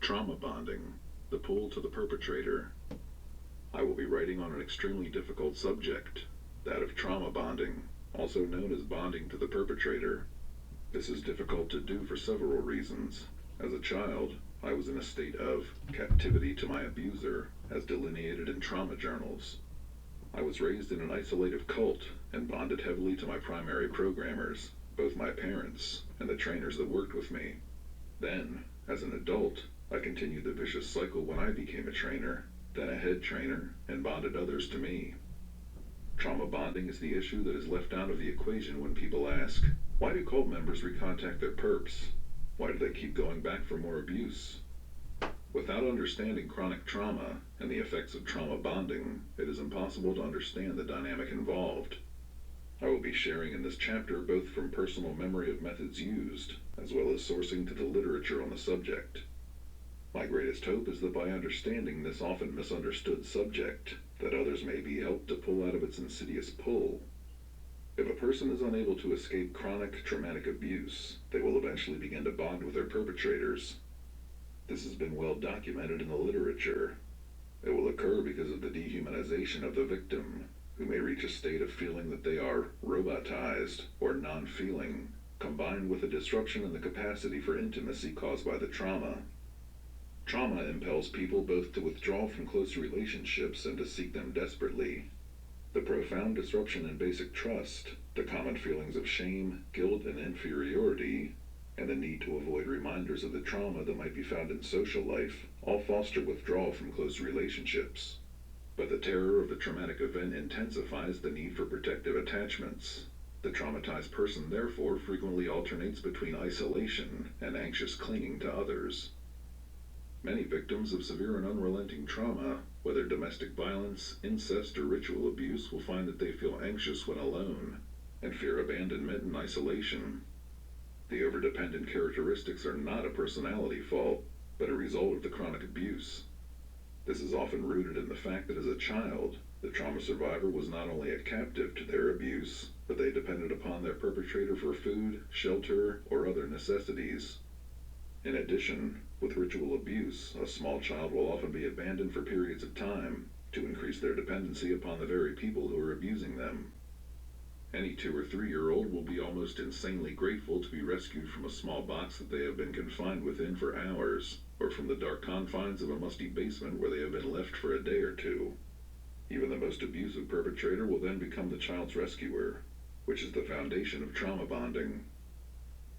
Trauma bonding, the pull to the perpetrator. I will be writing on an extremely difficult subject, that of trauma bonding, also known as bonding to the perpetrator. This is difficult to do for several reasons. As a child, I was in a state of captivity to my abuser, as delineated in trauma journals. I was raised in an isolative cult and bonded heavily to my primary programmers, both my parents and the trainers that worked with me. Then, as an adult, I continued the vicious cycle when I became a trainer, then a head trainer, and bonded others to me. Trauma bonding is the issue that is left out of the equation when people ask, why do cult members recontact their perps? Why do they keep going back for more abuse? Without understanding chronic trauma and the effects of trauma bonding, it is impossible to understand the dynamic involved. I will be sharing in this chapter both from personal memory of methods used, as well as sourcing to the literature on the subject. My greatest hope is that by understanding this often misunderstood subject, that others may be helped to pull out of its insidious pull. If a person is unable to escape chronic traumatic abuse, they will eventually begin to bond with their perpetrators. This has been well documented in the literature. It will occur because of the dehumanization of the victim, who may reach a state of feeling that they are robotized or non-feeling, combined with a disruption in the capacity for intimacy caused by the trauma. Trauma impels people both to withdraw from close relationships and to seek them desperately. The profound disruption in basic trust, the common feelings of shame, guilt, and inferiority, and the need to avoid reminders of the trauma that might be found in social life, all foster withdrawal from close relationships. But the terror of the traumatic event intensifies the need for protective attachments. The traumatized person therefore frequently alternates between isolation and anxious clinging to others. Many victims of severe and unrelenting trauma, whether domestic violence, incest, or ritual abuse, will find that they feel anxious when alone, and fear abandonment and isolation. The overdependent characteristics are not a personality fault, but a result of the chronic abuse. This is often rooted in the fact that as a child, the trauma survivor was not only a captive to their abuse, but they depended upon their perpetrator for food, shelter, or other necessities. In addition, with ritual abuse, a small child will often be abandoned for periods of time to increase their dependency upon the very people who are abusing them. Any 2 or 3-year-old will be almost insanely grateful to be rescued from a small box that they have been confined within for hours, or from the dark confines of a musty basement where they have been left for a day or two. Even the most abusive perpetrator will then become the child's rescuer, which is the foundation of trauma bonding.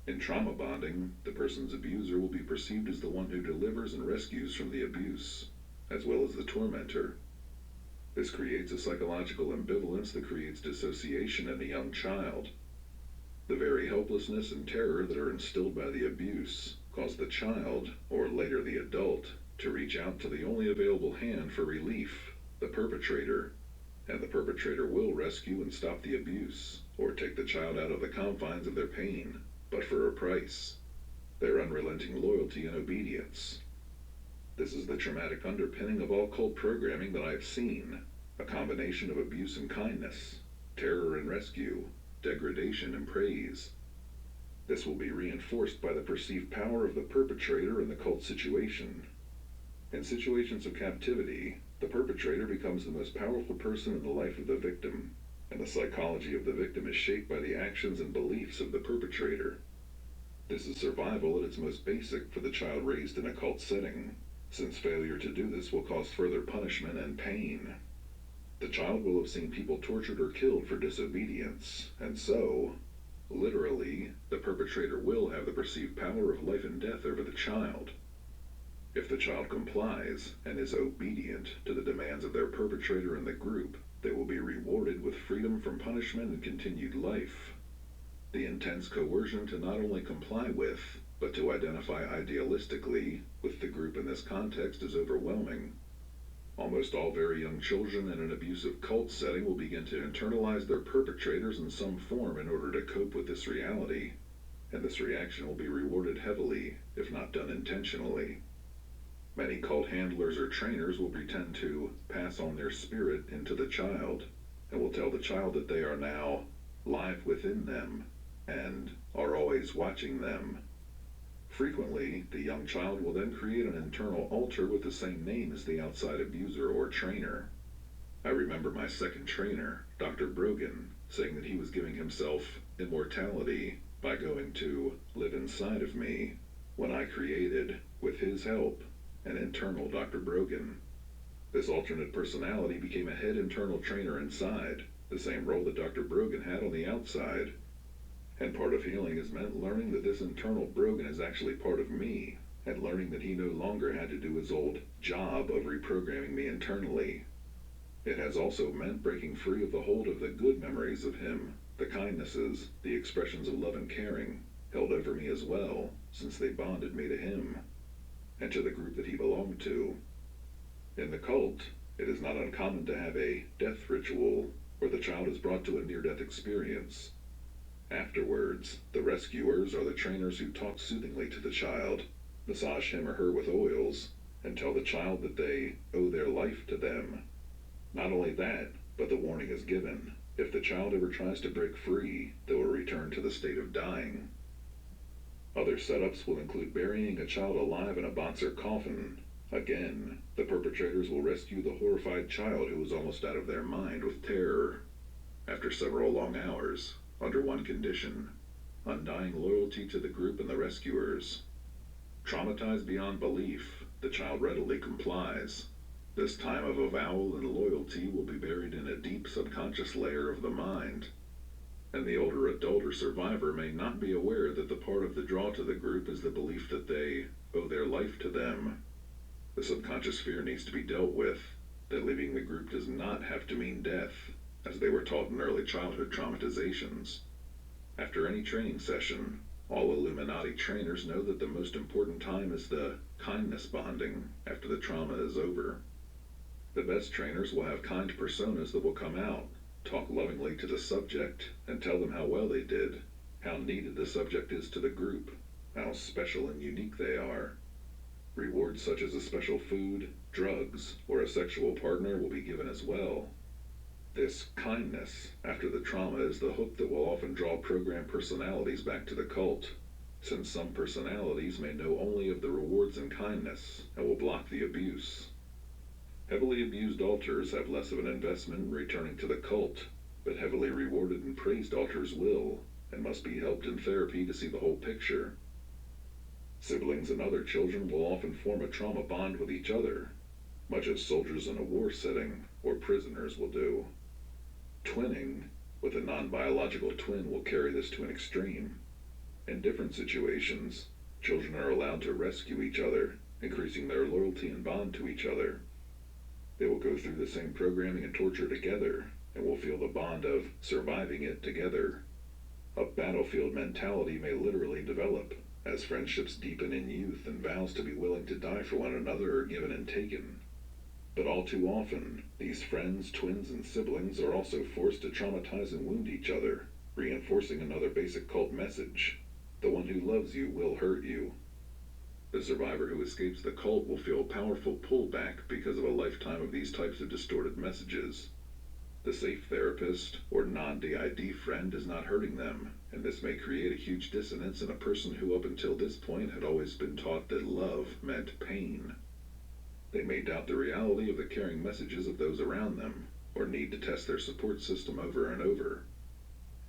In trauma bonding, the person's abuser will be perceived as the one who delivers and rescues from the abuse, as well as the tormentor. This creates a psychological ambivalence that creates dissociation in a young child. The very helplessness and terror that are instilled by the abuse cause the child, or later the adult, to reach out to the only available hand for relief, the perpetrator, and the perpetrator will rescue and stop the abuse, or take the child out of the confines of their pain, but for a price, their unrelenting loyalty and obedience. This is the traumatic underpinning of all cult programming that I have seen, a combination of abuse and kindness, terror and rescue, degradation and praise. This will be reinforced by the perceived power of the perpetrator in the cult situation. In situations of captivity, the perpetrator becomes the most powerful person in the life of the victim, and the psychology of the victim is shaped by the actions and beliefs of the perpetrator. This is survival at its most basic for the child raised in a cult setting, since failure to do this will cause further punishment and pain. The child will have seen people tortured or killed for disobedience, and so, literally, the perpetrator will have the perceived power of life and death over the child. If the child complies and is obedient to the demands of their perpetrator and the group, they will be rewarded with freedom from punishment and continued life. The intense coercion to not only comply with, but to identify idealistically with the group in this context is overwhelming. Almost all very young children in an abusive cult setting will begin to internalize their perpetrators in some form in order to cope with this reality, and this reaction will be rewarded heavily, if not done intentionally. Many cult handlers or trainers will pretend to pass on their spirit into the child, and will tell the child that they are now live within them, and are always watching them. Frequently, the young child will then create an internal alter with the same name as the outside abuser or trainer. I remember my second trainer, Dr. Brogan, saying that he was giving himself immortality by going to live inside of me when I created, with his help, an internal Dr. Brogan. This alternate personality became a head internal trainer inside, the same role that Dr. Brogan had on the outside. And part of healing has meant learning that this internal Brogan is actually part of me, and learning that he no longer had to do his old job of reprogramming me internally. It has also meant breaking free of the hold of the good memories of him, the kindnesses, the expressions of love and caring, held over me as well, since they bonded me to him, and to the group that he belonged to. In the cult, it is not uncommon to have a death ritual, where the child is brought to a near-death experience. Afterwards, the rescuers are the trainers who talk soothingly to the child, massage him or her with oils, and tell the child that they owe their life to them. Not only that, but the warning is given. If the child ever tries to break free, they will return to the state of dying. Other setups will include burying a child alive in a boxer coffin. Again, the perpetrators will rescue the horrified child who is almost out of their mind with terror. After several long hours, under one condition: undying loyalty to the group and the rescuers. Traumatized beyond belief, the child readily complies. This time of avowal and loyalty will be buried in a deep subconscious layer of the mind, and the older adult or survivor may not be aware that the part of the draw to the group is the belief that they owe their life to them. The subconscious fear needs to be dealt with, that leaving the group does not have to mean death, as they were taught in early childhood traumatizations. After any training session, all Illuminati trainers know that the most important time is the kindness bonding after the trauma is over. The best trainers will have kind personas that will come out, talk lovingly to the subject, and tell them how well they did, how needed the subject is to the group, how special and unique they are. Rewards such as a special food, drugs, or a sexual partner will be given as well. This kindness after the trauma is the hook that will often draw programmed personalities back to the cult, since some personalities may know only of the rewards and kindness and will block the abuse. Heavily abused alters have less of an investment in returning to the cult, but heavily rewarded and praised alters will, and must be helped in therapy to see the whole picture. Siblings and other children will often form a trauma bond with each other, much as soldiers in a war setting or prisoners will do. Twinning with a non-biological twin will carry this to an extreme. In different situations, children are allowed to rescue each other, increasing their loyalty and bond to each other. They will go through the same programming and torture together, and will feel the bond of surviving it together. A battlefield mentality may literally develop, as friendships deepen in youth and vows to be willing to die for one another are given and taken. But all too often, these friends, twins, and siblings are also forced to traumatize and wound each other, reinforcing another basic cult message: the one who loves you will hurt you. The survivor who escapes the cult will feel a powerful pullback because of a lifetime of these types of distorted messages. The safe therapist or non-DID friend is not hurting them, and this may create a huge dissonance in a person who up until this point had always been taught that love meant pain. They may doubt the reality of the caring messages of those around them, or need to test their support system over and over.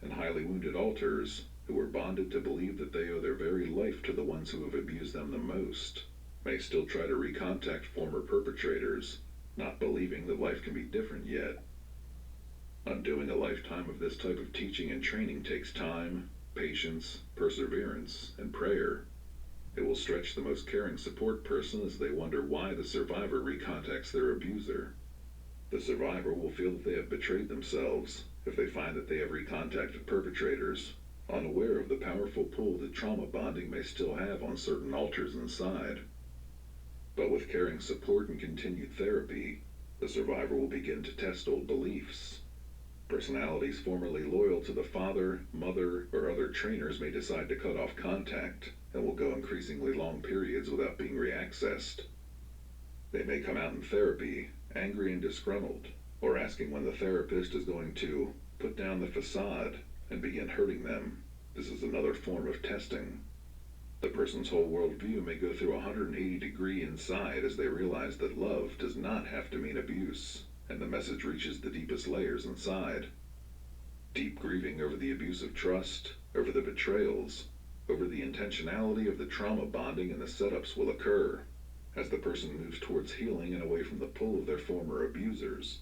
And highly wounded alters, who are bonded to believe that they owe their very life to the ones who have abused them the most, may still try to recontact former perpetrators, not believing that life can be different yet. Undoing a lifetime of this type of teaching and training takes time, patience, perseverance, and prayer. It will stretch the most caring support person as they wonder why the survivor recontacts their abuser. The survivor will feel that they have betrayed themselves if they find that they have recontacted perpetrators, unaware of the powerful pull that trauma bonding may still have on certain alters inside. But with caring support and continued therapy, the survivor will begin to test old beliefs. Personalities formerly loyal to the father, mother, or other trainers may decide to cut off contact and will go increasingly long periods without being reaccessed. They may come out in therapy, angry and disgruntled, or asking when the therapist is going to put down the facade and begin hurting them. This is another form of testing. The person's whole worldview may go through a 180-degree inside as they realize that love does not have to mean abuse, and the message reaches the deepest layers inside. Deep grieving over the abuse of trust, over the betrayals, over the intentionality of the trauma bonding and the setups will occur as the person moves towards healing and away from the pull of their former abusers.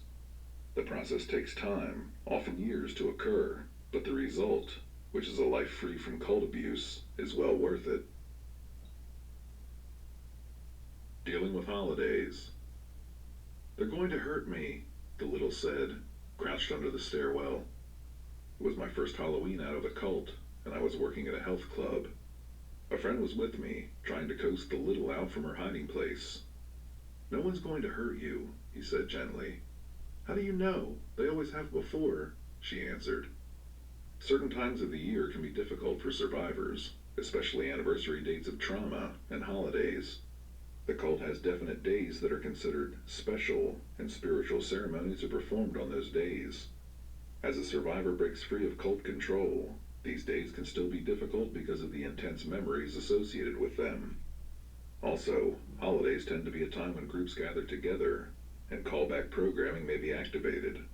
The process takes time, often years, to occur, but the result, which is a life free from cult abuse, is well worth it. Dealing with holidays. "They're going to hurt me," the little said, crouched under the stairwell. It was my first Halloween out of the cult, and I was working at a health club. A friend was with me, trying to coax the little out from her hiding place. "No one's going to hurt you," he said gently. "How do you know? They always have before," she answered. Certain times of the year can be difficult for survivors, especially anniversary dates of trauma and holidays. The cult has definite days that are considered special, and spiritual ceremonies are performed on those days. As a survivor breaks free of cult control, these days can still be difficult because of the intense memories associated with them. Also, holidays tend to be a time when groups gather together, and callback programming may be activated.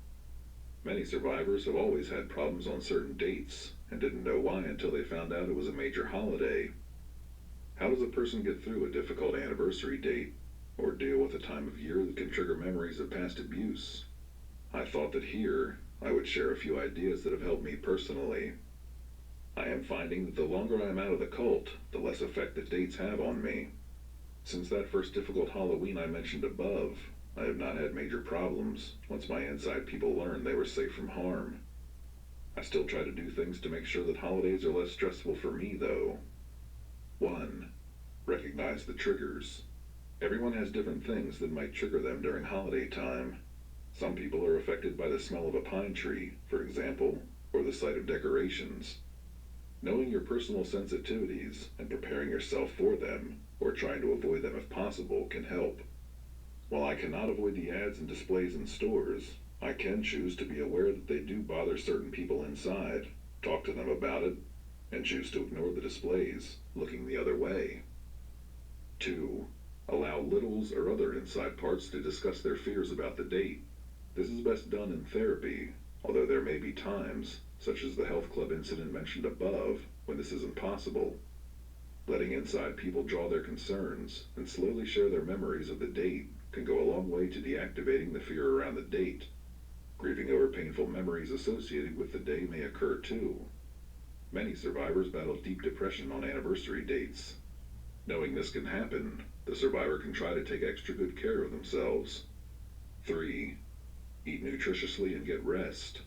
Many survivors have always had problems on certain dates, and didn't know why until they found out it was a major holiday. How does a person get through a difficult anniversary date, or deal with a time of year that can trigger memories of past abuse? I thought that here, I would share a few ideas that have helped me personally. I am finding that the longer I am out of the cult, the less effect that dates have on me. Since that first difficult Halloween I mentioned above, I have not had major problems once my inside people learned they were safe from harm. I still try to do things to make sure that holidays are less stressful for me, though. 1. Recognize the triggers. Everyone has different things that might trigger them during holiday time. Some people are affected by the smell of a pine tree, for example, or the sight of decorations. Knowing your personal sensitivities and preparing yourself for them, or trying to avoid them if possible, can help. While I cannot avoid the ads and displays in stores, I can choose to be aware that they do bother certain people inside, talk to them about it, and choose to ignore the displays, looking the other way. 2. Allow littles or other inside parts to discuss their fears about the date. This is best done in therapy, although there may be times, such as the health club incident mentioned above, when this isn't possible. Letting inside people draw their concerns and slowly share their memories of the date can go a long way to deactivating the fear around the date. Grieving over painful memories associated with the day may occur too. Many survivors battle deep depression on anniversary dates. Knowing this can happen, the survivor can try to take extra good care of themselves. 3. Eat nutritiously and get rest.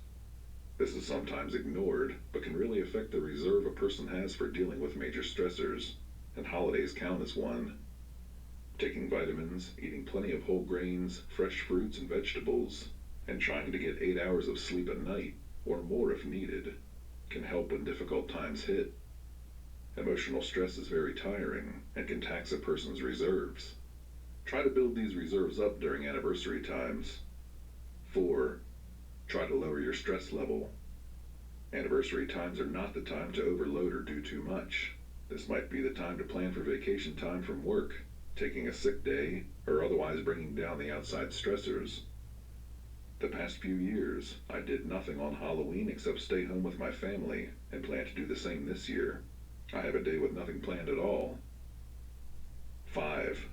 This is sometimes ignored, but can really affect the reserve a person has for dealing with major stressors, and holidays count as one. Taking vitamins, eating plenty of whole grains, fresh fruits and vegetables, and trying to get 8 hours of sleep a night, or more if needed, can help when difficult times hit. Emotional stress is very tiring and can tax a person's reserves. Try to build these reserves up during anniversary times. 4. Try to lower your stress level. Anniversary times are not the time to overload or do too much. This might be the time to plan for vacation time from work, taking a sick day, or otherwise bringing down the outside stressors. The past few years, I did nothing on Halloween except stay home with my family, and plan to do the same this year. I have a day with nothing planned at all. 5.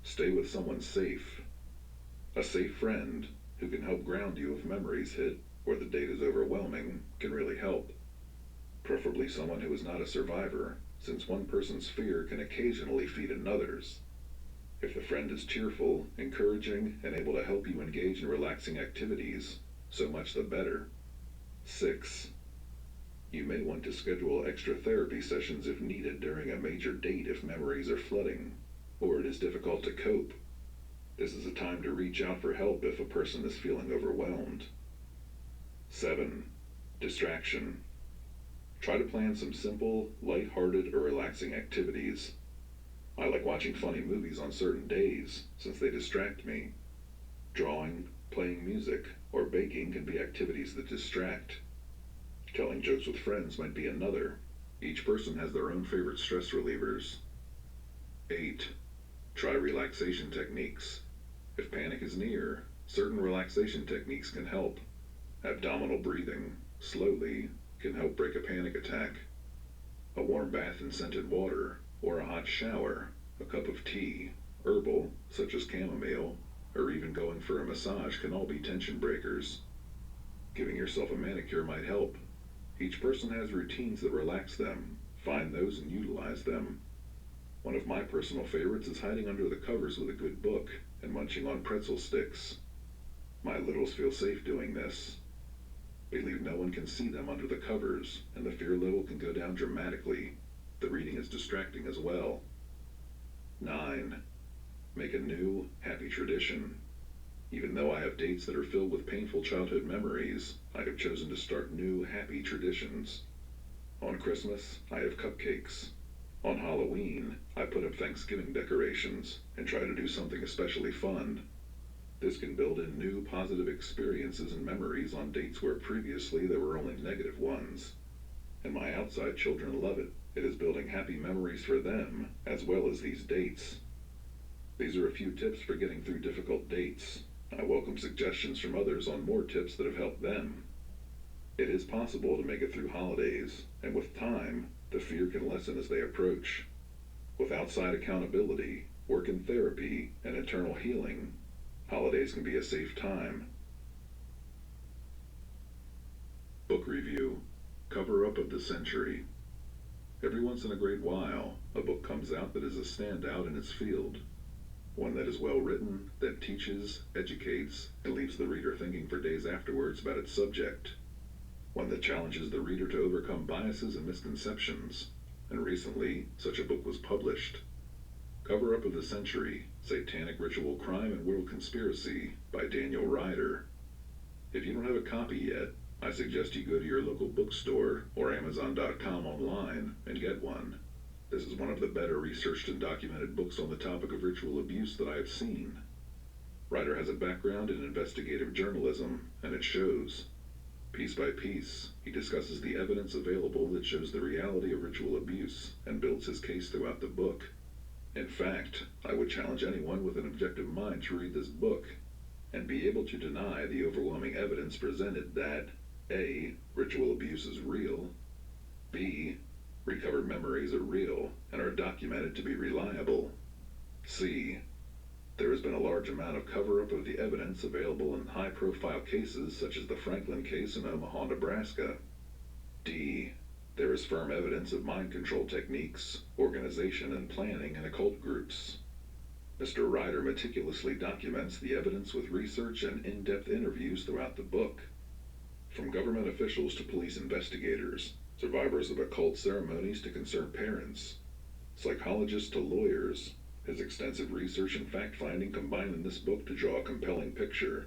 Stay with someone safe. A safe friend, who can help ground you if memories hit or the date is overwhelming, can really help. Preferably someone who is not a survivor, since one person's fear can occasionally feed another's. If the friend is cheerful, encouraging, and able to help you engage in relaxing activities, so much the better. 6. You may want to schedule extra therapy sessions if needed during a major date if memories are flooding, or it is difficult to cope. This is a time to reach out for help if a person is feeling overwhelmed. 7. Distraction. Try to plan some simple, light-hearted, or relaxing activities. I like watching funny movies on certain days, since they distract me. Drawing, playing music, or baking can be activities that distract. Telling jokes with friends might be another. Each person has their own favorite stress relievers, 8. Try relaxation techniques. If panic is near, certain relaxation techniques can help. Abdominal breathing, slowly, can help break a panic attack. A warm bath in scented water, or a hot shower, a cup of tea, herbal, such as chamomile, or even going for a massage can all be tension breakers. Giving yourself a manicure might help. Each person has routines that relax them. Find those and utilize them. One of my personal favorites is hiding under the covers with a good book and munching on pretzel sticks. My littles feel safe doing this. Believe no one can see them under the covers, and the fear level can go down dramatically. The reading is distracting as well. 9. Make a new, happy tradition. Even though I have dates that are filled with painful childhood memories, I have chosen to start new, happy traditions. On Christmas, I have cupcakes. On Halloween, I put up Thanksgiving decorations and try to do something especially fun. This can build in new positive experiences and memories on dates where previously there were only negative ones. And my outside children love it. It is building happy memories for them, as well as these dates. These are a few tips for getting through difficult dates. I welcome suggestions from others on more tips that have helped them. It is possible to make it through holidays, and with time, the fear can lessen as they approach. With outside accountability, work in therapy, and internal healing, holidays can be a safe time. Book review. Cover-up of the century. Every once in a great while, a book comes out that is a standout in its field. One that is well written, that teaches, educates, and leaves the reader thinking for days afterwards about its subject. One that challenges the reader to overcome biases and misconceptions. And recently, such a book was published. Cover-up of the Century, Satanic Ritual Crime and World Conspiracy by Daniel Ryder. If you don't have a copy yet, I suggest you go to your local bookstore or Amazon.com online and get one. This is one of the better researched and documented books on the topic of ritual abuse that I have seen. Ryder has a background in investigative journalism, and it shows. Piece by piece, he discusses the evidence available that shows the reality of ritual abuse and builds his case throughout the book. In fact, I would challenge anyone with an objective mind to read this book and be able to deny the overwhelming evidence presented that A. Ritual abuse is real, B. Recovered memories are real and are documented to be reliable, C. There has been a large amount of cover-up of the evidence available in high-profile cases such as the Franklin case in Omaha, Nebraska, D. There is firm evidence of mind control techniques, organization and planning in occult groups. Mr. Ryder meticulously documents the evidence with research and in-depth interviews throughout the book. From government officials to police investigators, survivors of occult ceremonies to concerned parents, psychologists to lawyers, his extensive research and fact-finding combine in this book to draw a compelling picture.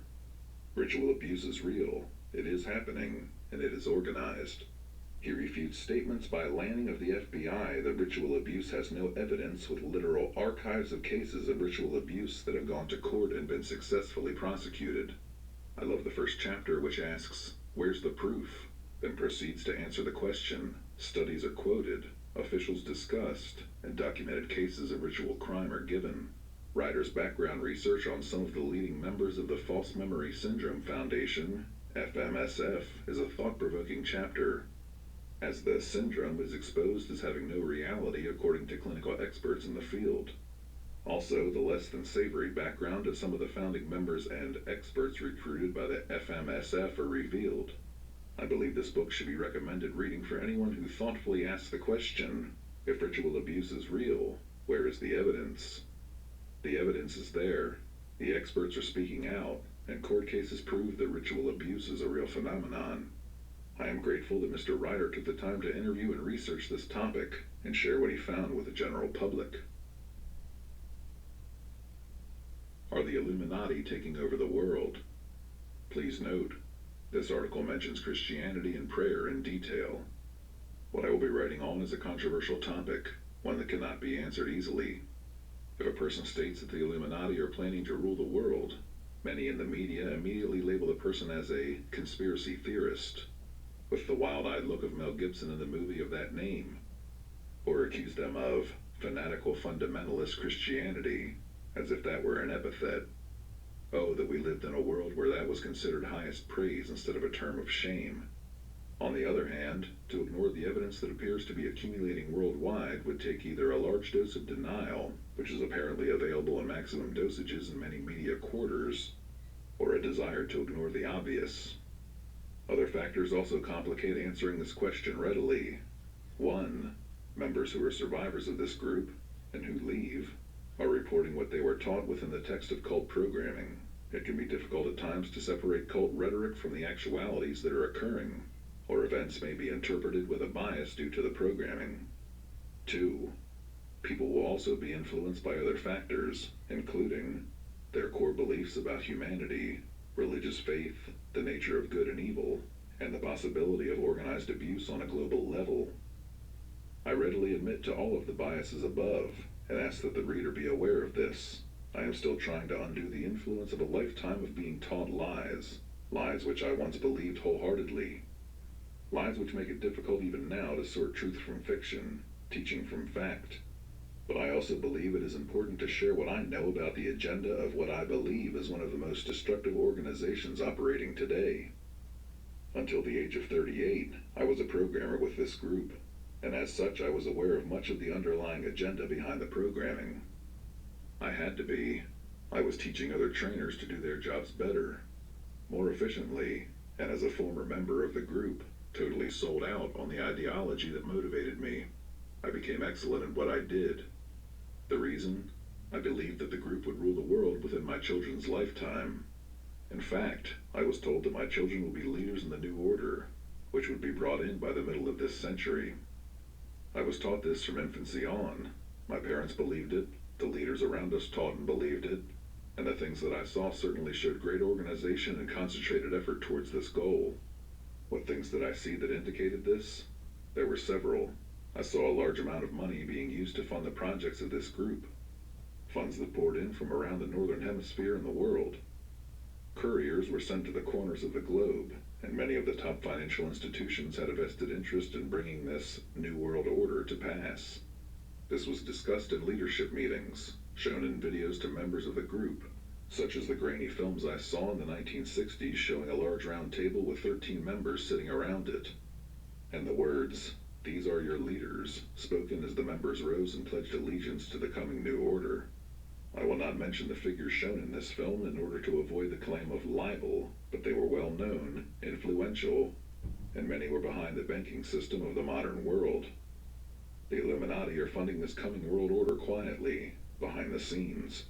Ritual abuse is real, it is happening, and it is organized. He refutes statements by Lanning of the FBI that ritual abuse has no evidence, with literal archives of cases of ritual abuse that have gone to court and been successfully prosecuted. I love the first chapter, which asks, "Where's the proof?" Then proceeds to answer the question. Studies are quoted, officials discussed, and documented cases of ritual crime are given. Ryder's background research on some of the leading members of the False Memory Syndrome Foundation, FMSF, is a thought-provoking chapter, as the syndrome is exposed as having no reality according to clinical experts in the field. Also, the less than savory background of some of the founding members and experts recruited by the FMSF are revealed. I believe this book should be recommended reading for anyone who thoughtfully asks the question, if ritual abuse is real, where is the evidence? The evidence is there, the experts are speaking out, and court cases prove that ritual abuse is a real phenomenon. I am grateful that Mr. Ryder took the time to interview and research this topic and share what he found with the general public. Are the Illuminati taking over the world? Please note, this article mentions Christianity and prayer in detail. What I will be writing on is a controversial topic, one that cannot be answered easily. If a person states that the Illuminati are planning to rule the world, many in the media immediately label the person as a conspiracy theorist, with the wild-eyed look of Mel Gibson in the movie of that name, or accuse them of fanatical fundamentalist Christianity, as if that were an epithet. Oh, that we lived in a world where that was considered highest praise instead of a term of shame. On the other hand, to ignore the evidence that appears to be accumulating worldwide would take either a large dose of denial, which is apparently available in maximum dosages in many media quarters, or a desire to ignore the obvious. Other factors also complicate answering this question readily. 1. Members who are survivors of this group, and who leave, are reporting what they were taught within the text of cult programming. It can be difficult at times to separate cult rhetoric from the actualities that are occurring, or events may be interpreted with a bias due to the programming. 2. People will also be influenced by other factors, including their core beliefs about humanity, religious faith, the nature of good and evil, and the possibility of organized abuse on a global level. I readily admit to all of the biases above, and ask that the reader be aware of this. I am still trying to undo the influence of a lifetime of being taught lies, lies which I once believed wholeheartedly, lies which make it difficult even now to sort truth from fiction, teaching from fact. But I also believe it is important to share what I know about the agenda of what I believe is one of the most destructive organizations operating today. Until the age of 38, I was a programmer with this group, and as such I was aware of much of the underlying agenda behind the programming. I had to be. I was teaching other trainers to do their jobs better, more efficiently, and as a former member of the group, totally sold out on the ideology that motivated me. I became excellent at what I did. The reason? I believed that the group would rule the world within my children's lifetime. In fact, I was told that my children would be leaders in the New Order, which would be brought in by the middle of this century. I was taught this from infancy on. My parents believed it, the leaders around us taught and believed it, and the things that I saw certainly showed great organization and concentrated effort towards this goal. What things did I see that indicated this? There were several. I saw a large amount of money being used to fund the projects of this group, funds that poured in from around the northern hemisphere and the world. Couriers were sent to the corners of the globe, and many of the top financial institutions had a vested interest in bringing this New World Order to pass. This was discussed in leadership meetings, shown in videos to members of the group, such as the grainy films I saw in the 1960s showing a large round table with 13 members sitting around it, and the words, "These are your leaders," spoken as the members rose and pledged allegiance to the coming new order. I will not mention the figures shown in this film in order to avoid the claim of libel, but they were well known, influential, and many were behind the banking system of the modern world. The Illuminati are funding this coming world order quietly, behind the scenes.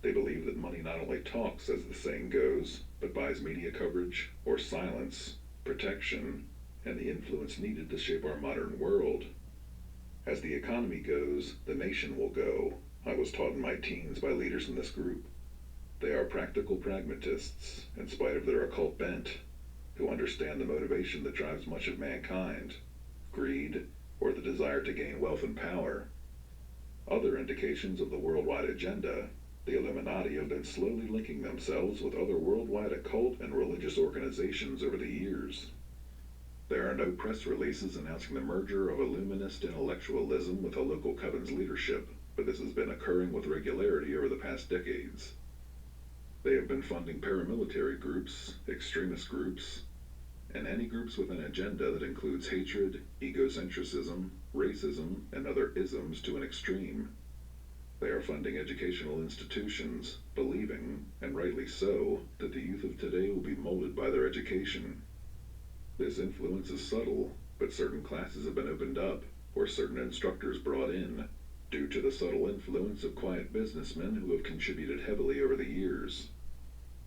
They believe that money not only talks, as the saying goes, but buys media coverage, or silence, protection, and the influence needed to shape our modern world. As the economy goes, the nation will go, I was taught in my teens by leaders in this group. They are practical pragmatists, in spite of their occult bent, who understand the motivation that drives much of mankind, greed, or the desire to gain wealth and power. Other indications of the worldwide agenda, the Illuminati have been slowly linking themselves with other worldwide occult and religious organizations over the years. There are no press releases announcing the merger of Illuminist intellectualism with a local coven's leadership, but this has been occurring with regularity over the past decades. They have been funding paramilitary groups, extremist groups, and any groups with an agenda that includes hatred, egocentrism, racism, and other isms to an extreme. They are funding educational institutions, believing, and rightly so, that the youth of today will be molded by their education. This influence is subtle, but certain classes have been opened up, or certain instructors brought in, due to the subtle influence of quiet businessmen who have contributed heavily over the years.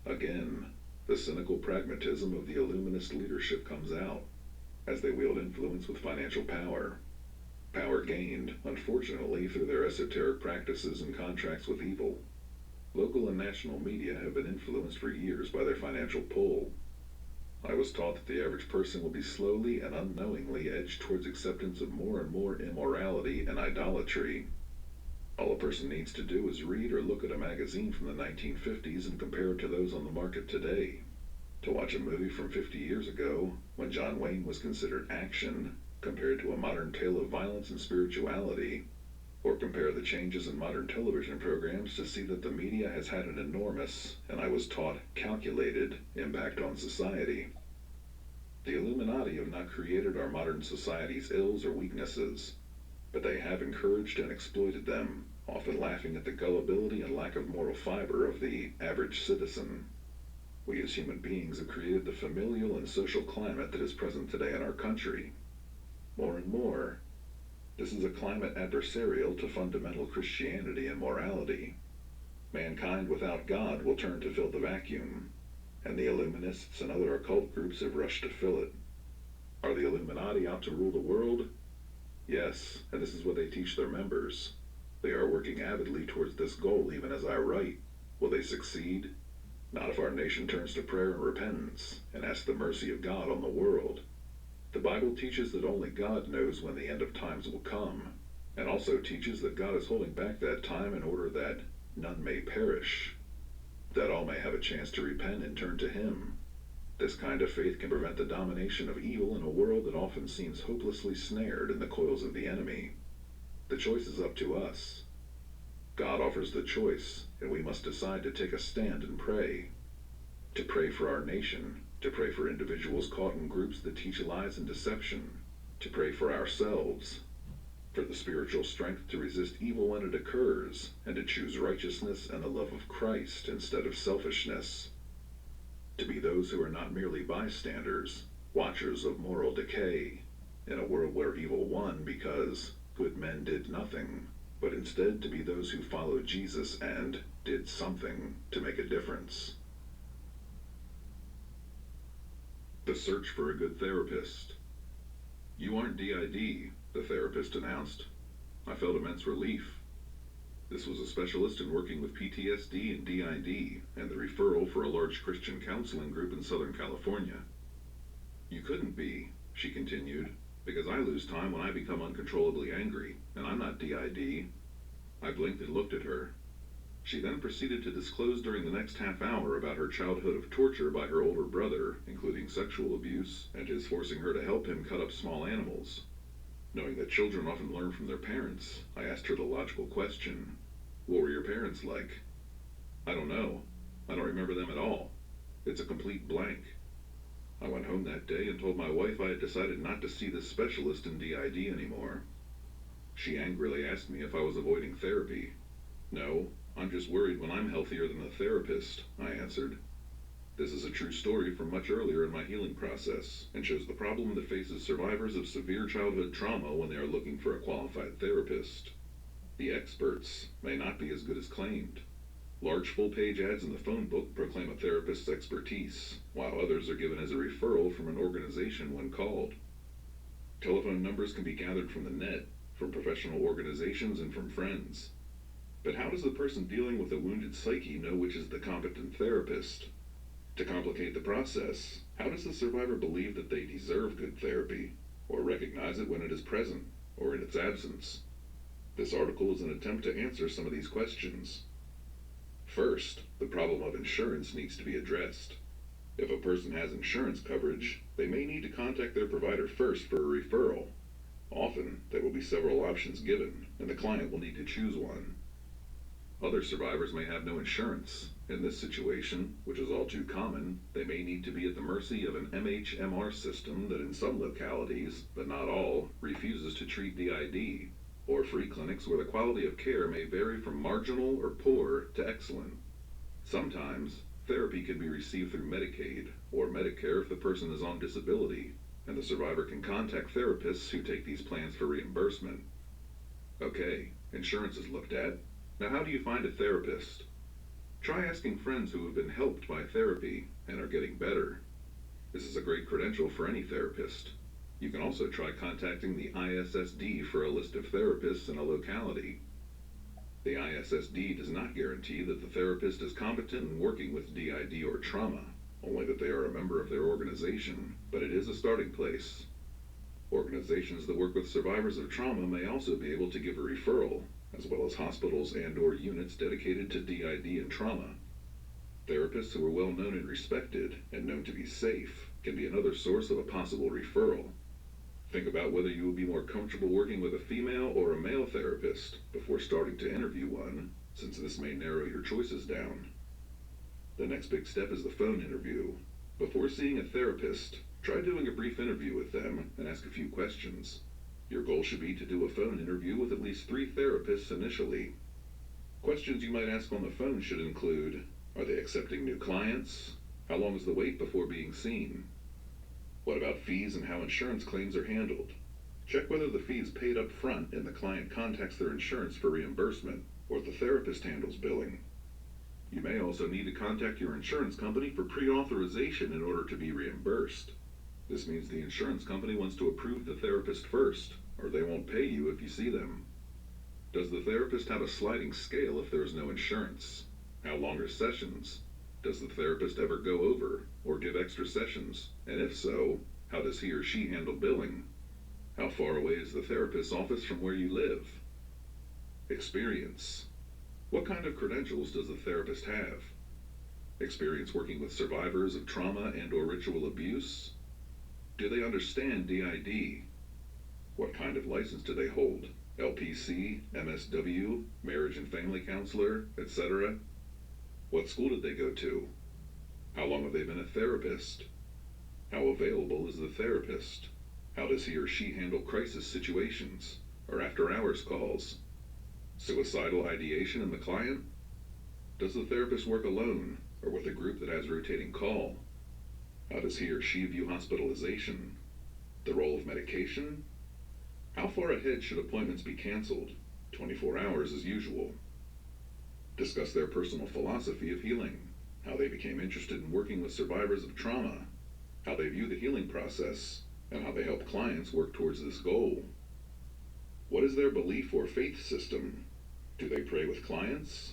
Again, the cynical pragmatism of the Illuminist leadership comes out, as they wield influence with financial power. Power gained, unfortunately, through their esoteric practices and contracts with evil. Local and national media have been influenced for years by their financial pull. I was taught that the average person will be slowly and unknowingly edged towards acceptance of more and more immorality and idolatry. All a person needs to do is read or look at a magazine from the 1950s and compare it to those on the market today. To watch a movie from 50 years ago, when John Wayne was considered action, compared to a modern tale of violence and spirituality, Or compare the changes in modern television programs to see that the media has had an enormous, and I was taught calculated, impact on society. The Illuminati have not created our modern society's ills or weaknesses, but they have encouraged and exploited them, often laughing at the gullibility and lack of moral fiber of the average citizen. We as human beings have created the familial and social climate that is present today in our country. More and more, this is a climate adversarial to fundamental Christianity and morality. Mankind without God will turn to fill the vacuum, and the Illuminists and other occult groups have rushed to fill it. Are the Illuminati out to rule the world? Yes, and this is what they teach their members. They are working avidly towards this goal even as I write. Will they succeed? Not if our nation turns to prayer and repentance and asks the mercy of God on the world. The Bible teaches that only God knows when the end of times will come, and also teaches that God is holding back that time in order that none may perish, that all may have a chance to repent and turn to Him. This kind of faith can prevent the domination of evil in a world that often seems hopelessly snared in the coils of the enemy. The choice is up to us. God offers the choice, and we must decide to take a stand and pray. To pray for our nation, to pray for individuals caught in groups that teach lies and deception, to pray for ourselves, for the spiritual strength to resist evil when it occurs, and to choose righteousness and the love of Christ instead of selfishness. To be those who are not merely bystanders, watchers of moral decay, in a world where evil won because good men did nothing, but instead to be those who followed Jesus and did something to make a difference. The search for a good therapist. You aren't DID, the therapist announced. I felt immense relief. This was a specialist in working with PTSD and DID, and the referral for a large Christian counseling group in Southern California. You couldn't be, she continued, because I lose time when I become uncontrollably angry, and I'm not DID. I blinked and looked at her. She then proceeded to disclose during the next half hour about her childhood of torture by her older brother, including sexual abuse, and his forcing her to help him cut up small animals. Knowing that children often learn from their parents, I asked her the logical question, what were your parents like? I don't know. I don't remember them at all. It's a complete blank. I went home that day and told my wife I had decided not to see this specialist in DID anymore. She angrily asked me if I was avoiding therapy. No, I'm just worried when I'm healthier than the therapist, I answered. This is a true story from much earlier in my healing process, and shows the problem that faces survivors of severe childhood trauma when they are looking for a qualified therapist. The experts may not be as good as claimed. Large full-page ads in the phone book proclaim a therapist's expertise, while others are given as a referral from an organization when called. Telephone numbers can be gathered from the net, from professional organizations, and from friends. But how does the person dealing with a wounded psyche know which is the competent therapist? To complicate the process, how does the survivor believe that they deserve good therapy, or recognize it when it is present, or in its absence? This article is an attempt to answer some of these questions. First, the problem of insurance needs to be addressed. If a person has insurance coverage, they may need to contact their provider first for a referral. Often, there will be several options given, and the client will need to choose one. Other survivors may have no insurance. In this situation, which is all too common, they may need to be at the mercy of an MHMR system that in some localities, but not all, refuses to treat DID, or free clinics where the quality of care may vary from marginal or poor to excellent. Sometimes, therapy can be received through Medicaid or Medicare if the person is on disability, and the survivor can contact therapists who take these plans for reimbursement. Okay, insurance is looked at. Now how do you find a therapist? Try asking friends who have been helped by therapy and are getting better. This is a great credential for any therapist. You can also try contacting the ISSD for a list of therapists in a locality. The ISSD does not guarantee that the therapist is competent in working with DID or trauma, only that they are a member of their organization, but it is a starting place. Organizations that work with survivors of trauma may also be able to give a referral, as well as hospitals and/or units dedicated to DID and trauma. Therapists who are well known and respected, and known to be safe, can be another source of a possible referral. Think about whether you would be more comfortable working with a female or a male therapist before starting to interview one, since this may narrow your choices down. The next big step is the phone interview. Before seeing a therapist, try doing a brief interview with them and ask a few questions. Your goal should be to do a phone interview with at least 3 therapists initially. Questions you might ask on the phone should include, are they accepting new clients? How long is the wait before being seen? What about fees and how insurance claims are handled? Check whether the fee is paid up front and the client contacts their insurance for reimbursement, or the therapist handles billing. You may also need to contact your insurance company for pre-authorization in order to be reimbursed. This means the insurance company wants to approve the therapist first, or they won't pay you if you see them. Does the therapist have a sliding scale if there is no insurance? How long are sessions? Does the therapist ever go over or give extra sessions? And if so, how does he or she handle billing? How far away is the therapist's office from where you live? Experience. What kind of credentials does the therapist have? Experience working with survivors of trauma and/or ritual abuse? Do they understand DID? What kind of license do they hold? LPC, MSW, marriage and family counselor, etc.? What school did they go to? How long have they been a therapist? How available is the therapist? How does he or she handle crisis situations or after-hours calls? Suicidal ideation in the client? Does the therapist work alone or with a group that has rotating call? How does he or she view hospitalization? The role of medication? How far ahead should appointments be canceled? 24 hours as usual. Discuss their personal philosophy of healing, how they became interested in working with survivors of trauma, how they view the healing process, and how they help clients work towards this goal. What is their belief or faith system? Do they pray with clients?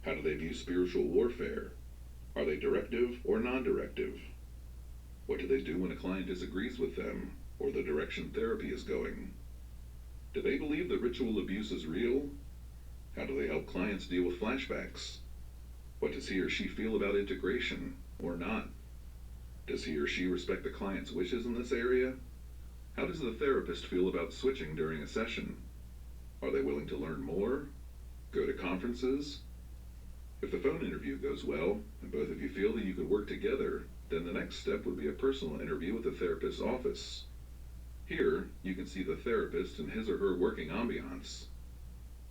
How do they view spiritual warfare? Are they directive or non-directive? What do they do when a client disagrees with them or the direction therapy is going? Do they believe that ritual abuse is real? How do they help clients deal with flashbacks? What does he or she feel about integration or not? Does he or she respect the client's wishes in this area? How does the therapist feel about switching during a session? Are they willing to learn more? Go to conferences? If the phone interview goes well, and both of you feel that you could work together, then the next step would be a personal interview with the therapist's office. Here, you can see the therapist in his or her working ambiance.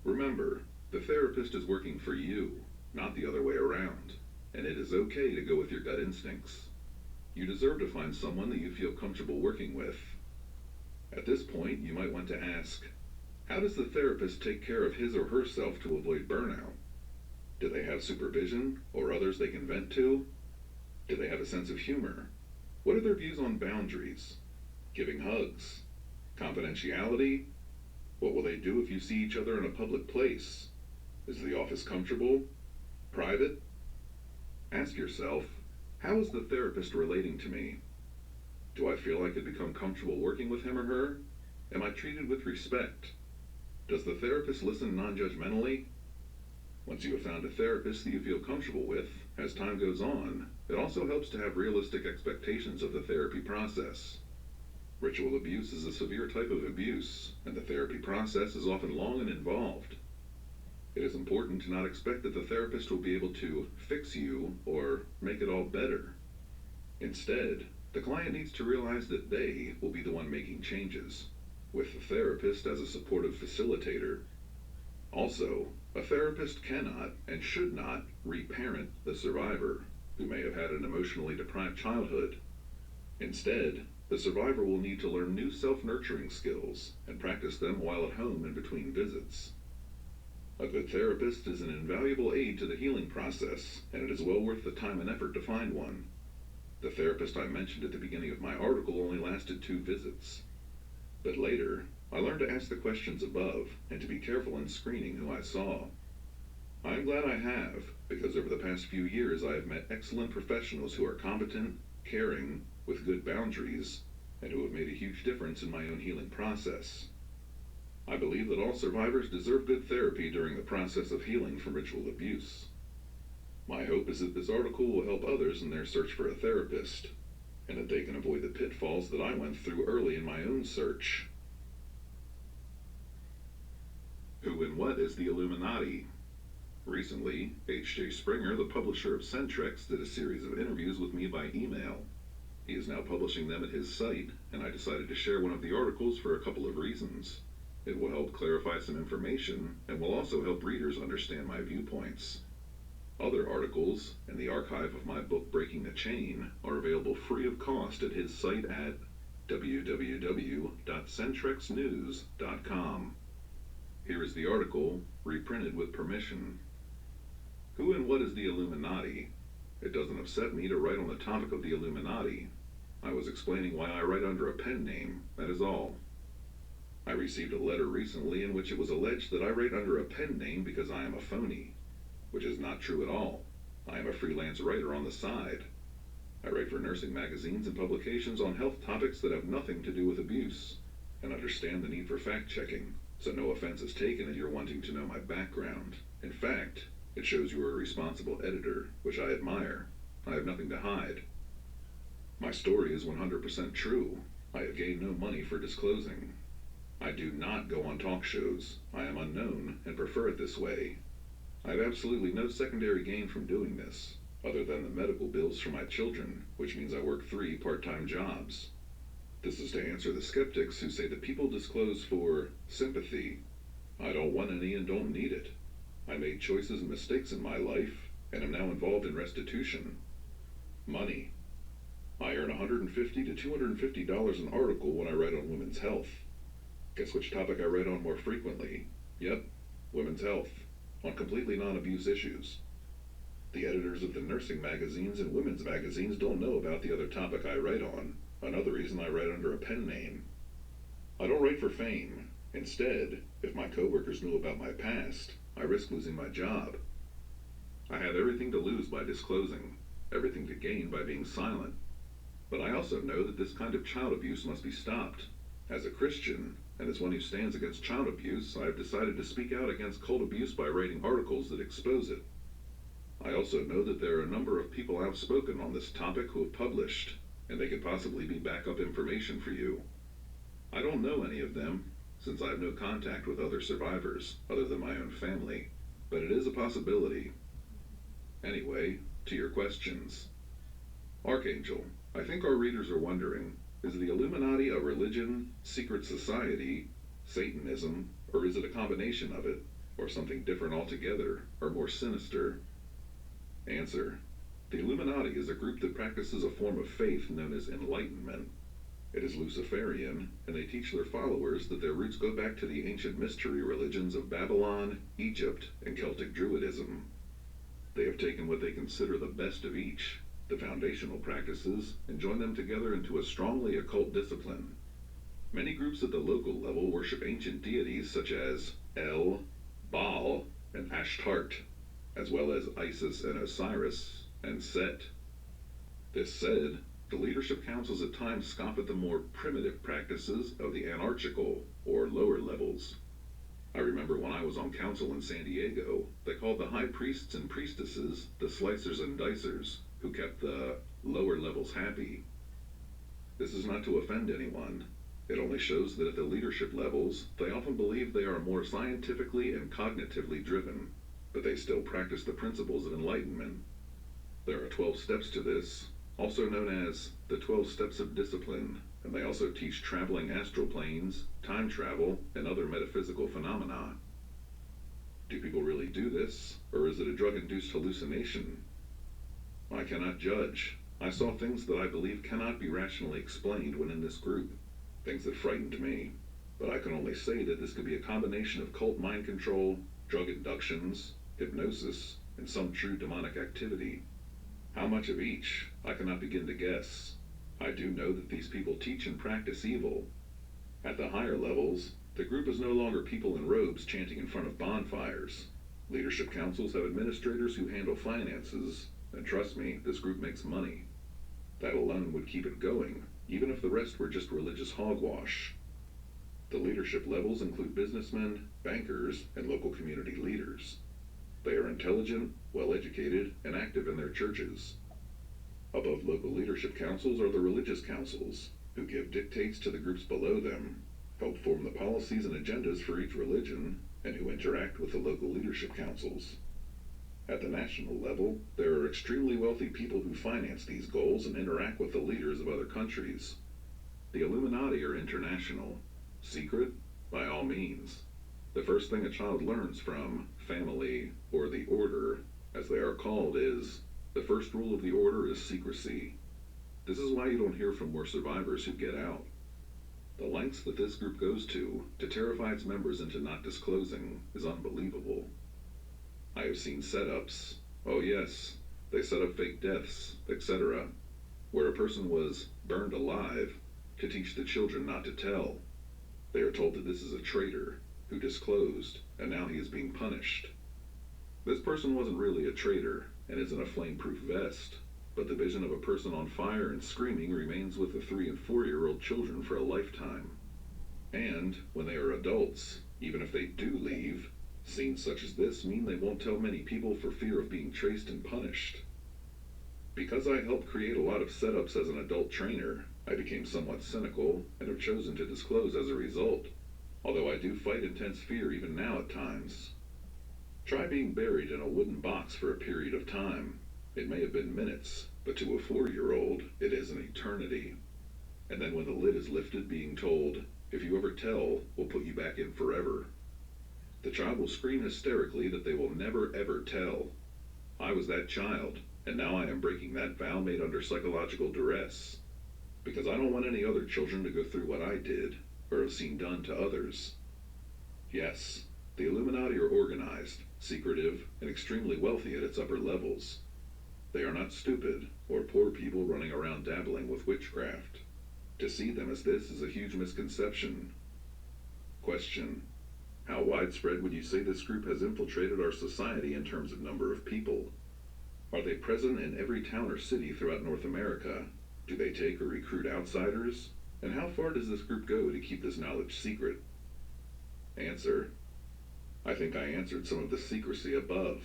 Remember, the therapist is working for you, not the other way around, and it is okay to go with your gut instincts. You deserve to find someone that you feel comfortable working with. At this point, you might want to ask, how does the therapist take care of his or herself to avoid burnout? Do they have supervision or others they can vent to? Do they have a sense of humor? What are their views on boundaries? Giving hugs? Confidentiality? What will they do if you see each other in a public place? Is the office comfortable? Private? Ask yourself, how is the therapist relating to me? Do I feel I could become comfortable working with him or her? Am I treated with respect? Does the therapist listen non-judgmentally? Once you have found a therapist that you feel comfortable with, as time goes on, it also helps to have realistic expectations of the therapy process. Ritual abuse is a severe type of abuse, and the therapy process is often long and involved. It is important to not expect that the therapist will be able to fix you or make it all better. Instead, the client needs to realize that they will be the one making changes, with the therapist as a supportive facilitator. Also, a therapist cannot and should not reparent the survivor, who may have had an emotionally deprived childhood. Instead, the survivor will need to learn new self-nurturing skills and practice them while at home and between visits. A good therapist is an invaluable aid to the healing process, and it is well worth the time and effort to find one. The therapist I mentioned at the beginning of my article only lasted 2 visits. But later, I learned to ask the questions above and to be careful in screening who I saw. I am glad I have, because over the past few years I have met excellent professionals who are competent, caring, with good boundaries, and who have made a huge difference in my own healing process. I believe that all survivors deserve good therapy during the process of healing from ritual abuse. My hope is that this article will help others in their search for a therapist. and that they can avoid the pitfalls that I went through early in my own search. Who and what is the Illuminati? Recently, H.J. Springer, the publisher of Centrex, did a series of interviews with me by email. He is now publishing them at his site, and I decided to share one of the articles for a couple of reasons. It will help clarify some information, and will also help readers understand my viewpoints. Other articles, and the archive of my book Breaking the Chain, are available free of cost at his site at www.centrexnews.com. Here is the article, reprinted with permission. Who and what is the Illuminati? It doesn't upset me to write on the topic of the Illuminati. I was explaining why I write under a pen name, that is all. I received a letter recently in which it was alleged that I write under a pen name because I am a phony, which is not true at all. I am a freelance writer on the side. I write for nursing magazines and publications on health topics that have nothing to do with abuse, and understand the need for fact-checking, so no offense is taken in your wanting to know my background. In fact, it shows you are a responsible editor, which I admire. I have nothing to hide. My story is 100% true. I have gained no money for disclosing. I do not go on talk shows. I am unknown and prefer it this way. I have absolutely no secondary gain from doing this, other than the medical bills for my children, which means I work 3 part-time jobs. This is to answer the skeptics who say that people disclose for sympathy. I don't want any and don't need it. I made choices and mistakes in my life, and am now involved in restitution. Money. I earn $150 to $250 an article when I write on women's health. Guess which topic I write on more frequently? Yep, women's health, on completely non-abuse issues. The editors of the nursing magazines and women's magazines don't know about the other topic I write on, another reason I write under a pen name. I don't write for fame. Instead, if my coworkers knew about my past, I risk losing my job. I have everything to lose by disclosing, everything to gain by being silent. But I also know that this kind of child abuse must be stopped. As a Christian, and as one who stands against child abuse, I have decided to speak out against cult abuse by writing articles that expose it. I also know that there are a number of people outspoken on this topic who have published, and they could possibly be backup information for you. I don't know any of them, since I have no contact with other survivors, other than my own family, but it is a possibility. Anyway, to your questions. Archangel, I think our readers are wondering, is the Illuminati a religion, secret society, Satanism, or is it a combination of it, or something different altogether, or more sinister? Answer. The Illuminati is a group that practices a form of faith known as enlightenment. It is Luciferian, and they teach their followers that their roots go back to the ancient mystery religions of Babylon, Egypt, and Celtic Druidism. They have taken what they consider the best of each, the foundational practices, and join them together into a strongly occult discipline. Many groups at the local level worship ancient deities such as El, Baal, and Ashtart, as well as Isis and Osiris, and Set. This said, the leadership councils at times scoff at the more primitive practices of the anarchical, or lower levels. I remember when I was on council in San Diego, they called the high priests and priestesses the slicers and dicers, who kept the lower levels happy. This is not to offend anyone. It only shows that at the leadership levels, they often believe they are more scientifically and cognitively driven, but they still practice the principles of enlightenment. There are 12 steps to this, also known as the 12 steps of discipline, and they also teach traveling astral planes, time travel, and other metaphysical phenomena. Do people really do this, or is it a drug-induced hallucination? I cannot judge. I saw things that I believe cannot be rationally explained when in this group, things that frightened me, but I can only say that this could be a combination of cult mind control, drug inductions, hypnosis, and some true demonic activity. How much of each, I cannot begin to guess. I do know that these people teach and practice evil. At the higher levels, the group is no longer people in robes chanting in front of bonfires. Leadership councils have administrators who handle finances, and trust me, this group makes money. That alone would keep it going, even if the rest were just religious hogwash. The leadership levels include businessmen, bankers, and local community leaders. They are intelligent, well-educated, and active in their churches. Above local leadership councils are the religious councils, who give dictates to the groups below them, help form the policies and agendas for each religion, and who interact with the local leadership councils. At the national level, there are extremely wealthy people who finance these goals and interact with the leaders of other countries. The Illuminati are international. Secret? By all means. The first thing a child learns from family, or the order, as they are called, is the first rule of the order is secrecy. This is why you don't hear from more survivors who get out. The lengths that this group goes to terrify its members into not disclosing is unbelievable. I have seen setups, oh yes, they set up fake deaths, etc., where a person was burned alive to teach the children not to tell. They are told that this is a traitor who disclosed, and now he is being punished. This person wasn't really a traitor and isn't a flame-proof vest, but the vision of a person on fire and screaming remains with the 3- and 4-year-old children for a lifetime. And when they are adults, even if they do leave, scenes such as this mean they won't tell many people for fear of being traced and punished. Because I helped create a lot of setups as an adult trainer, I became somewhat cynical and have chosen to disclose as a result, although I do fight intense fear even now at times. Try being buried in a wooden box for a period of time. It may have been minutes, but to a 4-year-old, it is an eternity. And then when the lid is lifted, being told, if you ever tell, we'll put you back in forever. The child will scream hysterically that they will never ever tell. I was that child, and now I am breaking that vow made under psychological duress. Because I don't want any other children to go through what I did, or have seen done to others. Yes, the Illuminati are organized, secretive, and extremely wealthy at its upper levels. They are not stupid, or poor people running around dabbling with witchcraft. To see them as this is a huge misconception. Question: how widespread would you say this group has infiltrated our society in terms of number of people? Are they present in every town or city throughout North America? Do they take or recruit outsiders? And how far does this group go to keep this knowledge secret? Answer: I think I answered some of the secrecy above.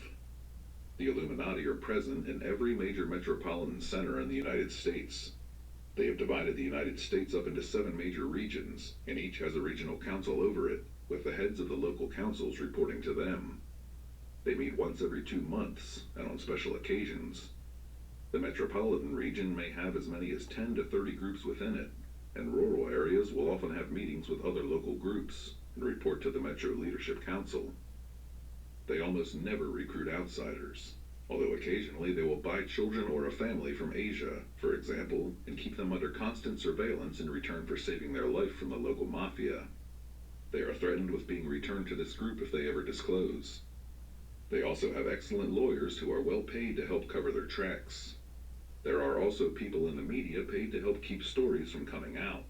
The Illuminati are present in every major metropolitan center in the United States. They have divided the United States up into 7 major regions, and each has a regional council over it, with the heads of the local councils reporting to them. They meet once every 2 months, and on special occasions. The metropolitan region may have as many as 10 to 30 groups within it, and rural areas will often have meetings with other local groups and report to the Metro Leadership Council. They almost never recruit outsiders, although occasionally they will buy children or a family from Asia, for example, and keep them under constant surveillance in return for saving their life from the local mafia. They are threatened with being returned to this group if they ever disclose. They also have excellent lawyers who are well paid to help cover their tracks. There are also people in the media paid to help keep stories from coming out.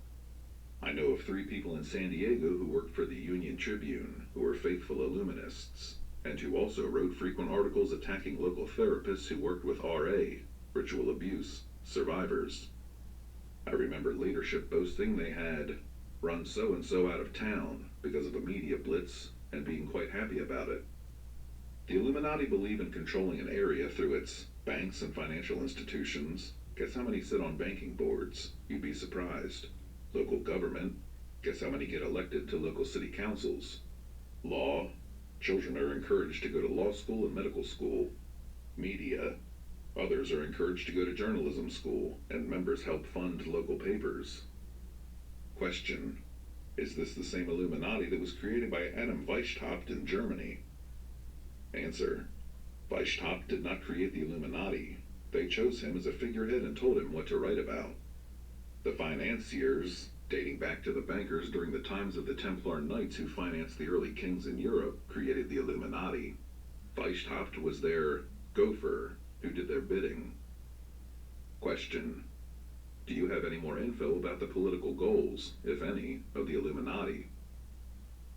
I know of 3 people in San Diego who worked for the Union Tribune who were faithful Illuminists, and who also wrote frequent articles attacking local therapists who worked with RA, ritual abuse, survivors. I remember leadership boasting they had run so-and-so out of town because of a media blitz and being quite happy about it. The Illuminati believe in controlling an area through its banks and financial institutions. Guess how many sit on banking boards? You'd be surprised. Local government. Guess how many get elected to local city councils? Law. Children are encouraged to go to law school and medical school. Media. Others are encouraged to go to journalism school, and members help fund local papers. Question: is this the same Illuminati that was created by Adam Weishaupt in Germany? Answer: Weishaupt did not create the Illuminati. They chose him as a figurehead and told him what to write about. The financiers, dating back to the bankers during the times of the Templar Knights who financed the early kings in Europe, created the Illuminati. Weishaupt was their gopher, who did their bidding. Question: do you have any more info about the political goals, if any, of the Illuminati?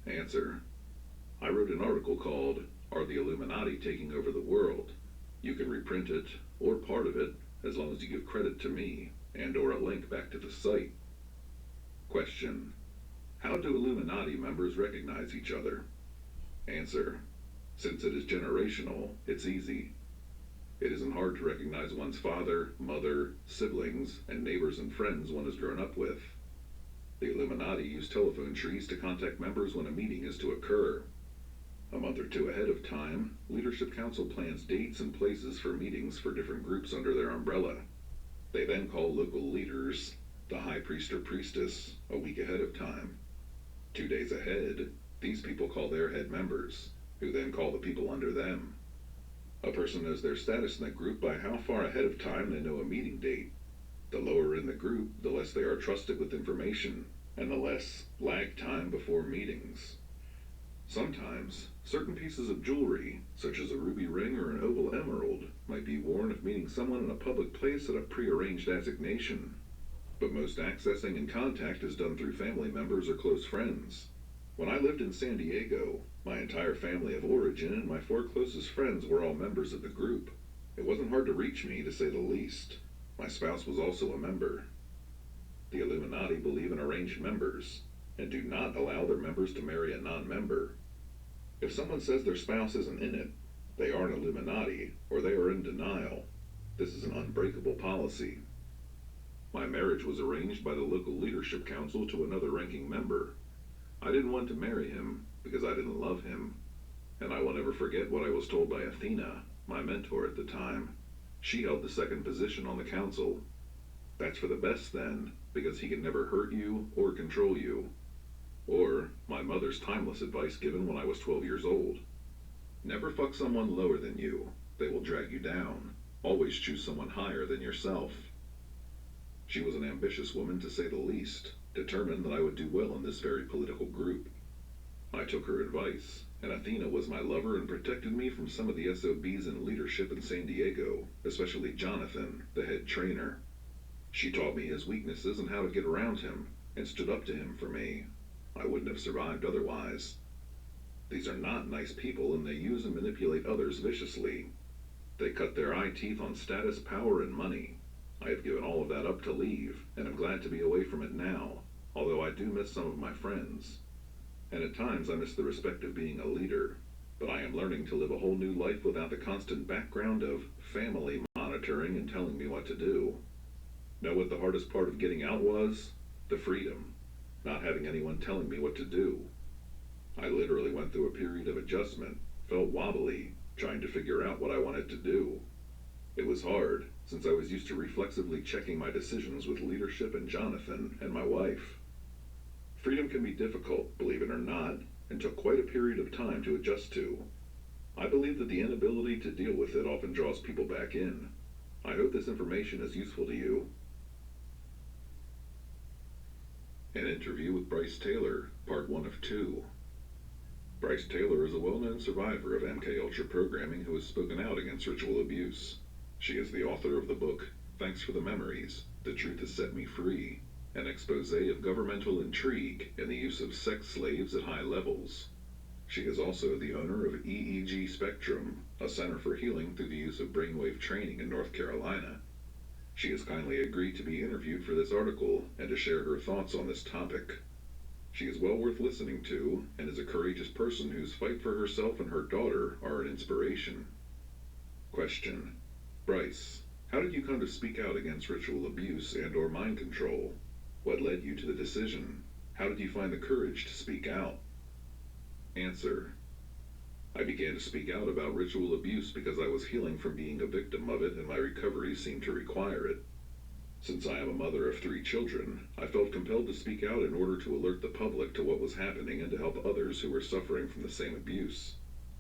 Answer: I wrote an article called "Are the Illuminati Taking Over the World?" You can reprint it, or part of it, as long as you give credit to me, and or a link back to the site. Question: how do Illuminati members recognize each other? Answer: since it is generational, it's easy. It isn't hard to recognize one's father, mother, siblings, and neighbors and friends one has grown up with. The Illuminati use telephone trees to contact members when a meeting is to occur. A month or two ahead of time, Leadership Council plans dates and places for meetings for different groups under their umbrella. They then call local leaders, the high priest or priestess, a week ahead of time. 2 days ahead, these people call their head members, who then call the people under them. A person knows their status in the group by how far ahead of time they know a meeting date. The lower in the group, the less they are trusted with information, and the less lag time before meetings. Sometimes, certain pieces of jewelry, such as a ruby ring or an oval emerald, might be worn if meeting someone in a public place at a prearranged designation. But most accessing and contact is done through family members or close friends. When I lived in San Diego, my entire family of origin and my 4 closest friends were all members of the group. It wasn't hard to reach me, to say the least. My spouse was also a member. The Illuminati believe in arranged members, and do not allow their members to marry a non-member. If someone says their spouse isn't in it, they are an Illuminati, or they are in denial. This is an unbreakable policy. My marriage was arranged by the local leadership council to another ranking member. I didn't want to marry him because I didn't love him, and I will never forget what I was told by Athena, my mentor at the time. She held the second position on the council. That's for the best then, because he can never hurt you or control you. Or my mother's timeless advice given when I was 12 years old. Never fuck someone lower than you. They will drag you down. Always choose someone higher than yourself. She was an ambitious woman, to say the least, determined that I would do well in this very political group. I took her advice, and Athena was my lover and protected me from some of the SOBs in leadership in San Diego, especially Jonathan, the head trainer. She taught me his weaknesses and how to get around him, and stood up to him for me. I wouldn't have survived otherwise. These are not nice people, and they use and manipulate others viciously. They cut their eye teeth on status, power, and money. I have given all of that up to leave, and am glad to be away from it now, although I do miss some of my friends. And at times I miss the respect of being a leader, but I am learning to live a whole new life without the constant background of family monitoring and telling me what to do. Know what the hardest part of getting out was? The freedom. Not having anyone telling me what to do. I literally went through a period of adjustment, felt wobbly, trying to figure out what I wanted to do. It was hard, since I was used to reflexively checking my decisions with leadership and Jonathan and my wife. Freedom can be difficult, believe it or not, and took quite a period of time to adjust to. I believe that the inability to deal with it often draws people back in. I hope this information is useful to you. An interview with Bryce Taylor, part 1 of 2. Bryce Taylor is a well-known survivor of MKUltra programming who has spoken out against ritual abuse. She is the author of the book, Thanks for the Memories, The Truth Has Set Me Free, an expose of governmental intrigue and the use of sex slaves at high levels. She is also the owner of EEG Spectrum, a center for healing through the use of brainwave training in North Carolina. She has kindly agreed to be interviewed for this article and to share her thoughts on this topic. She is well worth listening to and is a courageous person whose fight for herself and her daughter are an inspiration. Question: Bryce, how did you come to speak out against ritual abuse and or mind control? What led you to the decision? How did you find the courage to speak out? Answer: I began to speak out about ritual abuse because I was healing from being a victim of it and my recovery seemed to require it. Since I am a mother of 3 children, I felt compelled to speak out in order to alert the public to what was happening and to help others who were suffering from the same abuse.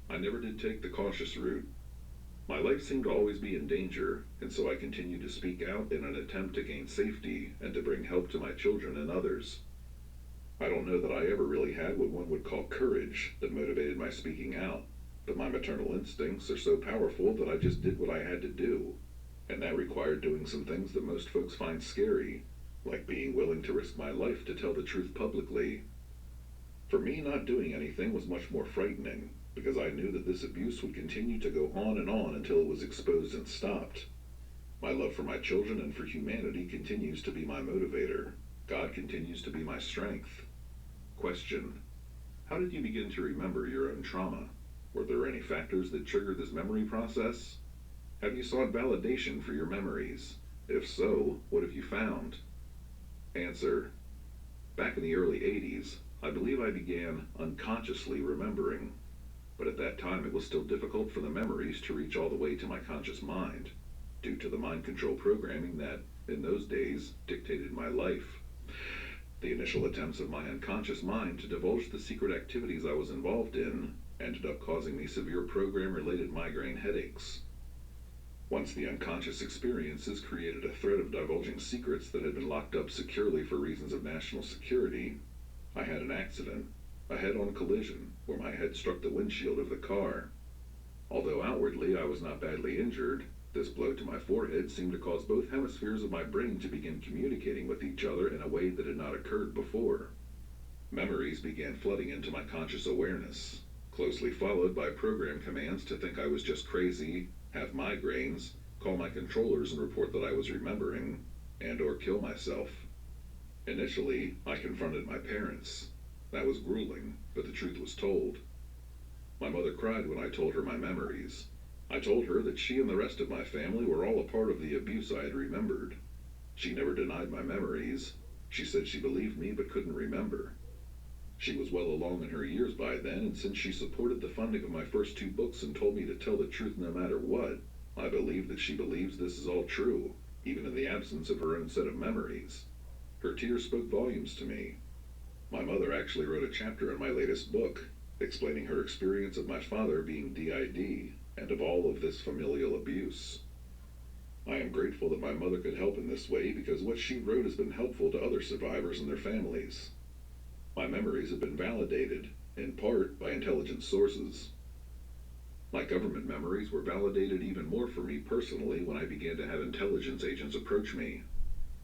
I never did take the cautious route. My life seemed to always be in danger, and so I continued to speak out in an attempt to gain safety and to bring help to my children and others. I don't know that I ever really had what one would call courage that motivated my speaking out, but my maternal instincts are so powerful that I just did what I had to do, and that required doing some things that most folks find scary, like being willing to risk my life to tell the truth publicly. For me, not doing anything was much more frightening, because I knew that this abuse would continue to go on until it was exposed and stopped. My love for my children and for humanity continues to be my motivator. God continues to be my strength. Question: how did you begin to remember your own trauma? Were there any factors that triggered this memory process? Have you sought validation for your memories? If so, what have you found? Answer: back in the early 80s, I believe I began unconsciously remembering, but at that time it was still difficult for the memories to reach all the way to my conscious mind, due to the mind control programming that, in those days, dictated my life. The initial attempts of my unconscious mind to divulge the secret activities I was involved in ended up causing me severe program-related migraine headaches. Once the unconscious experiences created a threat of divulging secrets that had been locked up securely for reasons of national security, I had an accident, a head-on collision, where my head struck the windshield of the car. Although outwardly I was not badly injured, this blow to my forehead seemed to cause both hemispheres of my brain to begin communicating with each other in a way that had not occurred before. Memories began flooding into my conscious awareness, closely followed by program commands to think I was just crazy, have migraines, call my controllers and report that I was remembering, and or kill myself. Initially, I confronted my parents. That was grueling, but the truth was told. My mother cried when I told her my memories. I told her that she and the rest of my family were all a part of the abuse I had remembered. She never denied my memories. She said she believed me but couldn't remember. She was well along in her years by then, and since she supported the funding of my first 2 books and told me to tell the truth no matter what, I believe that she believes this is all true, even in the absence of her own set of memories. Her tears spoke volumes to me. My mother actually wrote a chapter in my latest book, explaining her experience of my father being DID and of all of this familial abuse. I am grateful that my mother could help in this way because what she wrote has been helpful to other survivors and their families. My memories have been validated, in part, by intelligent sources. My government memories were validated even more for me personally when I began to have intelligence agents approach me.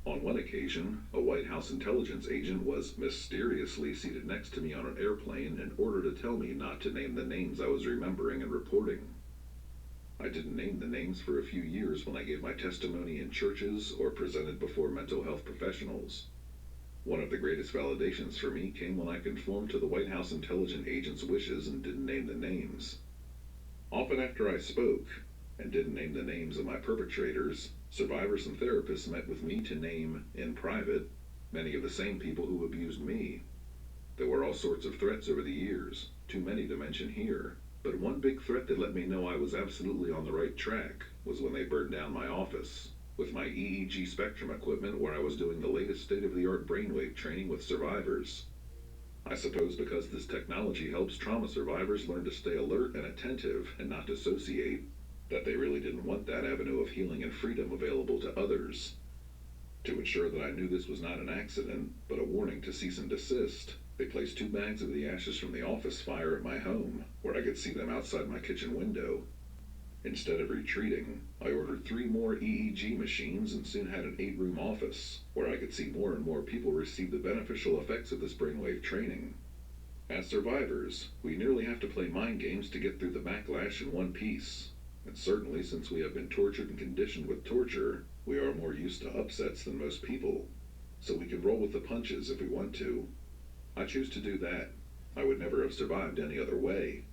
On one occasion, a White House intelligence agent was mysteriously seated next to me on an airplane in order to tell me not to name the names I was remembering and reporting. I didn't name the names for a few years when I gave my testimony in churches or presented before mental health professionals. One of the greatest validations for me came when I conformed to the White House intelligence agent's wishes and didn't name the names. Often after I spoke, and didn't name the names of my perpetrators, survivors and therapists met with me to name, in private, many of the same people who abused me. There were all sorts of threats over the years, too many to mention here, but one big threat that let me know I was absolutely on the right track was when they burned down my office, with my EEG spectrum equipment where I was doing the latest state-of-the-art brainwave training with survivors. I suppose because this technology helps trauma survivors learn to stay alert and attentive and not dissociate, that they really didn't want that avenue of healing and freedom available to others. To ensure that I knew this was not an accident, but a warning to cease and desist, they placed 2 bags of the ashes from the office fire at my home, where I could see them outside my kitchen window. Instead of retreating, I ordered 3 more EEG machines and soon had an 8-room office, where I could see more and more people receive the beneficial effects of this brainwave training. As survivors, we nearly have to play mind games to get through the backlash in one piece. And certainly, since we have been tortured and conditioned with torture, we are more used to upsets than most people. So we can roll with the punches if we want to. I choose to do that. I would never have survived any other way.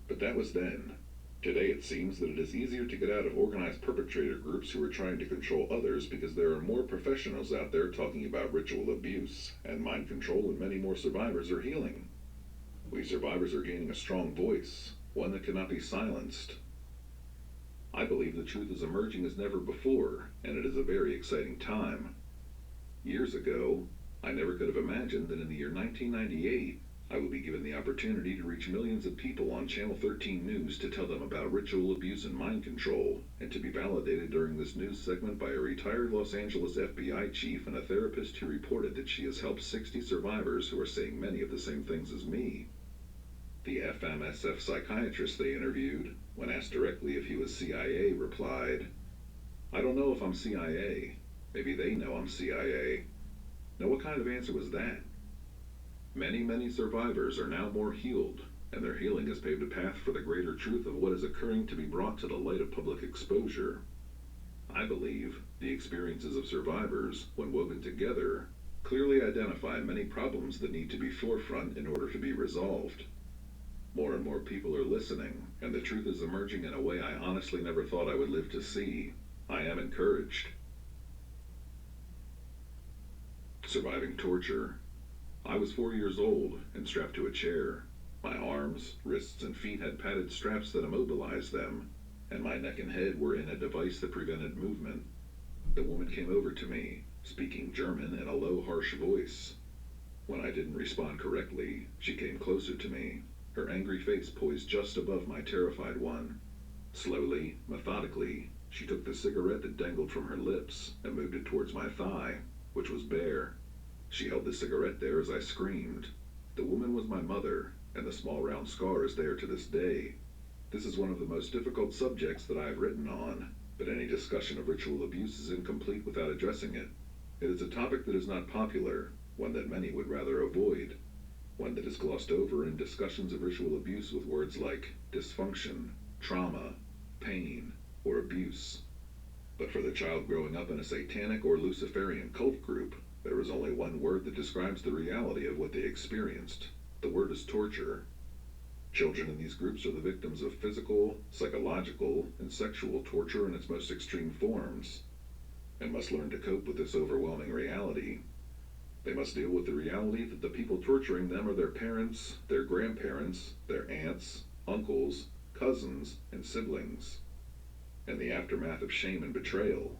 But that was then. Today it seems that it is easier to get out of organized perpetrator groups who are trying to control others because there are more professionals out there talking about ritual abuse and mind control, and many more survivors are healing. We survivors are gaining a strong voice, one that cannot be silenced. I believe the truth is emerging as never before, and it is a very exciting time. Years ago, I never could have imagined that in the year 1998, I would be given the opportunity to reach millions of people on Channel 13 News to tell them about ritual abuse and mind control, and to be validated during this news segment by a retired Los Angeles FBI chief and a therapist who reported that she has helped 60 survivors who are saying many of the same things as me. The FMSF psychiatrist they interviewed, when asked directly if he was CIA, replied, "I don't know if I'm CIA. Maybe they know I'm CIA." Now what kind of answer was that? Many survivors are now more healed, and their healing has paved a path for the greater truth of what is occurring to be brought to the light of public exposure. I believe the experiences of survivors, when woven together, clearly identify many problems that need to be forefront in order to be resolved. More and more people are listening, and the truth is emerging in a way I honestly never thought I would live to see. I am encouraged. Surviving torture. I was 4 years old and strapped to a chair. My arms, wrists, and feet had padded straps that immobilized them, and my neck and head were in a device that prevented movement. The woman came over to me, speaking German in a low, harsh voice. When I didn't respond correctly, she came closer to me, her angry face poised just above my terrified one. Slowly, methodically, she took the cigarette that dangled from her lips and moved it towards my thigh, which was bare. She held the cigarette there as I screamed. The woman was my mother, and the small round scar is there to this day. This is one of the most difficult subjects that I have written on, but any discussion of ritual abuse is incomplete without addressing it. It is a topic that is not popular, one that many would rather avoid, one that is glossed over in discussions of ritual abuse with words like dysfunction, trauma, pain, or abuse. But for the child growing up in a satanic or Luciferian cult group, there is only one word that describes the reality of what they experienced. The word is torture. Children in these groups are the victims of physical, psychological, and sexual torture in its most extreme forms, and must learn to cope with this overwhelming reality. They must deal with the reality that the people torturing them are their parents, their grandparents, their aunts, uncles, cousins, and siblings, and the aftermath of shame and betrayal.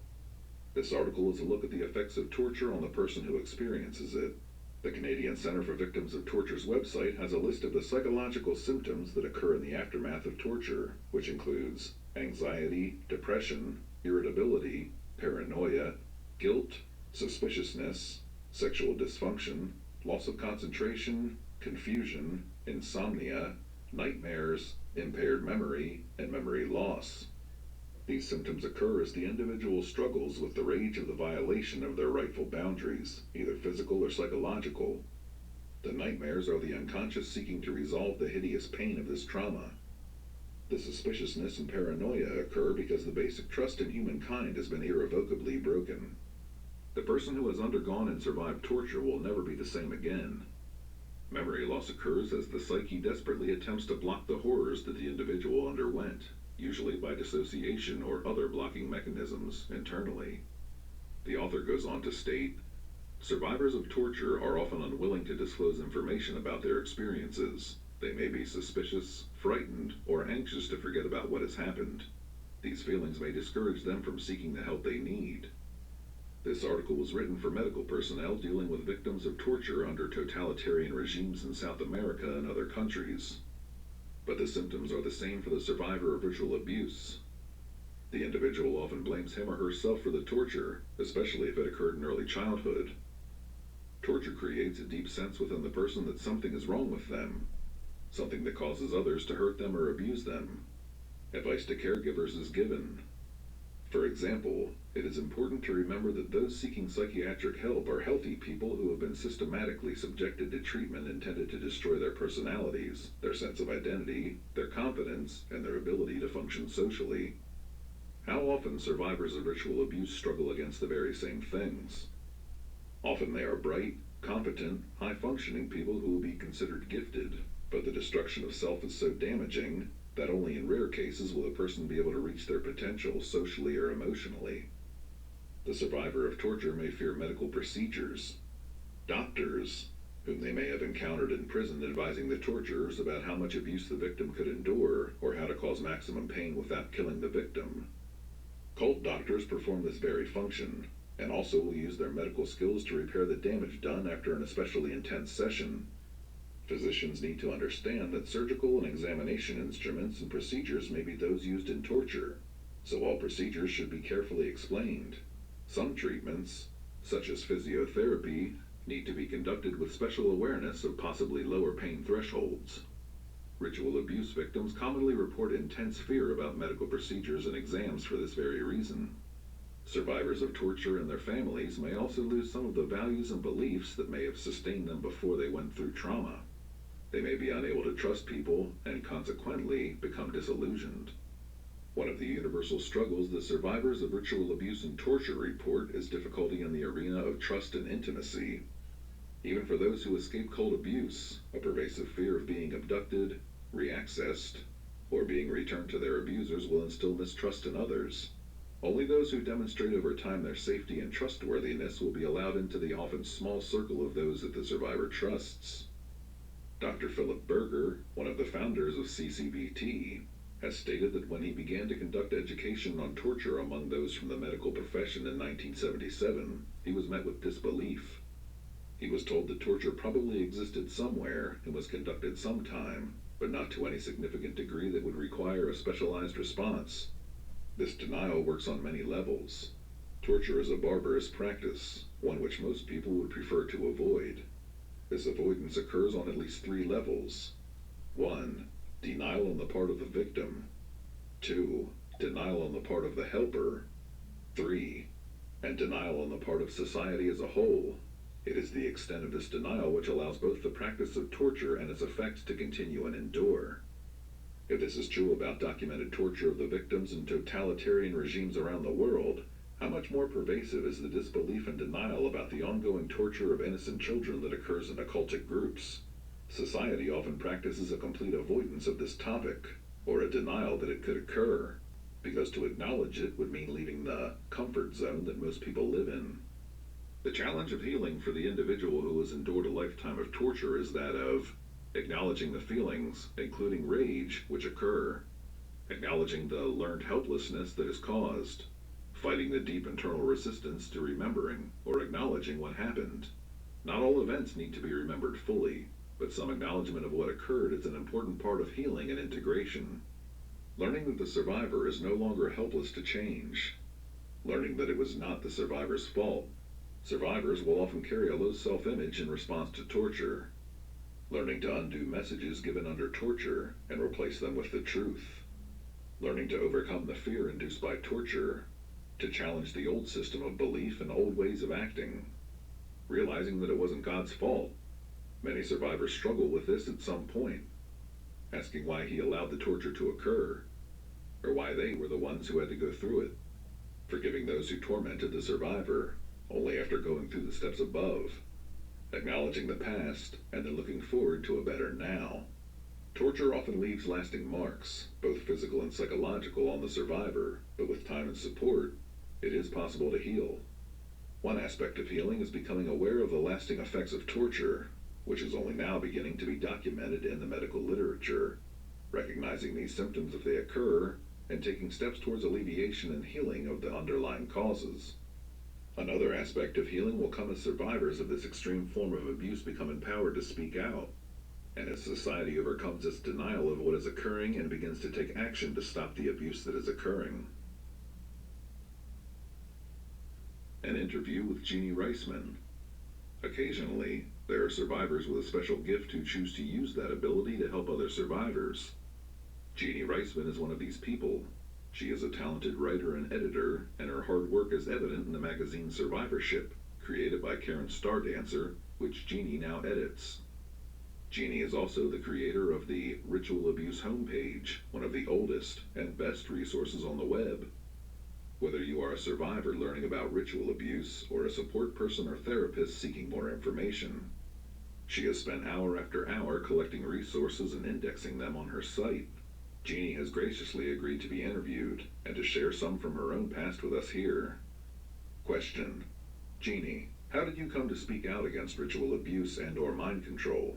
This article is a look at the effects of torture on the person who experiences it. The Canadian Centre for Victims of Torture's website has a list of the psychological symptoms that occur in the aftermath of torture, which includes anxiety, depression, irritability, paranoia, guilt, suspiciousness, sexual dysfunction, loss of concentration, confusion, insomnia, nightmares, impaired memory, and memory loss. These symptoms occur as the individual struggles with the rage of the violation of their rightful boundaries, either physical or psychological. The nightmares are the unconscious seeking to resolve the hideous pain of this trauma. The suspiciousness and paranoia occur because the basic trust in humankind has been irrevocably broken. The person who has undergone and survived torture will never be the same again. Memory loss occurs as the psyche desperately attempts to block the horrors that the individual underwent, usually by dissociation or other blocking mechanisms internally. The author goes on to state, survivors of torture are often unwilling to disclose information about their experiences. They may be suspicious, frightened, or anxious to forget about what has happened. These feelings may discourage them from seeking the help they need. This article was written for medical personnel dealing with victims of torture under totalitarian regimes in South America and other countries. But the symptoms are the same for the survivor of ritual abuse. The individual often blames him or herself for the torture, especially if it occurred in early childhood. Torture creates a deep sense within the person that something is wrong with them, something that causes others to hurt them or abuse them. Advice to caregivers is given. For example, it is important to remember that those seeking psychiatric help are healthy people who have been systematically subjected to treatment intended to destroy their personalities, their sense of identity, their confidence, and their ability to function socially. How often survivors of ritual abuse struggle against the very same things? Often they are bright, competent, high-functioning people who will be considered gifted, but the destruction of self is so damaging that only in rare cases will a person be able to reach their potential socially or emotionally. The survivor of torture may fear medical procedures. Doctors, whom they may have encountered in prison advising the torturers about how much abuse the victim could endure or how to cause maximum pain without killing the victim. Cult doctors perform this very function, and also will use their medical skills to repair the damage done after an especially intense session. Physicians need to understand that surgical and examination instruments and procedures may be those used in torture, so all procedures should be carefully explained. Some treatments, such as physiotherapy, need to be conducted with special awareness of possibly lower pain thresholds. Ritual abuse victims commonly report intense fear about medical procedures and exams for this very reason. Survivors of torture and their families may also lose some of the values and beliefs that may have sustained them before they went through trauma. They may be unable to trust people and consequently become disillusioned. One of the universal struggles that survivors of ritual abuse and torture report is difficulty in the arena of trust and intimacy. Even for those who escape cold abuse, a pervasive fear of being abducted, reaccessed, or being returned to their abusers will instill mistrust in others. Only those who demonstrate over time their safety and trustworthiness will be allowed into the often small circle of those that the survivor trusts. Dr. Philip Berger, one of the founders of CCBT, has stated that when he began to conduct education on torture among those from the medical profession in 1977, he was met with disbelief. He was told that torture probably existed somewhere and was conducted sometime, but not to any significant degree that would require a specialized response. This denial works on many levels. Torture is a barbarous practice, one which most people would prefer to avoid. This avoidance occurs on at least 3 levels. 1. Denial on the part of the victim. 2. Denial on the part of the helper. 3. And denial on the part of society as a whole. It is the extent of this denial which allows both the practice of torture and its effects to continue and endure. If this is true about documented torture of the victims in totalitarian regimes around the world, how much more pervasive is the disbelief and denial about the ongoing torture of innocent children that occurs in occultic groups? Society often practices a complete avoidance of this topic, or a denial that it could occur, because to acknowledge it would mean leaving the comfort zone that most people live in. The challenge of healing for the individual who has endured a lifetime of torture is that of acknowledging the feelings, including rage, which occur, acknowledging the learned helplessness that is caused, fighting the deep internal resistance to remembering or acknowledging what happened. Not all events need to be remembered fully, but some acknowledgement of what occurred is an important part of healing and integration. Learning that the survivor is no longer helpless to change. Learning that it was not the survivor's fault. Survivors will often carry a low self-image in response to torture. Learning to undo messages given under torture and replace them with the truth. Learning to overcome the fear induced by torture, to challenge the old system of belief and old ways of acting. Realizing that it wasn't God's fault. Many survivors struggle with this at some point, asking why he allowed the torture to occur, or why they were the ones who had to go through it. Forgiving those who tormented the survivor, only after going through the steps above. Acknowledging the past, and then looking forward to a better now. Torture often leaves lasting marks, both physical and psychological, on the survivor, but with time and support, it is possible to heal. One aspect of healing is becoming aware of the lasting effects of torture, which is only now beginning to be documented in the medical literature, recognizing these symptoms if they occur, and taking steps towards alleviation and healing of the underlying causes. Another aspect of healing will come as survivors of this extreme form of abuse become empowered to speak out, and as society overcomes its denial of what is occurring and begins to take action to stop the abuse that is occurring. An interview with Jeannie Reisman. Occasionally, there are survivors with a special gift who choose to use that ability to help other survivors. Jeannie Reisman is one of these people. She is a talented writer and editor, and her hard work is evident in the magazine Survivorship, created by Karen Stardancer, which Jeannie now edits. Jeannie is also the creator of the Ritual Abuse homepage, one of the oldest and best resources on the web. Whether you are a survivor learning about ritual abuse or a support person or therapist seeking more information, she has spent hour after hour collecting resources and indexing them on her site. Jeannie has graciously agreed to be interviewed and to share some from her own past with us here. Question. Jeannie, how did you come to speak out against ritual abuse and/or mind control?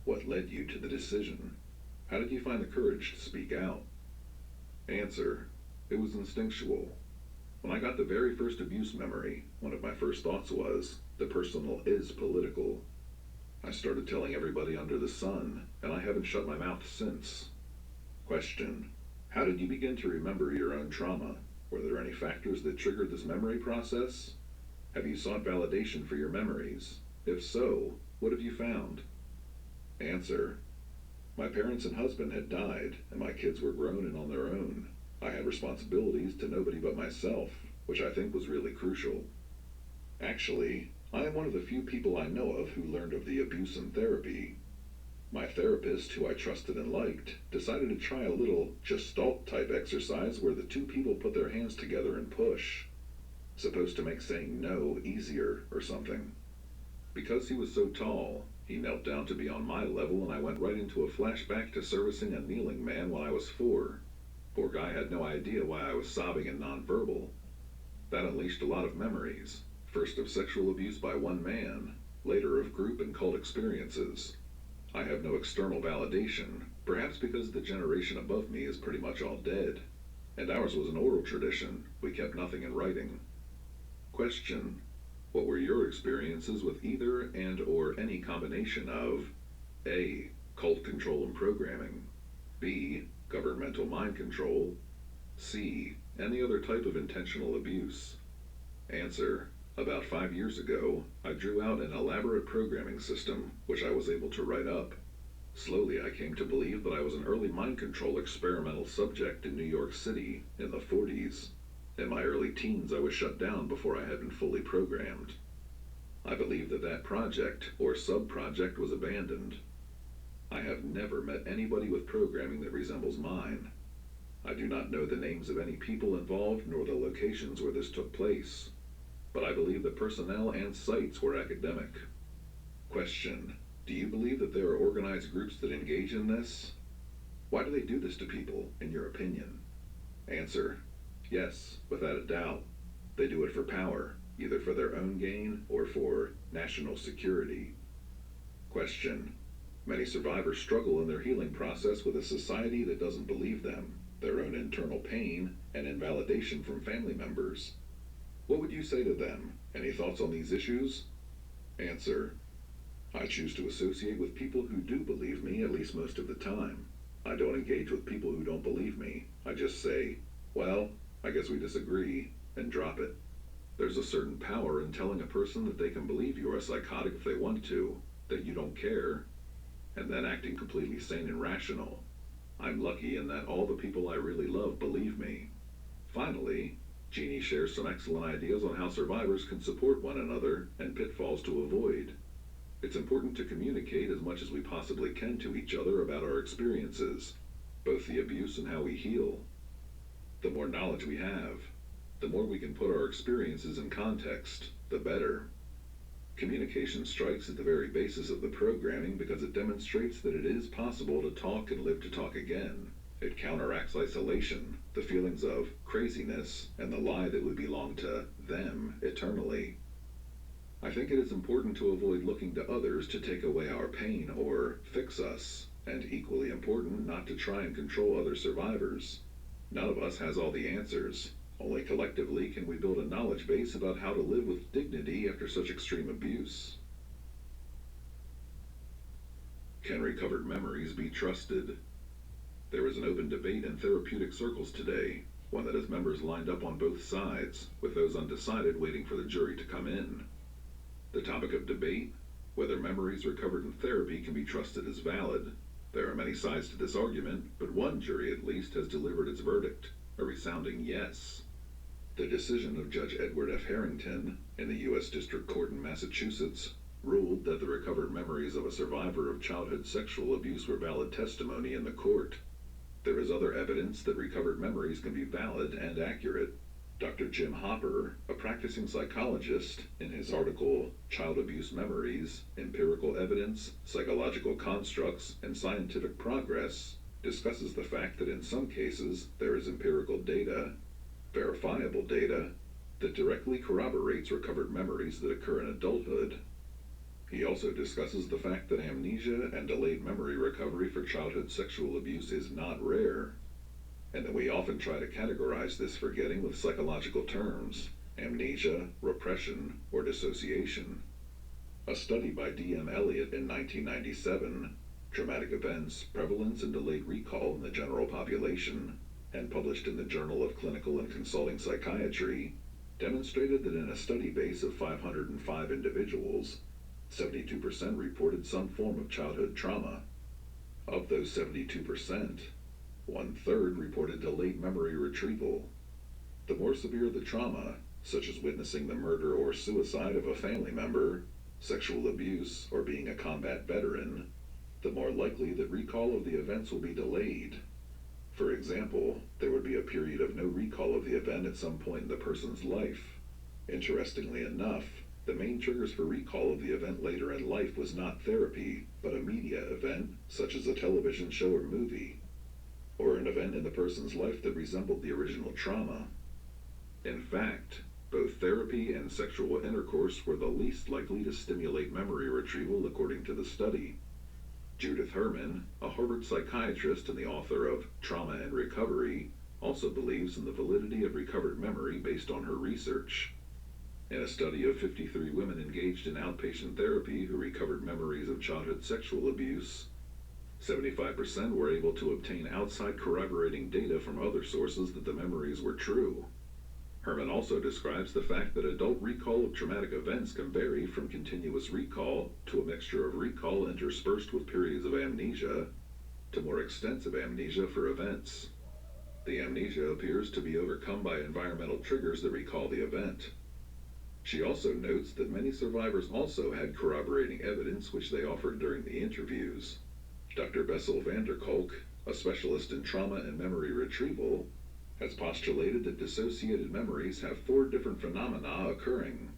What led you to the decision? How did you find the courage to speak out? Answer. It was instinctual. When I got the very first abuse memory, one of my first thoughts was, the personal is political. I started telling everybody under the sun, and I haven't shut my mouth since. Question. How did you begin to remember your own trauma? Were there any factors that triggered this memory process? Have you sought validation for your memories? If so, what have you found? Answer. My parents and husband had died, and my kids were grown and on their own. I had responsibilities to nobody but myself, which I think was really crucial. Actually, I am one of the few people I know of who learned of the abuse in therapy. My therapist, who I trusted and liked, decided to try a little Gestalt-type exercise where the two people put their hands together and push. Supposed to make saying no easier or something. Because he was so tall, He knelt down to be on my level, and I went right into a flashback to servicing a kneeling man when I was 4. Poor guy had no idea why I was sobbing and nonverbal. That unleashed a lot of memories, first of sexual abuse by one man, later of group and cult experiences. I have no external validation, perhaps because the generation above me is pretty much all dead. And ours was an oral tradition, we kept nothing in writing. Question: what were your experiences with either and or any combination of A. Cult control and programming, B. Governmental mind control, C. Any other type of intentional abuse? Answer: about 5 years ago, I drew out an elaborate programming system, which I was able to write up. Slowly I came to believe that I was an early mind control experimental subject in New York City in the 40s. In my early teens I was shut down before I had been fully programmed. I believe that that project, or sub-project, was abandoned. I have never met anybody with programming that resembles mine. I do not know the names of any people involved nor the locations where this took place, but I believe the personnel and sites were academic. Question: do you believe that there are organized groups that engage in this? Why do they do this to people, in your opinion? Answer: yes, without a doubt. They do it for power, either for their own gain or for national security. Question: many survivors struggle in their healing process with a society that doesn't believe them, their own internal pain, and invalidation from family members. What would you say to them? Any thoughts on these issues? Answer: I choose to associate with people who do believe me, at least most of the time. I don't engage with people who don't believe me. I just say, well, I guess we disagree, and drop it. There's a certain power in telling a person that they can believe you are psychotic if they want to, that you don't care, and then acting completely sane and rational. I'm lucky in that all the people I really love believe me. Finally, Jeannie shares some excellent ideas on how survivors can support one another and pitfalls to avoid. It's important to communicate as much as we possibly can to each other about our experiences, both the abuse and how we heal. The more knowledge we have, the more we can put our experiences in context, the better. Communication strikes at the very basis of the programming because it demonstrates that it is possible to talk and live to talk again. It counteracts isolation, the feelings of craziness, and the lie that we belong to them eternally. I think it is important to avoid looking to others to take away our pain or fix us, and equally important not to try and control other survivors. None of us has all the answers. Only collectively can we build a knowledge base about how to live with dignity after such extreme abuse. Can recovered memories be trusted? There is an open debate in therapeutic circles today, one that has members lined up on both sides, with those undecided waiting for the jury to come in. The topic of debate: whether memories recovered in therapy can be trusted as valid. There are many sides to this argument, but one jury at least has delivered its verdict, a resounding yes. The decision of Judge Edward F. Harrington in the U.S. District Court in Massachusetts ruled that the recovered memories of a survivor of childhood sexual abuse were valid testimony in the court. There is other evidence that recovered memories can be valid and accurate. Dr. Jim Hopper, a practicing psychologist, in his article Child Abuse Memories, Empirical Evidence, Psychological Constructs, and Scientific Progress, discusses the fact that in some cases there is empirical data, verifiable data, that directly corroborates recovered memories that occur in adulthood. He also discusses the fact that amnesia and delayed memory recovery for childhood sexual abuse is not rare, and that we often try to categorize this forgetting with psychological terms: amnesia, repression, or dissociation. A study by D.M. Elliott in 1997, Traumatic Events, Prevalence and Delayed Recall in the General Population, and published in the Journal of Clinical and Consulting Psychiatry, demonstrated that in a study base of 505 individuals, 72% reported some form of childhood trauma. Of those 72%, 1/3 reported delayed memory retrieval. The more severe the trauma, such as witnessing the murder or suicide of a family member, sexual abuse, or being a combat veteran, the more likely that recall of the events will be delayed. For example, there would be a period of no recall of the event at some point in the person's life. Interestingly enough, The main triggers for recall of the event later in life was not therapy, but a media event, such as a television show or movie, or an event in the person's life that resembled the original trauma. In fact, both therapy and sexual intercourse were the least likely to stimulate memory retrieval according to the study. Judith Herman, a Harvard psychiatrist and the author of Trauma and Recovery, also believes in the validity of recovered memory based on her research. In a study of 53 women engaged in outpatient therapy who recovered memories of childhood sexual abuse, 75% were able to obtain outside corroborating data from other sources that the memories were true. Herman also describes the fact that adult recall of traumatic events can vary from continuous recall to a mixture of recall interspersed with periods of amnesia to more extensive amnesia for events. The amnesia appears to be overcome by environmental triggers that recall the event. She also notes that many survivors also had corroborating evidence which they offered during the interviews. Dr. Bessel van der Kolk, a specialist in trauma and memory retrieval, has postulated that dissociated memories have 4 different phenomena occurring: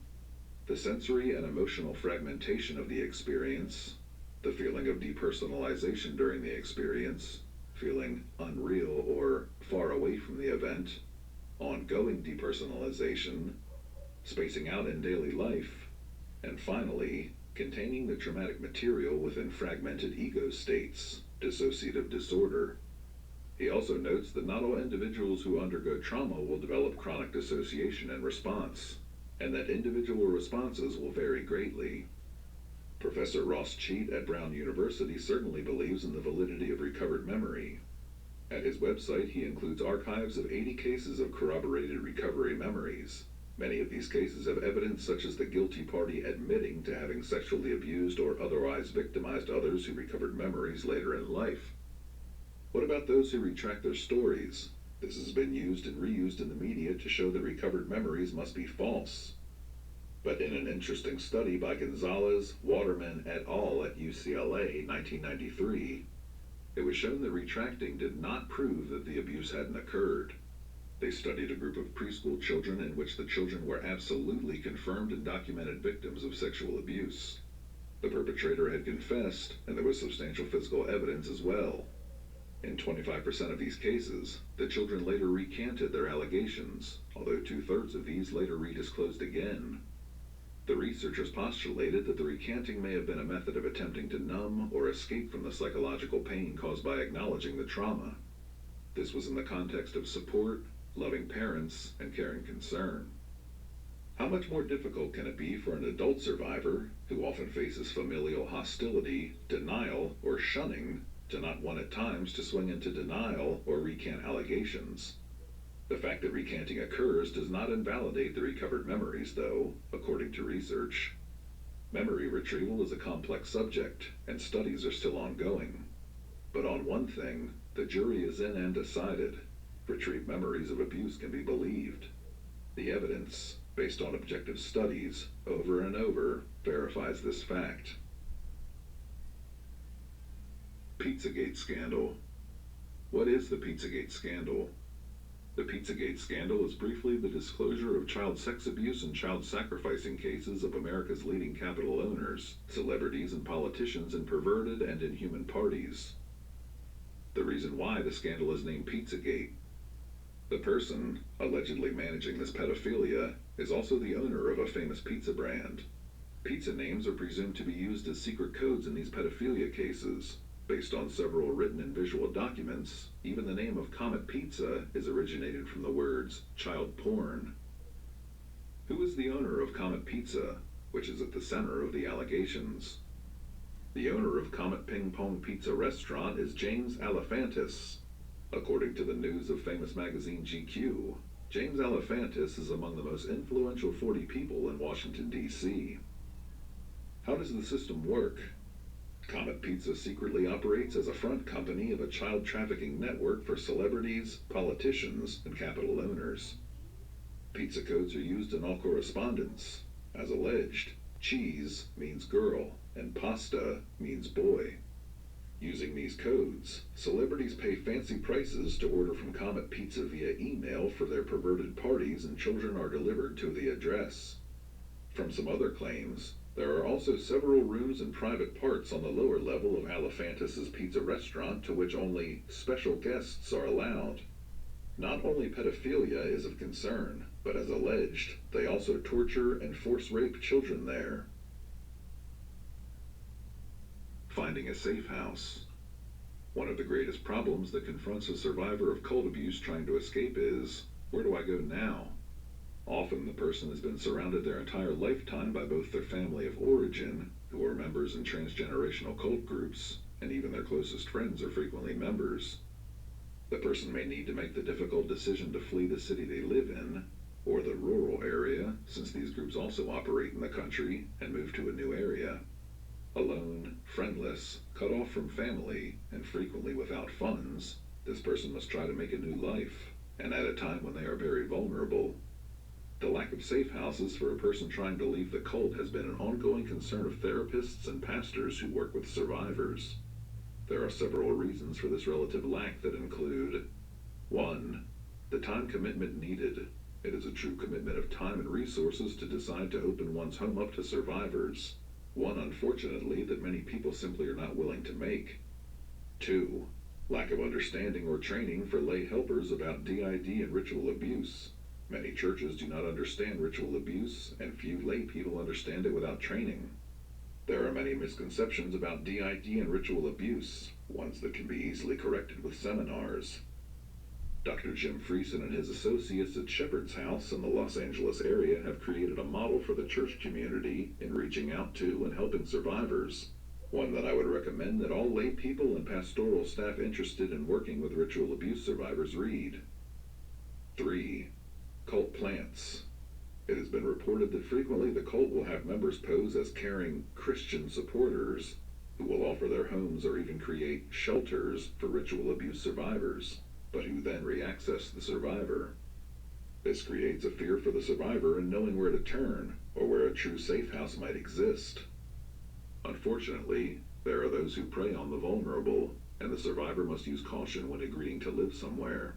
the sensory and emotional fragmentation of the experience, the feeling of depersonalization during the experience, feeling unreal or far away from the event, ongoing depersonalization, spacing out in daily life, and finally, containing the traumatic material within fragmented ego states, dissociative disorder. He also notes that not all individuals who undergo trauma will develop chronic dissociation and response, and that individual responses will vary greatly. Professor Ross Cheat at Brown University certainly believes in the validity of recovered memory. At his website, he includes archives of 80 cases of corroborated recovery memories. Many of these cases have evidence such as the guilty party admitting to having sexually abused or otherwise victimized others who recovered memories later in life. What about those who retract their stories? This has been used and reused in the media to show that recovered memories must be false. But in an interesting study by Gonzalez, Waterman et al. At UCLA, 1993, it was shown that retracting did not prove that the abuse hadn't occurred. They studied a group of preschool children in which the children were absolutely confirmed and documented victims of sexual abuse. The perpetrator had confessed, and there was substantial physical evidence as well. In 25% of these cases, the children later recanted their allegations, although 2/3 of these later redisclosed again. The researchers postulated that the recanting may have been a method of attempting to numb or escape from the psychological pain caused by acknowledging the trauma. This was in the context of support, loving parents, and caring concern. How much more difficult can it be for an adult survivor, who often faces familial hostility, denial, or shunning, to not want at times to swing into denial or recant allegations? The fact that recanting occurs does not invalidate the recovered memories, though, according to research. Memory retrieval is a complex subject, and studies are still ongoing. But on one thing, the jury is in and decided. Retrieved memories of abuse can be believed. The evidence, based on objective studies, over and over, verifies this fact. Pizzagate scandal. What is the Pizzagate scandal? The Pizzagate scandal is briefly the disclosure of child sex abuse and child sacrificing cases of America's leading capital owners, celebrities and politicians in perverted and inhuman parties. The reason why the scandal is named Pizzagate. The person, allegedly managing this pedophilia, is also the owner of a famous pizza brand. Pizza names are presumed to be used as secret codes in these pedophilia cases. Based on several written and visual documents, even the name of Comet Pizza is originated from the words child porn. Who is the owner of Comet Pizza, which is at the center of the allegations? The owner of Comet Ping Pong Pizza Restaurant is James Alefantis. According to the news of famous magazine GQ, James Alefantis is among the most influential 40 people in Washington, D.C. How does the system work? Comet Pizza secretly operates as a front company of a child trafficking network for celebrities, politicians, and capital owners. Pizza codes are used in all correspondence. As alleged, cheese means girl, and pasta means boy. Using these codes, celebrities pay fancy prices to order from Comet Pizza via email for their perverted parties, and children are delivered to the address. From some other claims, there are also several rooms and private parts on the lower level of Alephantis' pizza restaurant to which only special guests are allowed. Not only pedophilia is of concern, but as alleged, they also torture and force rape children there. Finding a safe house. One of the greatest problems that confronts a survivor of cult abuse trying to escape is, where do I go now? Often the person has been surrounded their entire lifetime by both their family of origin, who are members in transgenerational cult groups, and even their closest friends are frequently members. The person may need to make the difficult decision to flee the city they live in, or the rural area, since these groups also operate in the country, and move to a new area. Alone, friendless, cut off from family, and frequently without funds, this person must try to make a new life, and at a time when they are very vulnerable. The lack of safe houses for a person trying to leave the cult has been an ongoing concern of therapists and pastors who work with survivors. There are several reasons for this relative lack that include: 1. The time commitment needed. It is a true commitment of time and resources to decide to open one's home up to survivors. One, unfortunately, that many people simply are not willing to make. 2. Lack of understanding or training for lay helpers about DID and ritual abuse. Many churches do not understand ritual abuse, and few lay people understand it without training. There are many misconceptions about DID and ritual abuse, ones that can be easily corrected with seminars. Dr. Jim Friesen and his associates at Shepherd's House in the Los Angeles area have created a model for the church community in reaching out to and helping survivors. One that I would recommend that all lay people and pastoral staff interested in working with ritual abuse survivors read. 3. Cult plants. It has been reported that frequently the cult will have members pose as caring Christian supporters who will offer their homes or even create shelters for ritual abuse survivors, but who then re-access the survivor. This creates a fear for the survivor in knowing where to turn, or where a true safe house might exist. Unfortunately, there are those who prey on the vulnerable, and the survivor must use caution when agreeing to live somewhere.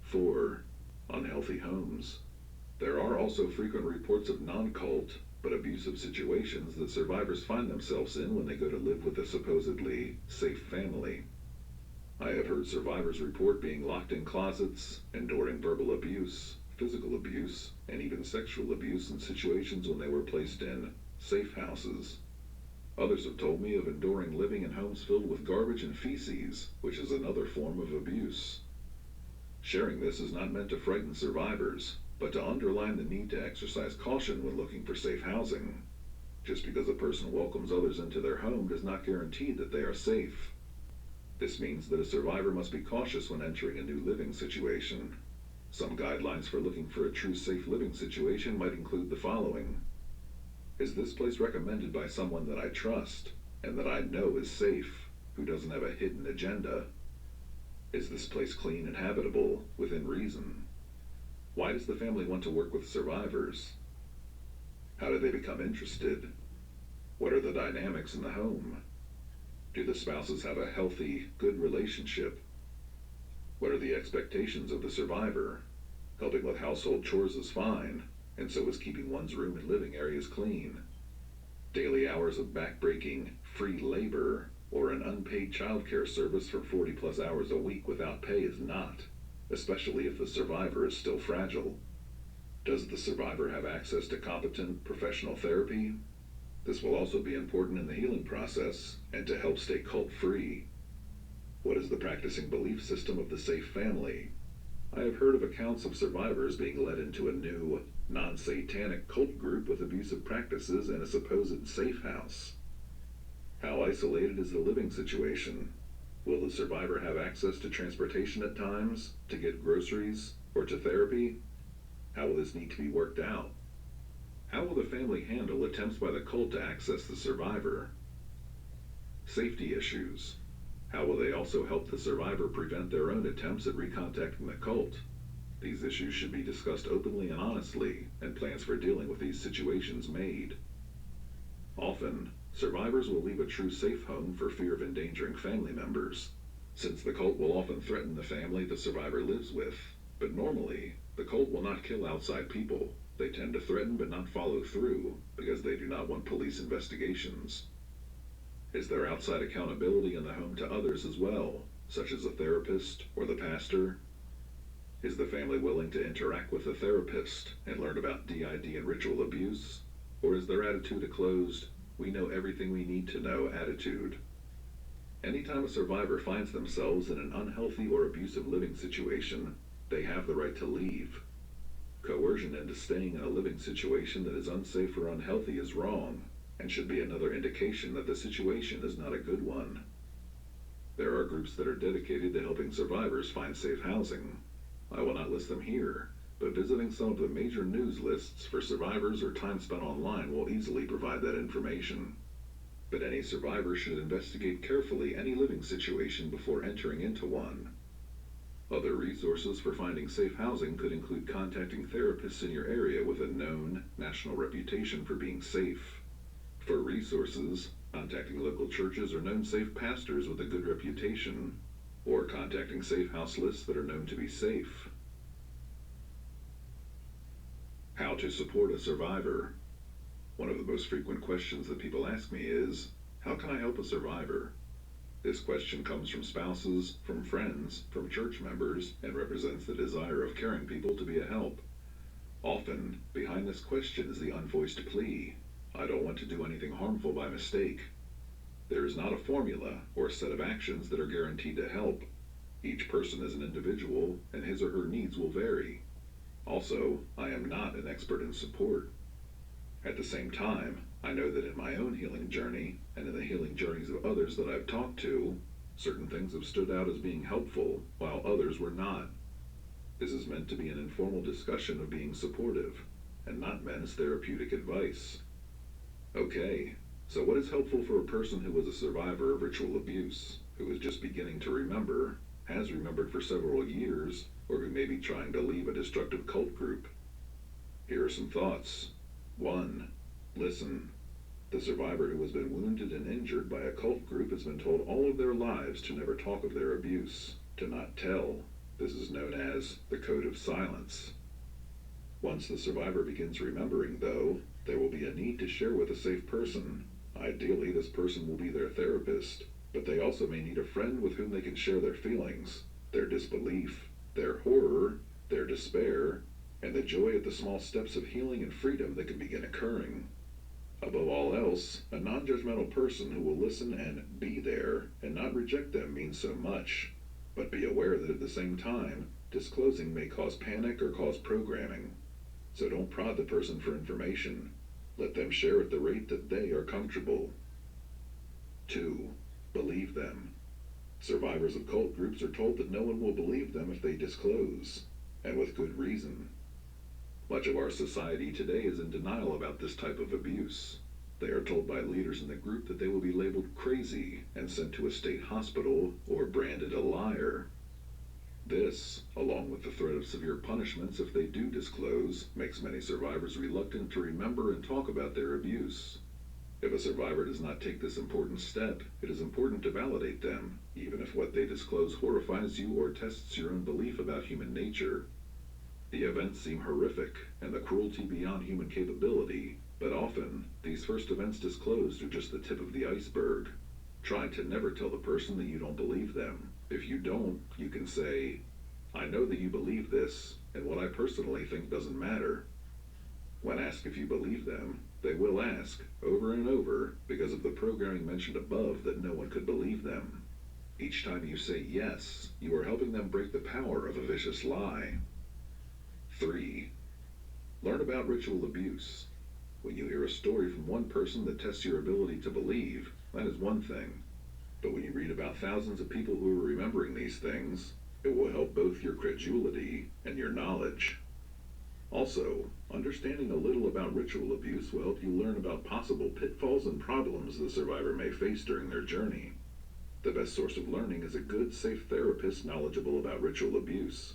4. Unhealthy homes. There are also frequent reports of non-cult, but abusive situations that survivors find themselves in when they go to live with a supposedly safe family. I have heard survivors report being locked in closets, enduring verbal abuse, physical abuse, and even sexual abuse in situations when they were placed in safe houses. Others have told me of enduring living in homes filled with garbage and feces, which is another form of abuse. Sharing this is not meant to frighten survivors, but to underline the need to exercise caution when looking for safe housing. Just because a person welcomes others into their home does not guarantee that they are safe. This means that a survivor must be cautious when entering a new living situation. Some guidelines for looking for a true safe living situation might include the following. Is this place recommended by someone that I trust and that I know is safe, who doesn't have a hidden agenda? Is this place clean and habitable, within reason? Why does the family want to work with survivors? How do they become interested? What are the dynamics in the home? Do the spouses have a healthy, good relationship? What are the expectations of the survivor? Helping with household chores is fine, and so is keeping one's room and living areas clean. Daily hours of backbreaking free labor or an unpaid childcare service for 40+ hours a week without pay is not, especially if the survivor is still fragile. Does the survivor have access to competent professional therapy? This will also be important in the healing process and to help stay cult-free. What is the practicing belief system of the safe family? I have heard of accounts of survivors being led into a new, non-satanic cult group with abusive practices in a supposed safe house. How isolated is the living situation? Will the survivor have access to transportation at times, to get groceries, or to therapy? How will this need to be worked out? How will the family handle attempts by the cult to access the survivor? Safety issues. How will they also help the survivor prevent their own attempts at recontacting the cult? These issues should be discussed openly and honestly, and plans for dealing with these situations made. Often, survivors will leave a true safe home for fear of endangering family members, since the cult will often threaten the family the survivor lives with. But normally, the cult will not kill outside people. They tend to threaten but not follow through because they do not want police investigations. Is there outside accountability in the home to others as well, such as a therapist or the pastor? Is the family willing to interact with the therapist and learn about DID and ritual abuse? Or is their attitude a closed, we know everything we need to know attitude? Anytime a survivor finds themselves in an unhealthy or abusive living situation, they have the right to leave. Coercion into staying in a living situation that is unsafe or unhealthy is wrong, and should be another indication that the situation is not a good one. There are groups that are dedicated to helping survivors find safe housing. I will not list them here, but visiting some of the major news lists for survivors or time spent online will easily provide that information. But any survivor should investigate carefully any living situation before entering into one. Other resources for finding safe housing could include contacting therapists in your area with a known national reputation for being safe. For resources, contacting local churches or known safe pastors with a good reputation, or contacting safe house lists that are known to be safe. How to support a survivor. One of the most frequent questions that people ask me is, how can I help a survivor? This question comes from spouses, from friends, from church members, and represents the desire of caring people to be a help. Often, behind this question is the unvoiced plea, I don't want to do anything harmful by mistake. There is not a formula or a set of actions that are guaranteed to help. Each person is an individual, and his or her needs will vary. Also, I am not an expert in support. At the same time, I know that in my own healing journey, and in the healing journeys of others that I've talked to, certain things have stood out as being helpful, while others were not. This is meant to be an informal discussion of being supportive, and not meant as therapeutic advice. Okay, so what is helpful for a person who was a survivor of ritual abuse, who is just beginning to remember, has remembered for several years, or who may be trying to leave a destructive cult group? Here are some thoughts. 1. Listen. The survivor who has been wounded and injured by a cult group has been told all of their lives to never talk of their abuse, to not tell. This is known as the code of silence. Once the survivor begins remembering, though, there will be a need to share with a safe person. Ideally, this person will be their therapist, but they also may need a friend with whom they can share their feelings, their disbelief, their horror, their despair, and the joy at the small steps of healing and freedom that can begin occurring. Above all else, a non-judgmental person who will listen and be there and not reject them means so much. But be aware that at the same time, disclosing may cause panic or cause programming. So don't prod the person for information. Let them share at the rate that they are comfortable. 2. Believe them. Survivors of cult groups are told that no one will believe them if they disclose, and with good reason. Much of our society today is in denial about this type of abuse. They are told by leaders in the group that they will be labeled crazy and sent to a state hospital or branded a liar. This, along with the threat of severe punishments if they do disclose, makes many survivors reluctant to remember and talk about their abuse. If a survivor does not take this important step, it is important to validate them, even if what they disclose horrifies you or tests your own belief about human nature. The events seem horrific, and the cruelty beyond human capability, but often, these first events disclosed are just the tip of the iceberg. Try to never tell the person that you don't believe them. If you don't, you can say, I know that you believe this, and what I personally think doesn't matter. When asked if you believe them, they will ask, over and over, because of the programming mentioned above that no one could believe them. Each time you say yes, you are helping them break the power of a vicious lie. 3. Learn about ritual abuse. When you hear a story from one person that tests your ability to believe, that is one thing. But when you read about thousands of people who are remembering these things, it will help both your credulity and your knowledge. Also, understanding a little about ritual abuse will help you learn about possible pitfalls and problems the survivor may face during their journey. The best source of learning is a good, safe therapist knowledgeable about ritual abuse.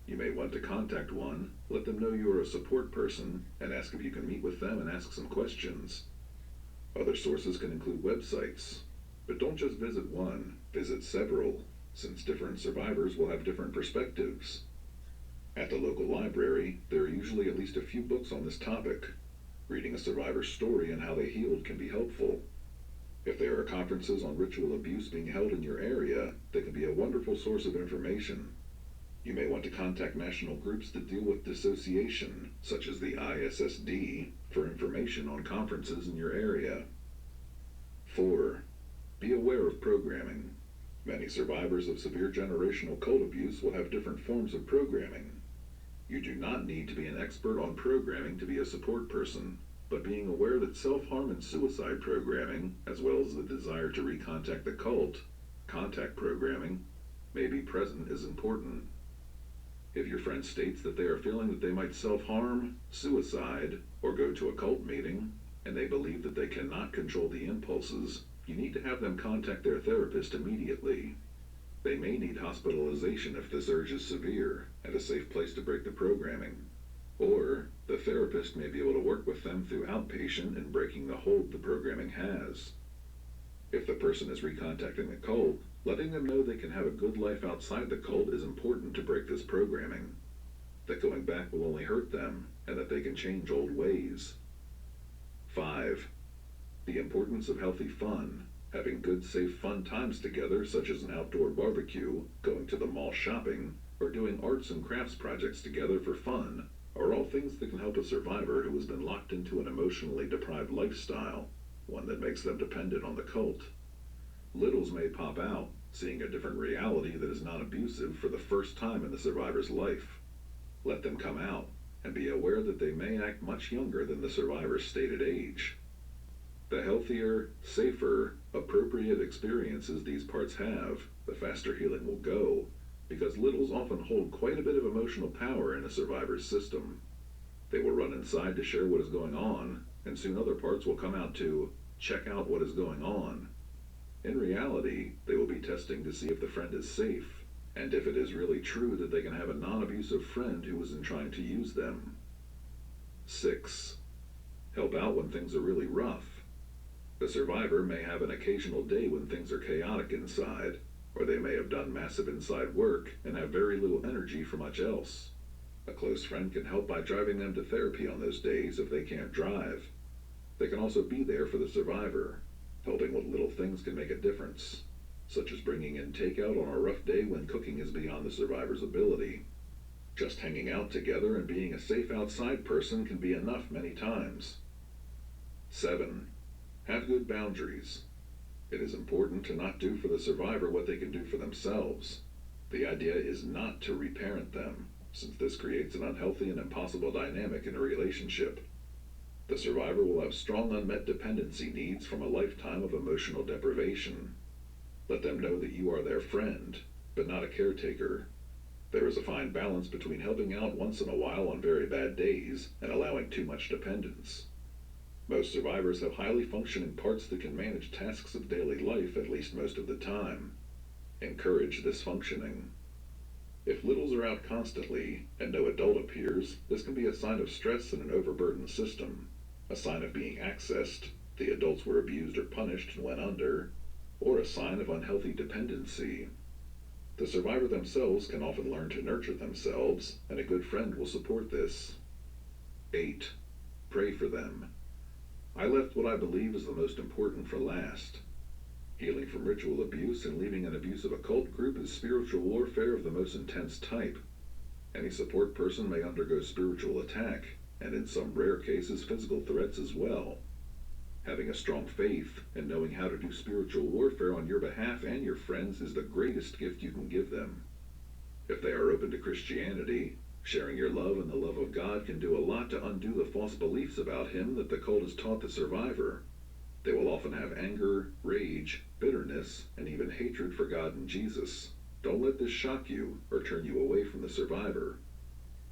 You may want to contact one, let them know you are a support person, and ask if you can meet with them and ask some questions. Other sources can include websites, but don't just visit one, visit several, since different survivors will have different perspectives. At the local library, there are usually at least a few books on this topic. Reading a survivor's story and how they healed can be helpful. If there are conferences on ritual abuse being held in your area, they can be a wonderful source of information. You may want to contact national groups that deal with dissociation, such as the ISSD, for information on conferences in your area. 4. Be aware of programming. Many survivors of severe generational cult abuse will have different forms of programming. You do not need to be an expert on programming to be a support person, but being aware that self-harm and suicide programming, as well as the desire to recontact the cult, contact programming, may be present is important. If your friend states that they are feeling that they might self-harm, suicide, or go to a cult meeting, and they believe that they cannot control the impulses, you need to have them contact their therapist immediately. They may need hospitalization if this urge is severe and a safe place to break the programming. Or the therapist may be able to work with them through outpatient in breaking the hold the programming has. If the person is recontacting the cult, letting them know they can have a good life outside the cult is important to break this programming. That going back will only hurt them, and that they can change old ways. 5. The importance of healthy fun. Having good, safe, fun times together, such as an outdoor barbecue, going to the mall shopping, or doing arts and crafts projects together for fun, are all things that can help a survivor who has been locked into an emotionally deprived lifestyle, one that makes them dependent on the cult. Littles may pop out, seeing a different reality that is not abusive for the first time in the survivor's life. Let them come out, and be aware that they may act much younger than the survivor's stated age. The healthier, safer, appropriate experiences these parts have, the faster healing will go, because littles often hold quite a bit of emotional power in a survivor's system. They will run inside to share what is going on, and soon other parts will come out to check out what is going on. In reality, they will be testing to see if the friend is safe, and if it is really true that they can have a non-abusive friend who isn't trying to use them. 6. Help out when things are really rough. The survivor may have an occasional day when things are chaotic inside, or they may have done massive inside work and have very little energy for much else. A close friend can help by driving them to therapy on those days if they can't drive. They can also be there for the survivor. Helping with little things can make a difference, such as bringing in takeout on a rough day when cooking is beyond the survivor's ability. Just hanging out together and being a safe outside person can be enough many times. 7. Have good boundaries. It is important to not do for the survivor what they can do for themselves. The idea is not to reparent them, since this creates an unhealthy and impossible dynamic in a relationship. The survivor will have strong unmet dependency needs from a lifetime of emotional deprivation. Let them know that you are their friend, but not a caretaker. There is a fine balance between helping out once in a while on very bad days and allowing too much dependence. Most survivors have highly functioning parts that can manage tasks of daily life at least most of the time. Encourage this functioning. If littles are out constantly and no adult appears, this can be a sign of stress in an overburdened system, a sign of being accessed, the adults were abused or punished and went under, or a sign of unhealthy dependency. The survivor themselves can often learn to nurture themselves, and a good friend will support this. 8. Pray for them. I left what I believe is the most important for last. Healing from ritual abuse and leaving an abusive occult group is spiritual warfare of the most intense type. Any support person may undergo spiritual attack, and in some rare cases physical threats as well. Having a strong faith and knowing how to do spiritual warfare on your behalf and your friends is the greatest gift you can give them. If they are open to Christianity, sharing your love and the love of God can do a lot to undo the false beliefs about Him that the cult has taught the survivor. They will often have anger, rage, bitterness, and even hatred for God and Jesus. Don't let this shock you or turn you away from the survivor.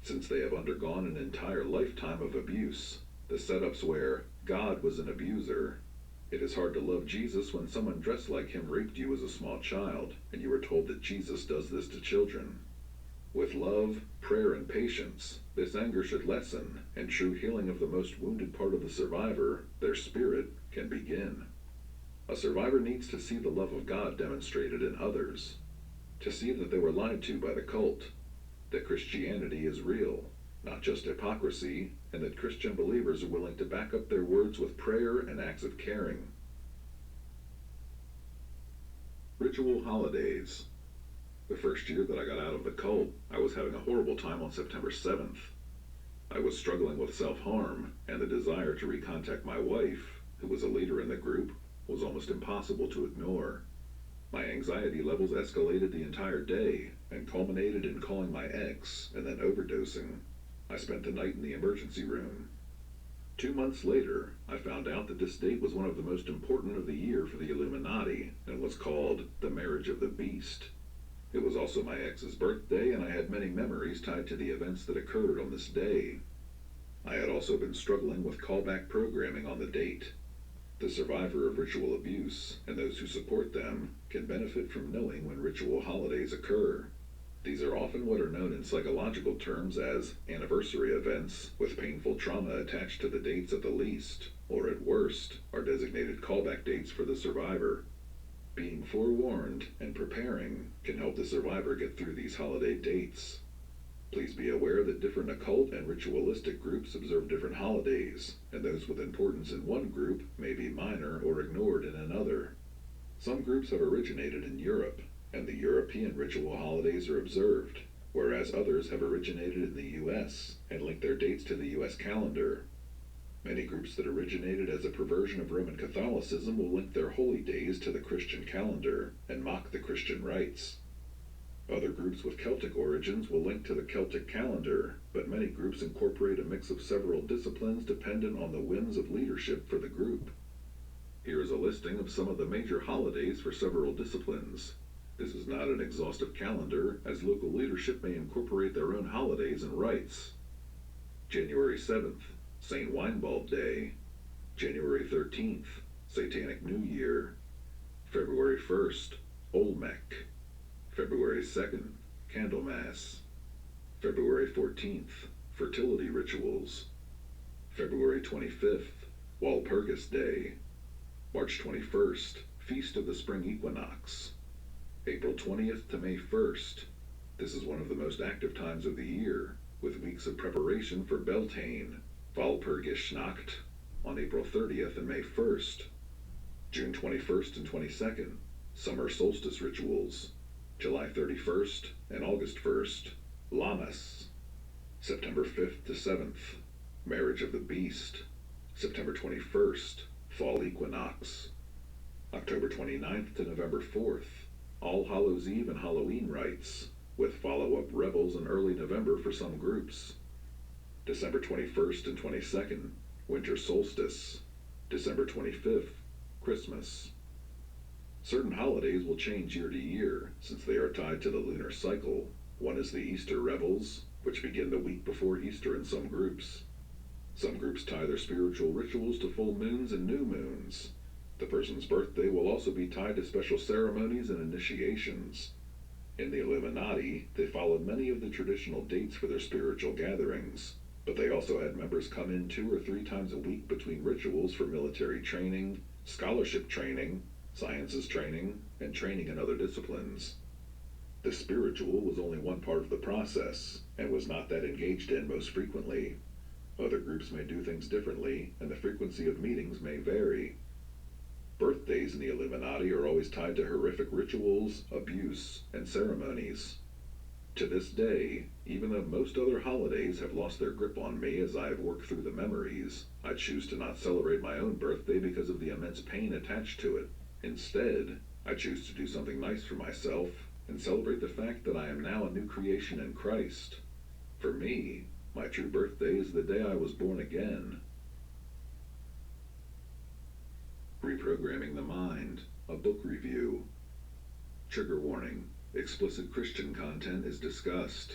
Since they have undergone an entire lifetime of abuse, the setups where God was an abuser, it is hard to love Jesus when someone dressed like Him raped you as a small child, and you were told that Jesus does this to children. With love, prayer, and patience, this anger should lessen, and true healing of the most wounded part of the survivor, their spirit, can begin. A survivor needs to see the love of God demonstrated in others, to see that they were lied to by the cult, that Christianity is real, not just hypocrisy, and that Christian believers are willing to back up their words with prayer and acts of caring. Ritual holidays. The first year that I got out of the cult, I was having a horrible time on September 7th. I was struggling with self-harm, and the desire to recontact my wife, who was a leader in the group, was almost impossible to ignore. My anxiety levels escalated the entire day and culminated in calling my ex and then overdosing. I spent the night in the emergency room. 2 months later, I found out that this date was one of the most important of the year for the Illuminati and was called the Marriage of the Beast. It was also my ex's birthday, and I had many memories tied to the events that occurred on this day. I had also been struggling with callback programming on the date. The survivor of ritual abuse and those who support them can benefit from knowing when ritual holidays occur. These are often what are known in psychological terms as anniversary events, with painful trauma attached to the dates at the least, or at worst, are designated callback dates for the survivor. Being forewarned and preparing can help the survivor get through these holiday dates. Please be aware that different occult and ritualistic groups observe different holidays, and those with importance in one group may be minor or ignored in another. Some groups have originated in Europe, and the European ritual holidays are observed, whereas others have originated in the US and link their dates to the US calendar. Many groups that originated as a perversion of Roman Catholicism will link their holy days to the Christian calendar and mock the Christian rites. Other groups with Celtic origins will link to the Celtic calendar, but many groups incorporate a mix of several disciplines dependent on the whims of leadership for the group. Here is a listing of some of the major holidays for several disciplines. This is not an exhaustive calendar, as local leadership may incorporate their own holidays and rites. January 7th, St. Weinbald Day. January 13th, Satanic New Year. February 1st, Olmec. February 2nd, Candlemas. February 14th, Fertility Rituals. February 25th, Walpurgis Day. March 21st, Feast of the Spring Equinox. April 20th to May 1st. This is one of the most active times of the year, with weeks of preparation for Beltane, Walpurgisnacht, on April 30th and May 1st. June 21st and 22nd, Summer Solstice Rituals. July 31st and August 1st, Lammas. September 5th to 7th, Marriage of the Beast. September 21st, Fall Equinox. October 29th to November 4th, All Hallows Eve and Halloween rites, with follow-up revels in early November for some groups. December 21st and 22nd, Winter Solstice. December 25th, Christmas. Certain holidays will change year to year, since they are tied to the lunar cycle. One is the Easter revels, which begin the week before Easter in some groups. Some groups tie their spiritual rituals to full moons and new moons. The person's birthday will also be tied to special ceremonies and initiations. In the Illuminati, they followed many of the traditional dates for their spiritual gatherings, but they also had members come in 2 or 3 times a week between rituals for military training, scholarship training, sciences training, and training in other disciplines. The spiritual was only one part of the process, and was not that engaged in most frequently. Other groups may do things differently, and the frequency of meetings may vary. Birthdays in the Illuminati are always tied to horrific rituals, abuse, and ceremonies. To this day, even though most other holidays have lost their grip on me as I have worked through the memories, I choose to not celebrate my own birthday because of the immense pain attached to it. Instead, I choose to do something nice for myself and celebrate the fact that I am now a new creation in Christ. For me, my true birthday is the day I was born again. Reprogramming the Mind, a book review. Trigger warning, explicit Christian content is discussed.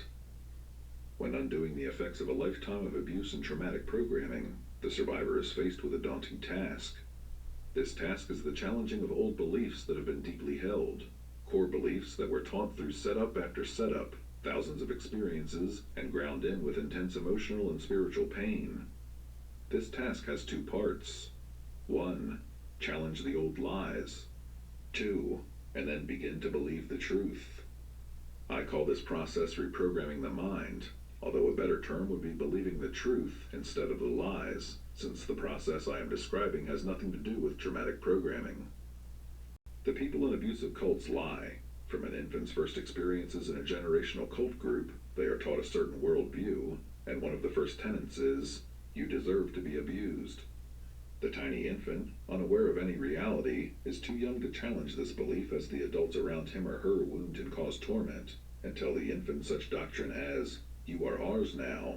When undoing the effects of a lifetime of abuse and traumatic programming, the survivor is faced with a daunting task. This task is the challenging of old beliefs that have been deeply held, core beliefs that were taught through setup after setup, thousands of experiences, and ground in with intense emotional and spiritual pain. This task has 2 parts. 1. Challenge the old lies. 2. And then begin to believe the truth. I call this process reprogramming the mind, although a better term would be believing the truth instead of the lies, since the process I am describing has nothing to do with traumatic programming. The people in abusive cults lie. From an infant's first experiences in a generational cult group, they are taught a certain worldview, and one of the first tenets is, you deserve to be abused. The tiny infant, unaware of any reality, is too young to challenge this belief as the adults around him or her wound and cause torment, and tell the infant such doctrine as, you are ours now.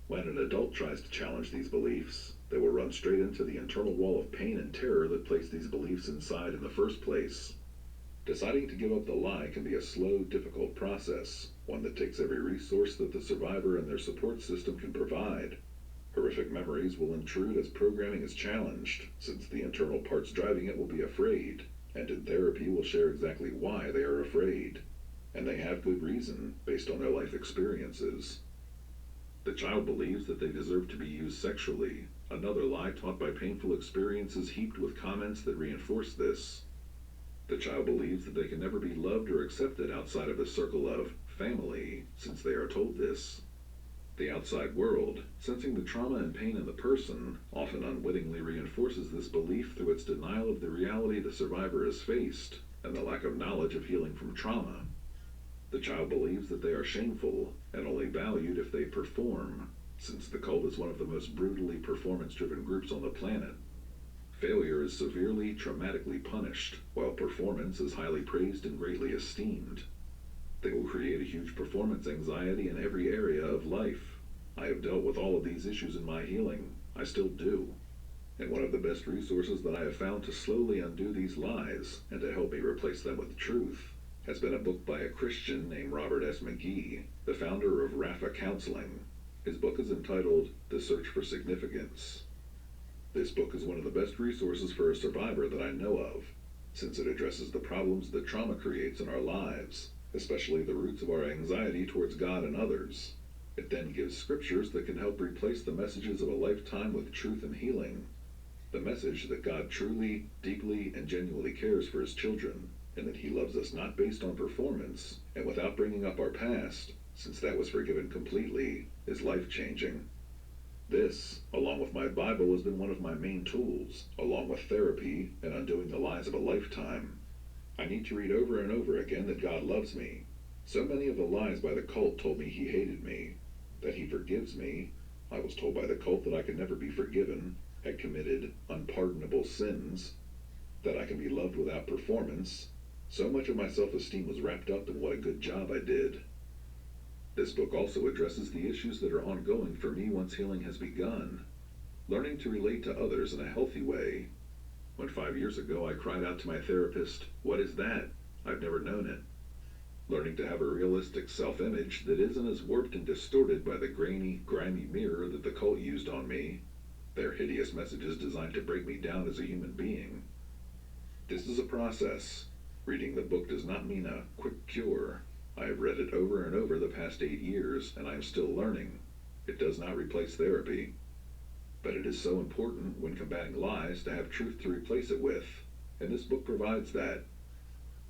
When an adult tries to challenge these beliefs, they will run straight into the internal wall of pain and terror that placed these beliefs inside in the first place. Deciding to give up the lie can be a slow, difficult process, one that takes every resource that the survivor and their support system can provide. Horrific memories will intrude as programming is challenged, since the internal parts driving it will be afraid, and in therapy will share exactly why they are afraid. And they have good reason, based on their life experiences. The child believes that they deserve to be used sexually, another lie taught by painful experiences heaped with comments that reinforce this. The child believes that they can never be loved or accepted outside of the circle of family, since they are told this. The outside world, sensing the trauma and pain in the person, often unwittingly reinforces this belief through its denial of the reality the survivor has faced, and the lack of knowledge of healing from trauma. The child believes that they are shameful, and only valued if they perform, since the cult is one of the most brutally performance-driven groups on the planet. Failure is severely, traumatically punished, while performance is highly praised and greatly esteemed. They will create a huge performance anxiety in every area of life. I have dealt with all of these issues in my healing. I still do. And one of the best resources that I have found to slowly undo these lies, and to help me replace them with truth, has been a book by a Christian named Robert S. McGee, the founder of Rapha Counseling. His book is entitled The Search for Significance. This book is one of the best resources for a survivor that I know of, since it addresses the problems that trauma creates in our lives, especially the roots of our anxiety towards God and others. It then gives scriptures that can help replace the messages of a lifetime with truth and healing. The message that God truly, deeply, and genuinely cares for his children, and that he loves us not based on performance, and without bringing up our past, since that was forgiven completely, is life-changing. This, along with my Bible, has been one of my main tools, along with therapy and undoing the lies of a lifetime. I need to read over and over again that God loves me. So many of the lies by the cult told me he hated me, that he forgives me. I was told by the cult that I could never be forgiven, had committed unpardonable sins, that I can be loved without performance. So much of my self-esteem was wrapped up in what a good job I did. This book also addresses the issues that are ongoing for me once healing has begun. Learning to relate to others in a healthy way. When 5 years ago I cried out to my therapist, "What is that? I've never known it." Learning to have a realistic self-image that isn't as warped and distorted by the grainy, grimy mirror that the cult used on me. Their hideous messages designed to break me down as a human being. This is a process. Reading the book does not mean a quick cure. I have read it over and over the past 8 years, and I am still learning. It does not replace therapy. But it is so important when combating lies to have truth to replace it with, and this book provides that.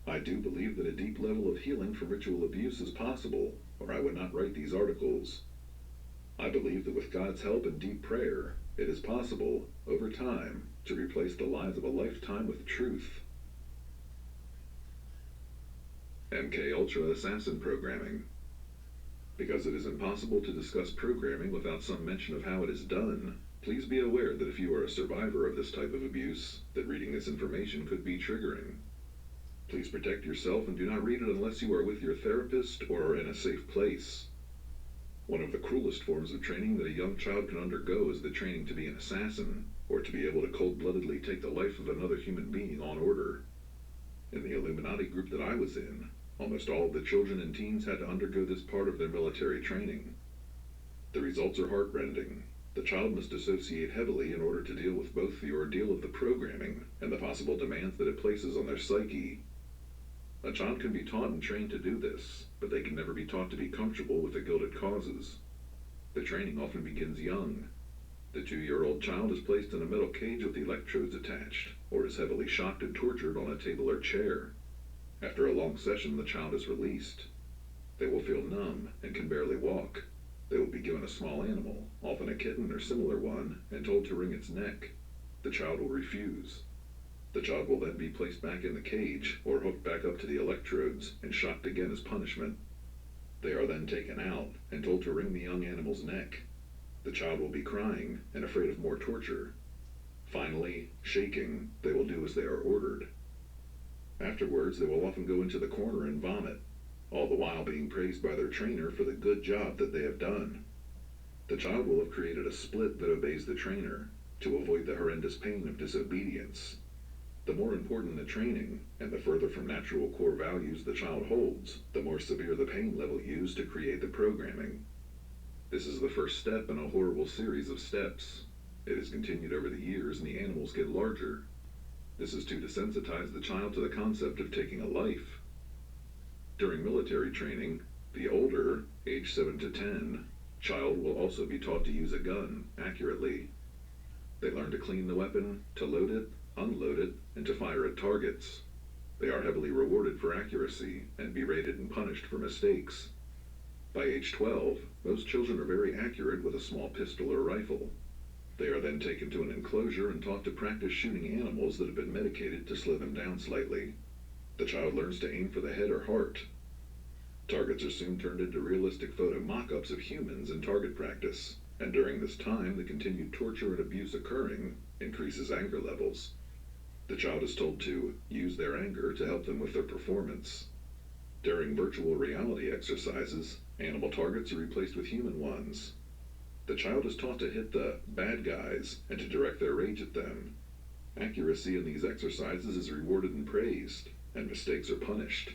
I do believe that a deep level of healing from ritual abuse is possible, or I would not write these articles. I believe that with God's help and deep prayer, it is possible, over time, to replace the lies of a lifetime with truth. MK Assassin Programming. Because it is impossible to discuss programming without some mention of how it is done, please be aware that if you are a survivor of this type of abuse, that reading this information could be triggering. Please protect yourself and do not read it unless you are with your therapist or are in a safe place. One of the cruelest forms of training that a young child can undergo is the training to be an assassin, or to be able to cold-bloodedly take the life of another human being on order. In the Illuminati group that I was in, almost all of the children and teens had to undergo this part of their military training. The results are heartrending. The child must dissociate heavily in order to deal with both the ordeal of the programming and the possible demands that it places on their psyche. A child can be taught and trained to do this, but they can never be taught to be comfortable with the gilded causes. The training often begins young. The 2-year-old child is placed in a metal cage with electrodes attached, or is heavily shocked and tortured on a table or chair. After a long session, the child is released. They will feel numb and can barely walk. They will be given a small animal, often a kitten or similar one, and told to wring its neck. The child will refuse. The child will then be placed back in the cage or hooked back up to the electrodes and shocked again as punishment. They are then taken out and told to wring the young animal's neck. The child will be crying and afraid of more torture. Finally, shaking, they will do as they are ordered. Afterwards, they will often go into the corner and vomit, all the while being praised by their trainer for the good job that they have done. The child will have created a split that obeys the trainer to avoid the horrendous pain of disobedience. The more important the training, and the further from natural core values the child holds, the more severe the pain level used to create the programming. This is the first step in a horrible series of steps. It is continued over the years and the animals get larger. This is to desensitize the child to the concept of taking a life. During military training, the older, age 7 to 10, child will also be taught to use a gun accurately. They learn to clean the weapon, to load it, unload it, and to fire at targets. They are heavily rewarded for accuracy and berated and punished for mistakes. By age 12, most children are very accurate with a small pistol or rifle. They are then taken to an enclosure and taught to practice shooting animals that have been medicated to slow them down slightly. The child learns to aim for the head or heart. Targets are soon turned into realistic photo mock-ups of humans in target practice, and during this time the continued torture and abuse occurring increases anger levels. The child is told to use their anger to help them with their performance. During virtual reality exercises, animal targets are replaced with human ones. The child is taught to hit the bad guys and to direct their rage at them. Accuracy in these exercises is rewarded and praised, and mistakes are punished.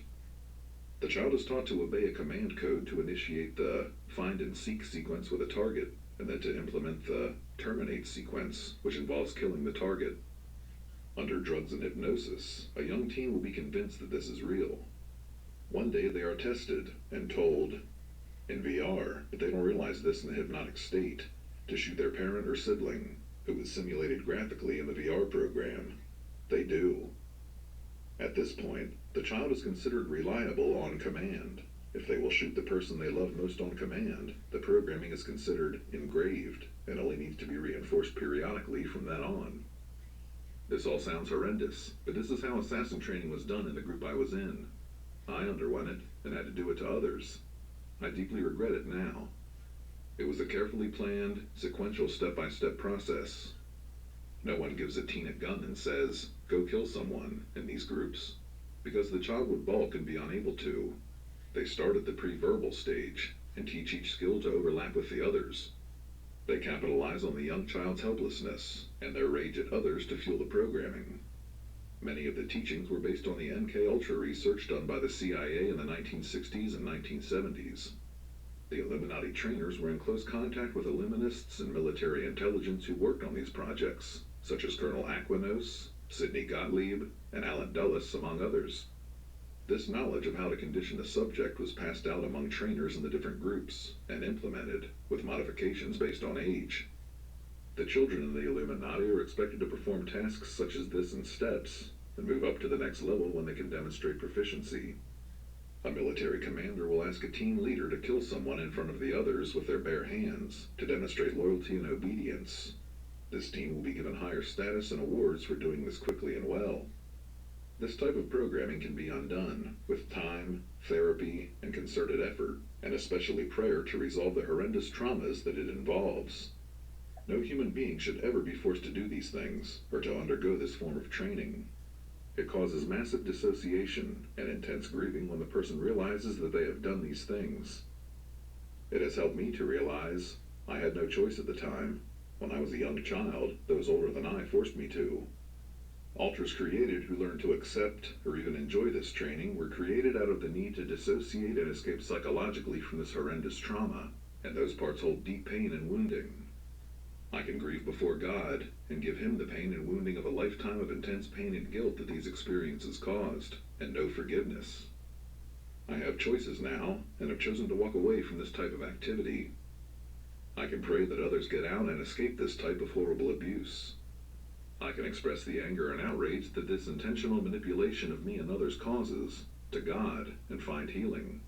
The child is taught to obey a command code to initiate the find and seek sequence with a target, and then to implement the terminate sequence, which involves killing the target. Under drugs and hypnosis, a young teen will be convinced that this is real. One day they are tested and told, in VR, but they don't realize this in the hypnotic state, to shoot their parent or sibling, who is simulated graphically in the VR program. They do. At this point, the child is considered reliable on command. If they will shoot the person they love most on command, the programming is considered engraved and only needs to be reinforced periodically from then on. This all sounds horrendous, but this is how assassin training was done in the group I was in. I underwent it and had to do it to others. I deeply regret it now. It was a carefully planned, sequential step-by-step process. No one gives a teen a gun and says, go kill someone, in these groups, because the child would balk and be unable to. They start at the pre-verbal stage and teach each skill to overlap with the others. They capitalize on the young child's helplessness and their rage at others to fuel the programming. Many of the teachings were based on the MK Ultra research done by the CIA in the 1960s and 1970s. The Illuminati trainers were in close contact with Illuminists and military intelligence who worked on these projects, such as Colonel Aquinos, Sidney Gottlieb, and Alan Dulles, among others. This knowledge of how to condition a subject was passed out among trainers in the different groups and implemented, with modifications based on age. The children in the Illuminati are expected to perform tasks such as this in steps, and move up to the next level when they can demonstrate proficiency. A military commander will ask a team leader to kill someone in front of the others with their bare hands to demonstrate loyalty and obedience. This team will be given higher status and awards for doing this quickly and well. This type of programming can be undone with time, therapy, and concerted effort, and especially prayer to resolve the horrendous traumas that it involves. No human being should ever be forced to do these things or to undergo this form of training. It causes massive dissociation and intense grieving when the person realizes that they have done these things. It has helped me to realize I had no choice at the time. When I was a young child, those older than I forced me to. Alters created who learned to accept or even enjoy this training were created out of the need to dissociate and escape psychologically from this horrendous trauma, and those parts hold deep pain and wounding. I can grieve before God and give him the pain and wounding of a lifetime of intense pain and guilt that these experiences caused, and no forgiveness. I have choices now, and have chosen to walk away from this type of activity. I can pray that others get out and escape this type of horrible abuse. I can express the anger and outrage that this intentional manipulation of me and others causes to God and find healing.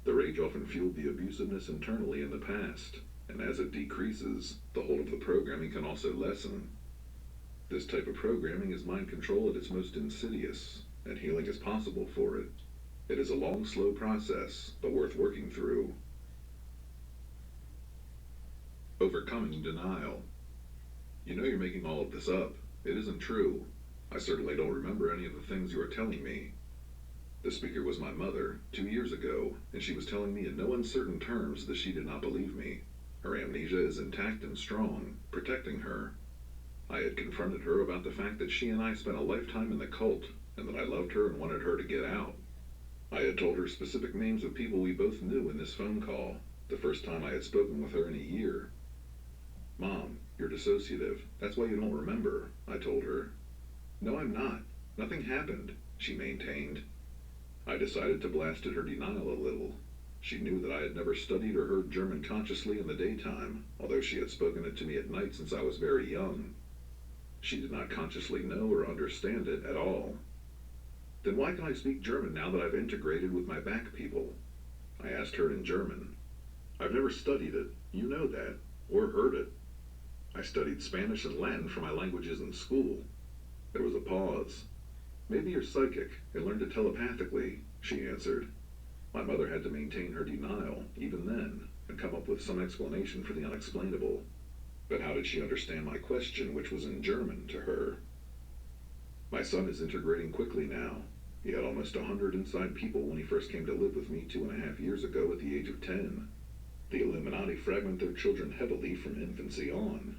The rage often fueled the abusiveness internally in the past, and as it decreases, the hold of the programming can also lessen. This type of programming is mind control at its most insidious, and healing is possible for it. It is a long, slow process, but worth working through. Overcoming denial. You know you're making all of this up. It isn't true. I certainly don't remember any of the things you are telling me. The speaker was my mother, 2 years ago, and she was telling me in no uncertain terms that she did not believe me. Her amnesia is intact and strong, protecting her. I had confronted her about the fact that she and I spent a lifetime in the cult, and that I loved her and wanted her to get out. I had told her specific names of people we both knew in this phone call, the first time I had spoken with her in a year. Mom, you're dissociative. That's why you don't remember, I told her. No, I'm not. Nothing happened, she maintained. I decided to blast at her denial a little. She knew that I had never studied or heard German consciously in the daytime, although she had spoken it to me at night since I was very young. She did not consciously know or understand it at all. Then why can I speak German now that I've integrated with my back people? I asked her in German. I've never studied it, you know that, or heard it. I studied Spanish and Latin for my languages in school. There was a pause. Maybe you're psychic and learned it telepathically, she answered. My mother had to maintain her denial, even then, and come up with some explanation for the unexplainable. But how did she understand my question, which was in German, to her? My son is integrating quickly now. He had almost 100 inside people when he first came to live with me 2.5 years ago at the age of 10. The Illuminati fragment their children heavily from infancy on,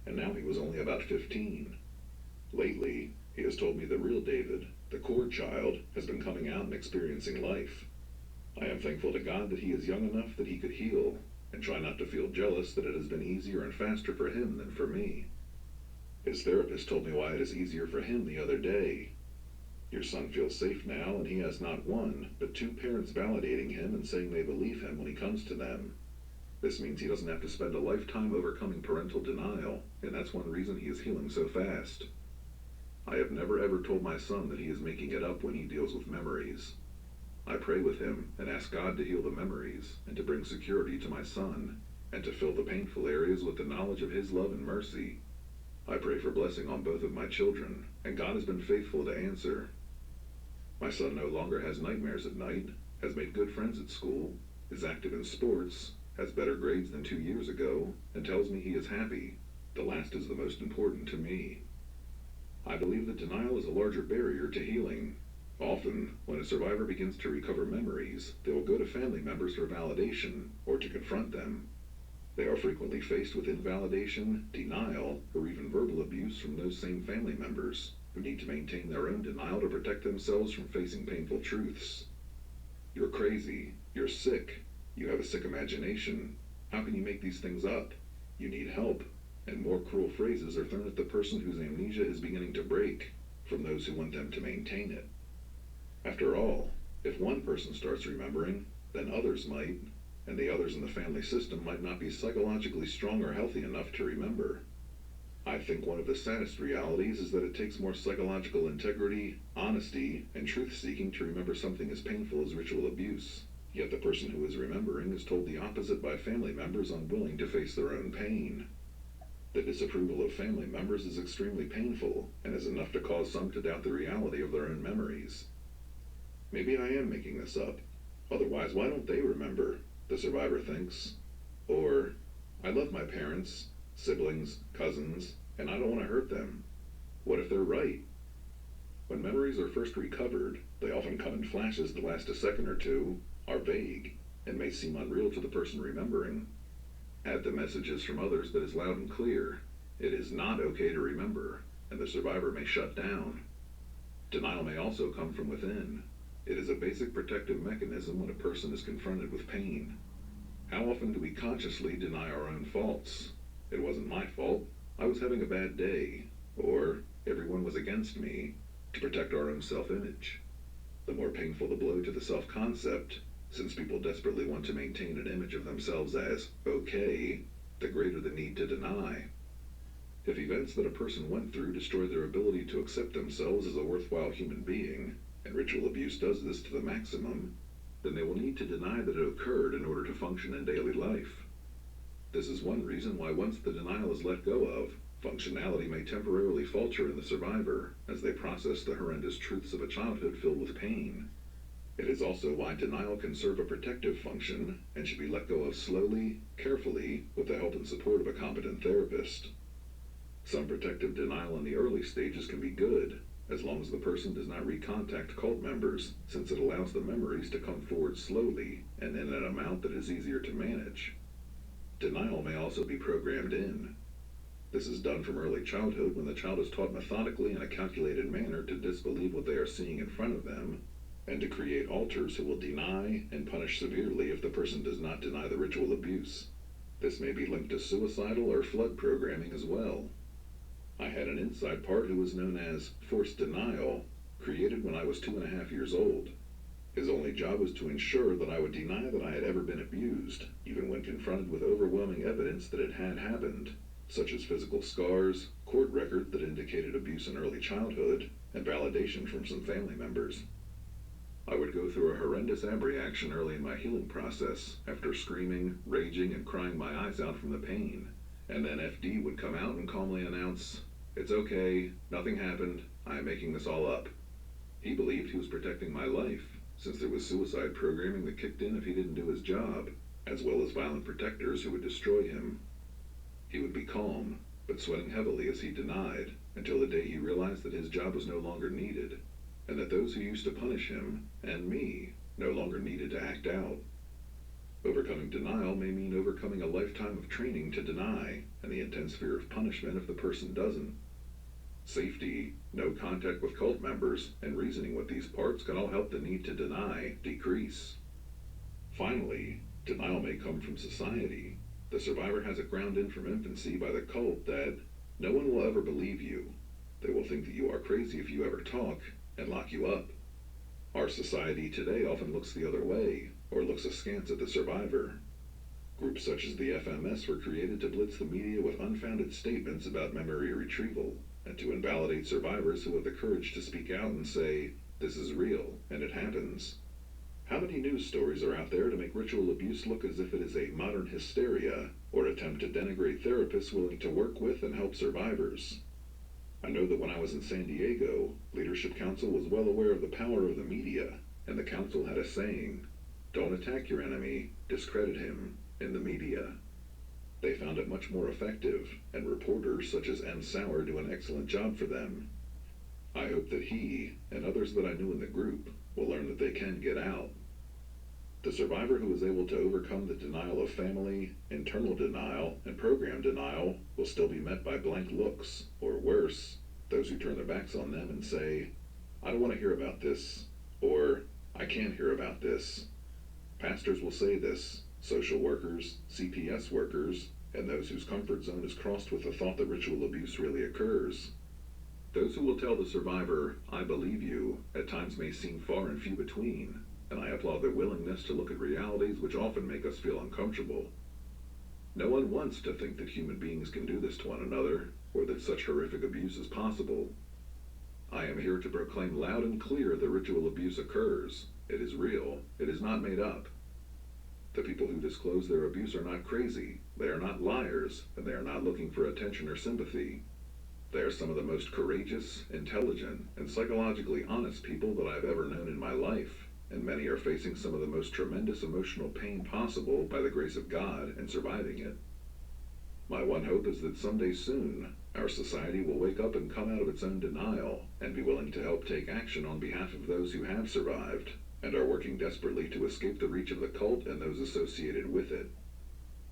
and now he was only about 15. Lately, he has told me the real David, the core child, has been coming out and experiencing life. I am thankful to God that he is young enough that he could heal, and try not to feel jealous that it has been easier and faster for him than for me. His therapist told me why it is easier for him the other day. Your son feels safe now, and he has not one, but 2 parents validating him and saying they believe him when he comes to them. This means he doesn't have to spend a lifetime overcoming parental denial, and that's one reason he is healing so fast. I have never ever told my son that he is making it up when he deals with memories. I pray with him and ask God to heal the memories and to bring security to my son, and to fill the painful areas with the knowledge of his love and mercy. I pray for blessing on both of my children, and God has been faithful to answer. My son no longer has nightmares at night, has made good friends at school, is active in sports, has better grades than 2 years ago, and tells me he is happy. The last is the most important to me. I believe that denial is a larger barrier to healing. Often, when a survivor begins to recover memories, they will go to family members for validation or to confront them. They are frequently faced with invalidation, denial, or even verbal abuse from those same family members, who need to maintain their own denial to protect themselves from facing painful truths. You're crazy. You're sick. You have a sick imagination. How can you make these things up? You need help. And more cruel phrases are thrown at the person whose amnesia is beginning to break, from those who want them to maintain it. After all, if one person starts remembering, then others might, and the others in the family system might not be psychologically strong or healthy enough to remember. I think one of the saddest realities is that it takes more psychological integrity, honesty, and truth-seeking to remember something as painful as ritual abuse. Yet the person who is remembering is told the opposite by family members unwilling to face their own pain. The disapproval of family members is extremely painful, and is enough to cause some to doubt the reality of their own memories. Maybe I am making this up. Otherwise, why don't they remember? The survivor thinks. Or, I love my parents, siblings, cousins, and I don't want to hurt them. What if they're right? When memories are first recovered, they often come in flashes that last a second or two, are vague, and may seem unreal to the person remembering. Add the messages from others that is loud and clear. It is not okay to remember, and the survivor may shut down. Denial may also come from within. It is a basic protective mechanism when a person is confronted with pain. How often do we consciously deny our own faults? It wasn't my fault. I was having a bad day. Or, everyone was against me, to protect our own self-image. The more painful the blow to the self-concept, since people desperately want to maintain an image of themselves as okay, the greater the need to deny. If events that a person went through destroy their ability to accept themselves as a worthwhile human being, and ritual abuse does this to the maximum, then they will need to deny that it occurred in order to function in daily life. This is one reason why once the denial is let go of, functionality may temporarily falter in the survivor as they process the horrendous truths of a childhood filled with pain. It is also why denial can serve a protective function and should be let go of slowly, carefully, with the help and support of a competent therapist. Some protective denial in the early stages can be good, as long as the person does not recontact cult members, since it allows the memories to come forward slowly and in an amount that is easier to manage. Denial may also be programmed in. This is done from early childhood when the child is taught methodically in a calculated manner to disbelieve what they are seeing in front of them, and to create alters who will deny and punish severely if the person does not deny the ritual abuse. This may be linked to suicidal or flood programming as well. I had an inside part who was known as forced denial, created when I was 2.5 years old. His only job was to ensure that I would deny that I had ever been abused, even when confronted with overwhelming evidence that it had happened, such as physical scars, court records that indicated abuse in early childhood, and validation from some family members. I would go through a horrendous abreaction early in my healing process, after screaming, raging, and crying my eyes out from the pain, and then FD would come out and calmly announce, "It's okay, nothing happened, I am making this all up." He believed he was protecting my life, since there was suicide programming that kicked in if he didn't do his job, as well as violent protectors who would destroy him. He would be calm, but sweating heavily as he denied, until the day he realized that his job was no longer needed, and that those who used to punish him, and me, no longer needed to act out. Overcoming denial may mean overcoming a lifetime of training to deny, and the intense fear of punishment if the person doesn't. Safety, no contact with cult members, and reasoning with these parts can all help the need to deny decrease. Finally, denial may come from society. The survivor has it ground in from infancy by the cult that no one will ever believe you. They will think that you are crazy if you ever talk, and lock you up. Our society today often looks the other way, or looks askance at the survivor. Groups such as the FMS were created to blitz the media with unfounded statements about memory retrieval, and to invalidate survivors who have the courage to speak out and say, "This is real, and it happens." How many news stories are out there to make ritual abuse look as if it is a modern hysteria, or attempt to denigrate therapists willing to work with and help survivors? I know that when I was in San Diego, Leadership Council was well aware of the power of the media, and the council had a saying, "Don't attack your enemy, discredit him in the media." They found it much more effective, and reporters such as M. Sauer do an excellent job for them. I hope that he, and others that I knew in the group, will learn that they can get out. The survivor who is able to overcome the denial of family, internal denial, and program denial will still be met by blank looks, or worse, those who turn their backs on them and say, "I don't want to hear about this," or "I can't hear about this." Pastors will say this, social workers, CPS workers, and those whose comfort zone is crossed with the thought that ritual abuse really occurs. Those who will tell the survivor, "I believe you," at times may seem far and few between, and I applaud their willingness to look at realities which often make us feel uncomfortable. No one wants to think that human beings can do this to one another, or that such horrific abuse is possible. I am here to proclaim loud and clear that ritual abuse occurs. It is real. It is not made up. The people who disclose their abuse are not crazy, they are not liars, and they are not looking for attention or sympathy. They are some of the most courageous, intelligent, and psychologically honest people that I've ever known in my life, and many are facing some of the most tremendous emotional pain possible by the grace of God and surviving it. My one hope is that someday soon, our society will wake up and come out of its own denial, and be willing to help take action on behalf of those who have survived, and are working desperately to escape the reach of the cult and those associated with it.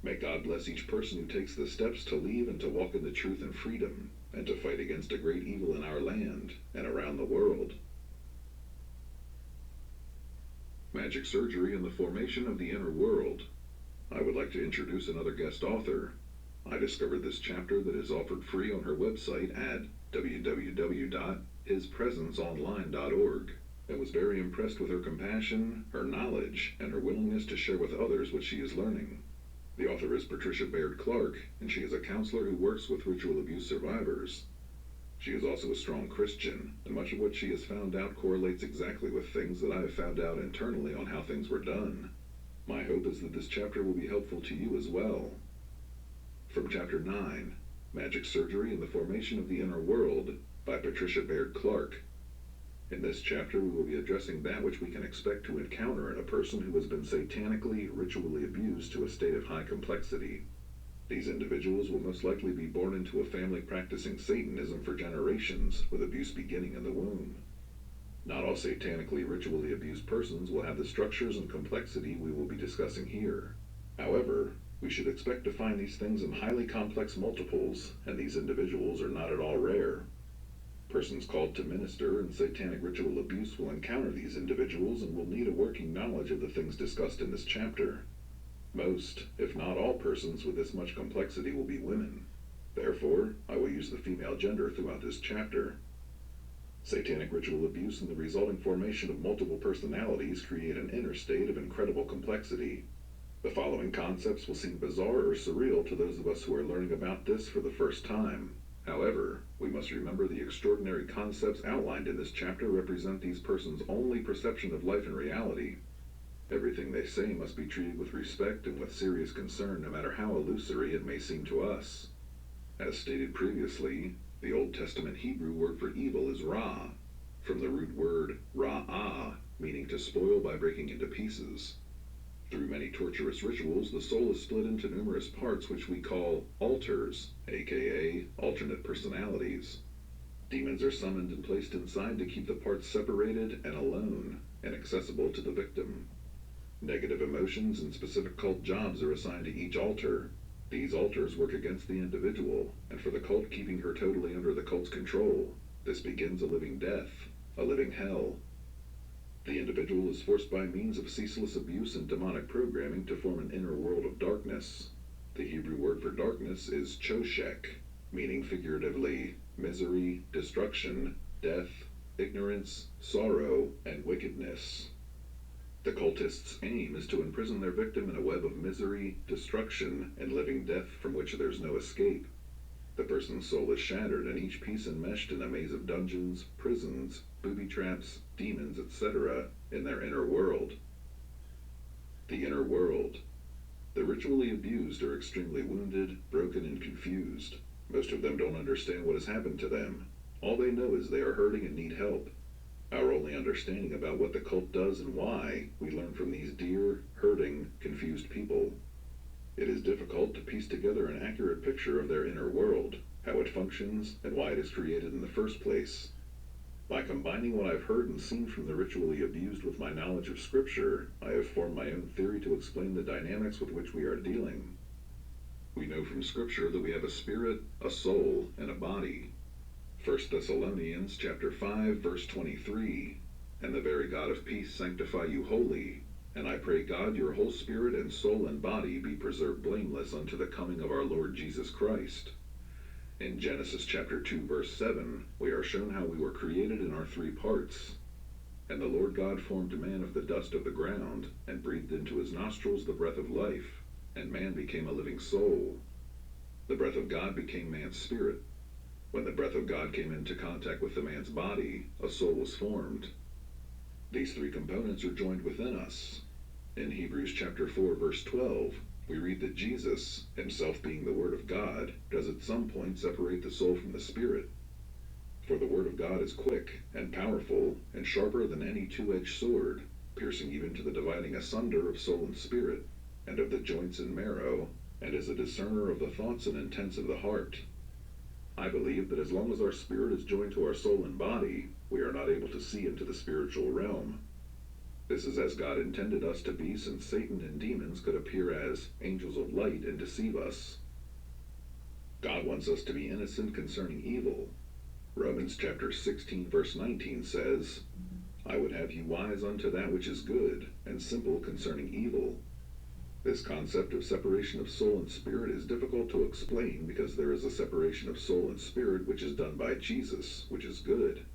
May God bless each person who takes the steps to leave and to walk in the truth and freedom, and to fight against a great evil in our land and around the world. Magic Surgery and the Formation of the Inner World. I would like to introduce another guest author. I discovered this chapter that is offered free on her website at www.hispresenceonline.org. and was very impressed with her compassion, her knowledge, and her willingness to share with others what she is learning. The author is Patricia Baird Clark, and she is a counselor who works with ritual abuse survivors. She is also a strong Christian, and much of what she has found out correlates exactly with things that I have found out internally on how things were done. My hope is that this chapter will be helpful to you as well. From Chapter 9, Magic Surgery and the Formation of the Inner World, by Patricia Baird Clark. In this chapter, we will be addressing that which we can expect to encounter in a person who has been satanically, ritually abused to a state of high complexity. These individuals will most likely be born into a family practicing Satanism for generations, with abuse beginning in the womb. Not all satanically, ritually abused persons will have the structures and complexity we will be discussing here. However, we should expect to find these things in highly complex multiples, and these individuals are not at all rare. Persons called to minister in satanic ritual abuse will encounter these individuals and will need a working knowledge of the things discussed in this chapter. Most, if not all persons with this much complexity will be women. Therefore, I will use the female gender throughout this chapter. Satanic ritual abuse and the resulting formation of multiple personalities create an inner state of incredible complexity. The following concepts will seem bizarre or surreal to those of us who are learning about this for the first time. However, we must remember the extraordinary concepts outlined in this chapter represent these persons' only perception of life and reality. Everything they say must be treated with respect and with serious concern, no matter how illusory it may seem to us. As stated previously, the Old Testament Hebrew word for evil is ra, from the root word ra'ah, meaning to spoil by breaking into pieces. Through many torturous rituals, the soul is split into numerous parts which we call alters, aka alternate personalities. Demons are summoned and placed inside to keep the parts separated and alone, and accessible to the victim. Negative emotions and specific cult jobs are assigned to each altar. These altars work against the individual, and for the cult keeping her totally under the cult's control, this begins a living death, a living hell. The individual is forced by means of ceaseless abuse and demonic programming to form an inner world of darkness. The Hebrew word for darkness is choshek, meaning figuratively misery, destruction, death, ignorance, sorrow, and wickedness. The cultists' aim is to imprison their victim in a web of misery, destruction, and living death from which there's no escape. The person's soul is shattered and each piece enmeshed in a maze of dungeons, prisons, booby traps, demons, etc. in their inner world. The inner world. The ritually abused are extremely wounded, broken, and confused. Most of them don't understand what has happened to them. All they know is they are hurting and need help. Our only understanding about what the cult does and why, we learn from these dear, hurting, confused people. It is difficult to piece together an accurate picture of their inner world, how it functions, and why it is created in the first place. By combining what I've heard and seen from the ritually abused with my knowledge of Scripture, I have formed my own theory to explain the dynamics with which we are dealing. We know from Scripture that we have a spirit, a soul, and a body. 1 Thessalonians chapter 5, verse 23, "And the very God of peace sanctify you wholly, and I pray God your whole spirit and soul and body be preserved blameless unto the coming of our Lord Jesus Christ." In Genesis chapter 2, verse 7, we are shown how we were created in our three parts. "And the Lord God formed man of the dust of the ground, and breathed into his nostrils the breath of life, and man became a living soul." The breath of God became man's spirit. When the breath of God came into contact with the man's body, a soul was formed. These three components are joined within us. In Hebrews chapter 4, verse 12, we read that Jesus, himself being the Word of God, does at some point separate the soul from the spirit. "For the Word of God is quick and powerful and sharper than any two-edged sword, piercing even to the dividing asunder of soul and spirit, and of the joints and marrow, and is a discerner of the thoughts and intents of the heart." I believe that as long as our spirit is joined to our soul and body, we are not able to see into the spiritual realm. This is as God intended us to be, since Satan and demons could appear as angels of light and deceive us. God wants us to be innocent concerning evil. Romans chapter 16, verse 19 says, "I would have you wise unto that which is good, and simple concerning evil." This concept of separation of soul and spirit is difficult to explain because there is a separation of soul and spirit which is done by Jesus, which is good.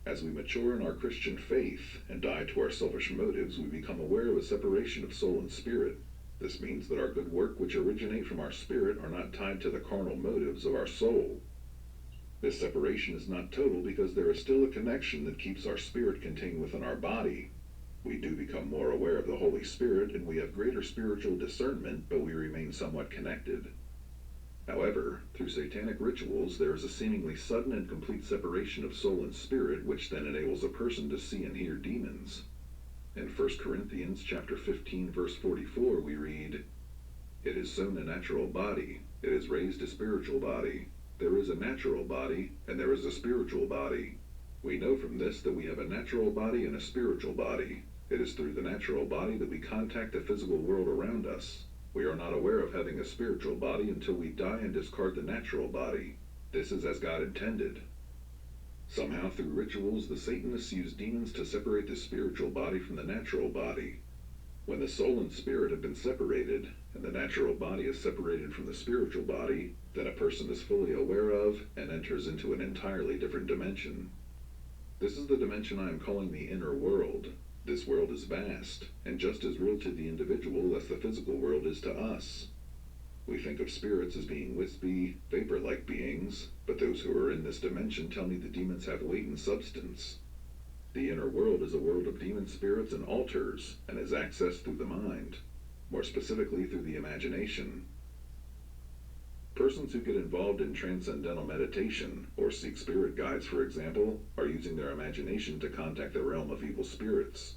As we mature in our Christian faith and die to our selfish motives, we become aware of a separation of soul and spirit. This means that our good work which originate from our spirit are not tied to the carnal motives of our soul. This separation is not total because there is still a connection that keeps our spirit contained within our body. We do become more aware of the Holy Spirit and we have greater spiritual discernment, but we remain somewhat connected. However, through satanic rituals, there is a seemingly sudden and complete separation of soul and spirit, which then enables a person to see and hear demons. In 1 Corinthians chapter 15, verse 44, we read, "It is sown a natural body, it is raised a spiritual body. There is a natural body, and there is a spiritual body. We know from this that we have a natural body and a spiritual body. It is through the natural body that we contact the physical world around us. We are not aware of having a spiritual body until we die and discard the natural body. This is as God intended." Somehow, through rituals, the Satanists use demons to separate the spiritual body from the natural body. When the soul and spirit have been separated, and the natural body is separated from the spiritual body, then a person is fully aware of and enters into an entirely different dimension. This is the dimension I am calling the inner world. This world is vast, and just as real to the individual as the physical world is to us. We think of spirits as being wispy, vapor-like beings, but those who are in this dimension tell me the demons have weight and substance. The inner world is a world of demon spirits and altars, and is accessed through the mind, more specifically through the imagination. Persons who get involved in transcendental meditation, or seek spirit guides for example, are using their imagination to contact the realm of evil spirits.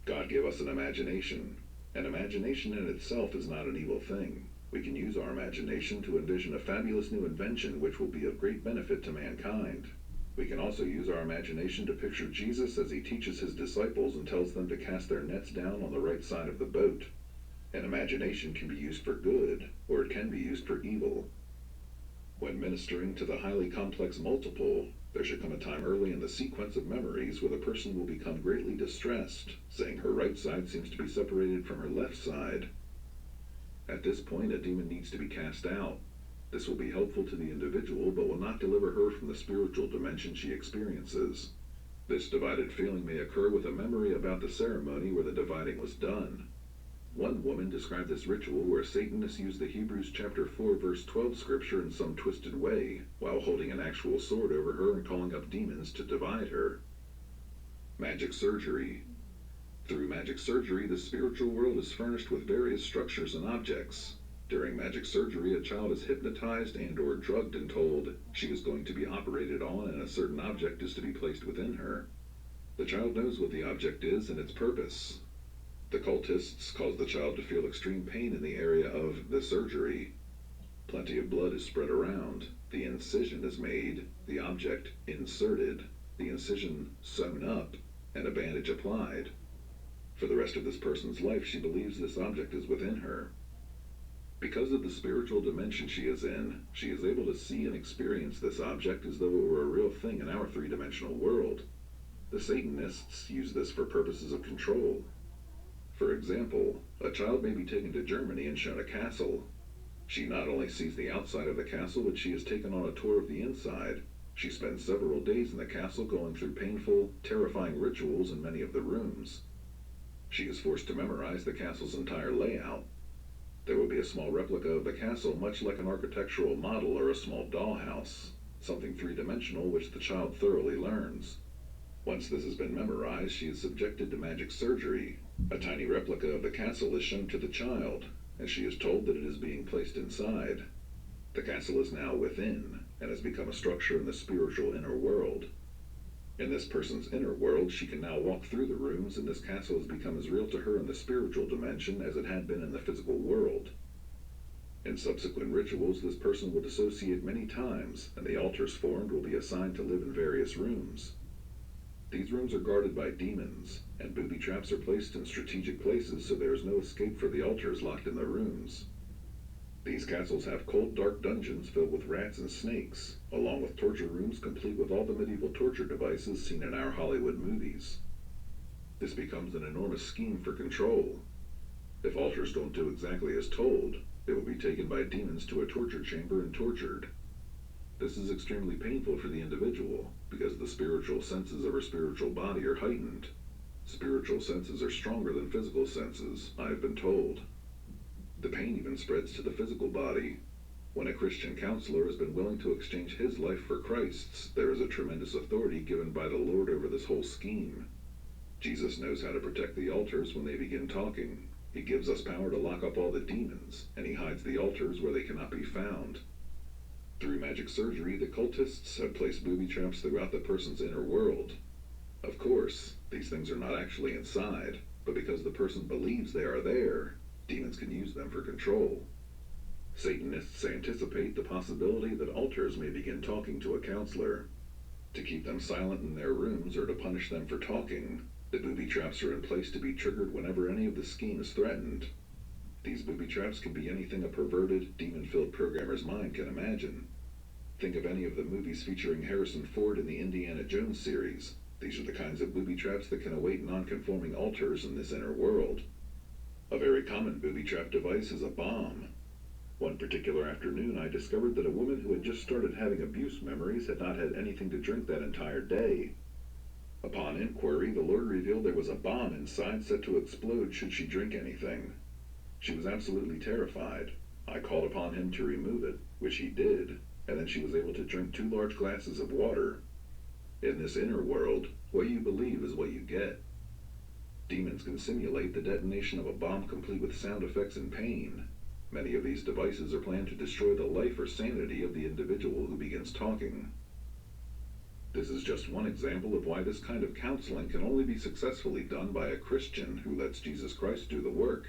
God gave us an imagination. An imagination in itself is not an evil thing. We can use our imagination to envision a fabulous new invention which will be of great benefit to mankind. We can also use our imagination to picture Jesus as he teaches his disciples and tells them to cast their nets down on the right side of the boat. An imagination can be used for good, or it can be used for evil. When ministering to the highly complex multiple, there should come a time early in the sequence of memories where the person will become greatly distressed, saying her right side seems to be separated from her left side. At this point, a demon needs to be cast out. This will be helpful to the individual, but will not deliver her from the spiritual dimension she experiences. This divided feeling may occur with a memory about the ceremony where the dividing was done. One woman described this ritual where Satanists used the Hebrews chapter 4 verse 12 scripture in some twisted way, while holding an actual sword over her and calling up demons to divide her. Magic surgery. Through magic surgery, the spiritual world is furnished with various structures and objects. During magic surgery, a child is hypnotized and/or drugged and told she is going to be operated on and a certain object is to be placed within her. The child knows what the object is and its purpose. The cultists cause the child to feel extreme pain in the area of the surgery. Plenty of blood is spread around. The incision is made, the object inserted, the incision sewn up, and a bandage applied. For the rest of this person's life, she believes this object is within her. Because of the spiritual dimension she is in, she is able to see and experience this object as though it were a real thing in our three-dimensional world. The Satanists use this for purposes of control. For example, a child may be taken to Germany and shown a castle. She not only sees the outside of the castle, but she is taken on a tour of the inside. She spends several days in the castle going through painful, terrifying rituals in many of the rooms. She is forced to memorize the castle's entire layout. There will be a small replica of the castle, much like an architectural model or a small dollhouse, something three-dimensional which the child thoroughly learns. Once this has been memorized, she is subjected to magic surgery. A tiny replica of the castle is shown to the child, and she is told that it is being placed inside. The castle is now within, and has become a structure in the spiritual inner world. In this person's inner world, she can now walk through the rooms, and this castle has become as real to her in the spiritual dimension as it had been in the physical world. In subsequent rituals, this person will dissociate many times, and the altars formed will be assigned to live in various rooms. These rooms are guarded by demons, and booby traps are placed in strategic places so there is no escape for the altars locked in the rooms. These castles have cold, dark dungeons filled with rats and snakes, along with torture rooms complete with all the medieval torture devices seen in our Hollywood movies. This becomes an enormous scheme for control. If altars don't do exactly as told, they will be taken by demons to a torture chamber and tortured. This is extremely painful for the individual, because the spiritual senses of her spiritual body are heightened. Spiritual senses are stronger than physical senses, I have been told. The pain even spreads to the physical body. When a Christian counselor has been willing to exchange his life for Christ's, there is a tremendous authority given by the Lord over this whole scheme. Jesus knows how to protect the altars when they begin talking. He gives us power to lock up all the demons, and he hides the altars where they cannot be found. Through magic surgery, the cultists have placed booby traps throughout the person's inner world. Of course, these things are not actually inside, but because the person believes they are there, demons can use them for control. Satanists anticipate the possibility that altars may begin talking to a counselor. To keep them silent in their rooms or to punish them for talking, the booby traps are in place to be triggered whenever any of the scheme is threatened. These booby traps can be anything a perverted, demon-filled programmer's mind can imagine. Think of any of the movies featuring Harrison Ford in the Indiana Jones series. These are the kinds of booby traps that can await non-conforming altars in this inner world. A very common booby trap device is a bomb. One particular afternoon, I discovered that a woman who had just started having abuse memories had not had anything to drink that entire day. Upon inquiry, the Lord revealed there was a bomb inside set to explode should she drink anything. She was absolutely terrified. I called upon him to remove it, which he did, and then she was able to drink 2 large glasses of water. In this inner world, what you believe is what you get. Demons can simulate the detonation of a bomb complete with sound effects and pain. Many of these devices are planned to destroy the life or sanity of the individual who begins talking. This is just one example of why this kind of counseling can only be successfully done by a Christian who lets Jesus Christ do the work.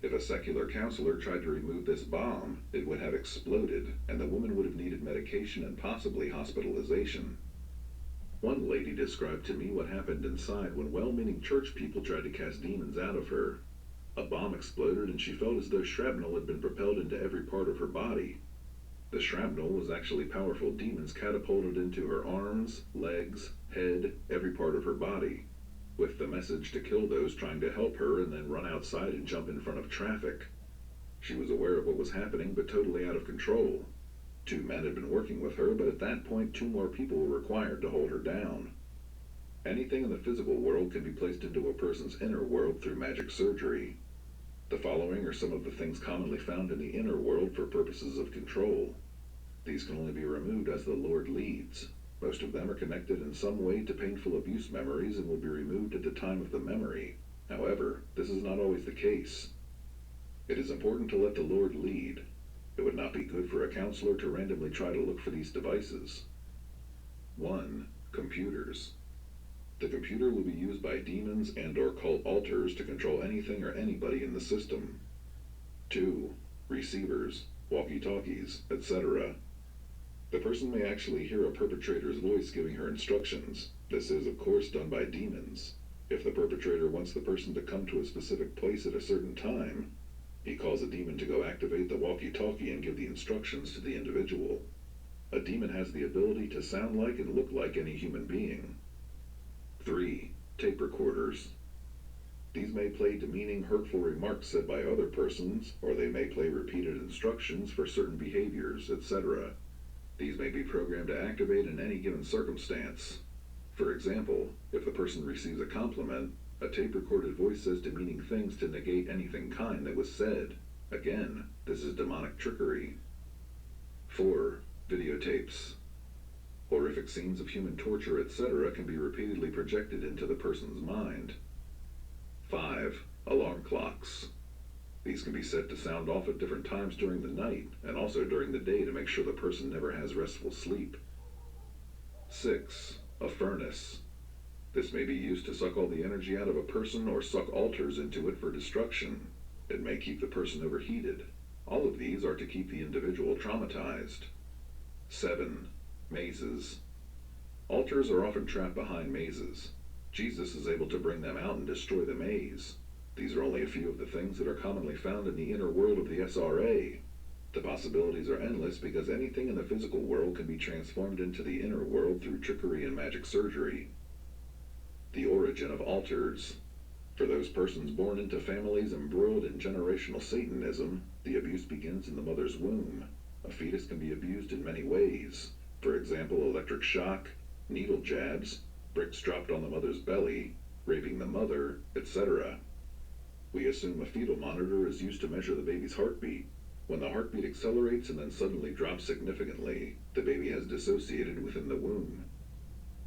If a secular counselor tried to remove this bomb, it would have exploded, and the woman would have needed medication and possibly hospitalization. One lady described to me what happened inside when well-meaning church people tried to cast demons out of her. A bomb exploded and she felt as though shrapnel had been propelled into every part of her body. The shrapnel was actually powerful demons catapulted into her arms, legs, head, every part of her body, with the message to kill those trying to help her and then run outside and jump in front of traffic. She was aware of what was happening but totally out of control. 2 men had been working with her, but at that point 2 more people were required to hold her down. Anything in the physical world can be placed into a person's inner world through magic surgery. The following are some of the things commonly found in the inner world for purposes of control. These can only be removed as the Lord leads. Most of them are connected in some way to painful abuse memories and will be removed at the time of the memory. However, this is not always the case. It is important to let the Lord lead. It would not be good for a counselor to randomly try to look for these devices. 1. Computers. The computer will be used by demons and/or cult altars to control anything or anybody in the system. 2. Receivers, walkie-talkies, etc. The person may actually hear a perpetrator's voice giving her instructions. This is, of course, done by demons. If the perpetrator wants the person to come to a specific place at a certain time, he calls a demon to go activate the walkie-talkie and give the instructions to the individual. A demon has the ability to sound like and look like any human being. 3. Tape recorders. These may play demeaning, hurtful remarks said by other persons, or they may play repeated instructions for certain behaviors, etc. These may be programmed to activate in any given circumstance. For example, if the person receives a compliment, a tape-recorded voice says demeaning things to negate anything kind that was said. Again, this is demonic trickery. 4. Videotapes. Horrific scenes of human torture, etc. can be repeatedly projected into the person's mind. 5. Alarm clocks. These can be set to sound off at different times during the night, and also during the day to make sure the person never has restful sleep. 6. A furnace. This may be used to suck all the energy out of a person or suck altars into it for destruction. It may keep the person overheated. All of these are to keep the individual traumatized. 7. Mazes. Altars are often trapped behind mazes. Jesus is able to bring them out and destroy the maze. These are only a few of the things that are commonly found in the inner world of the SRA. The possibilities are endless because anything in the physical world can be transformed into the inner world through trickery and magic surgery. The origin of altars. For those persons born into families embroiled in generational Satanism, the abuse begins in the mother's womb. A fetus can be abused in many ways. For example, electric shock, needle jabs, bricks dropped on the mother's belly, raping the mother, etc. We assume a fetal monitor is used to measure the baby's heartbeat. When the heartbeat accelerates and then suddenly drops significantly, the baby has dissociated within the womb.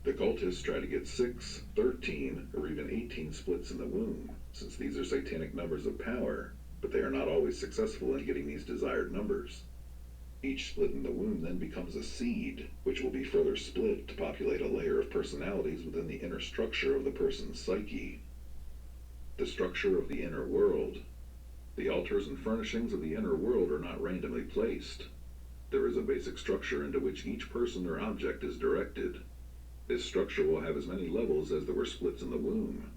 The cultists try to get 6, 13, or even 18 splits in the womb, since these are satanic numbers of power, but they are not always successful in getting these desired numbers. Each split in the womb then becomes a seed, which will be further split to populate a layer of personalities within the inner structure of the person's psyche. The structure of the inner world. The altars and furnishings of the inner world are not randomly placed. There is a basic structure into which each person or object is directed. This structure will have as many levels as there were splits in the womb.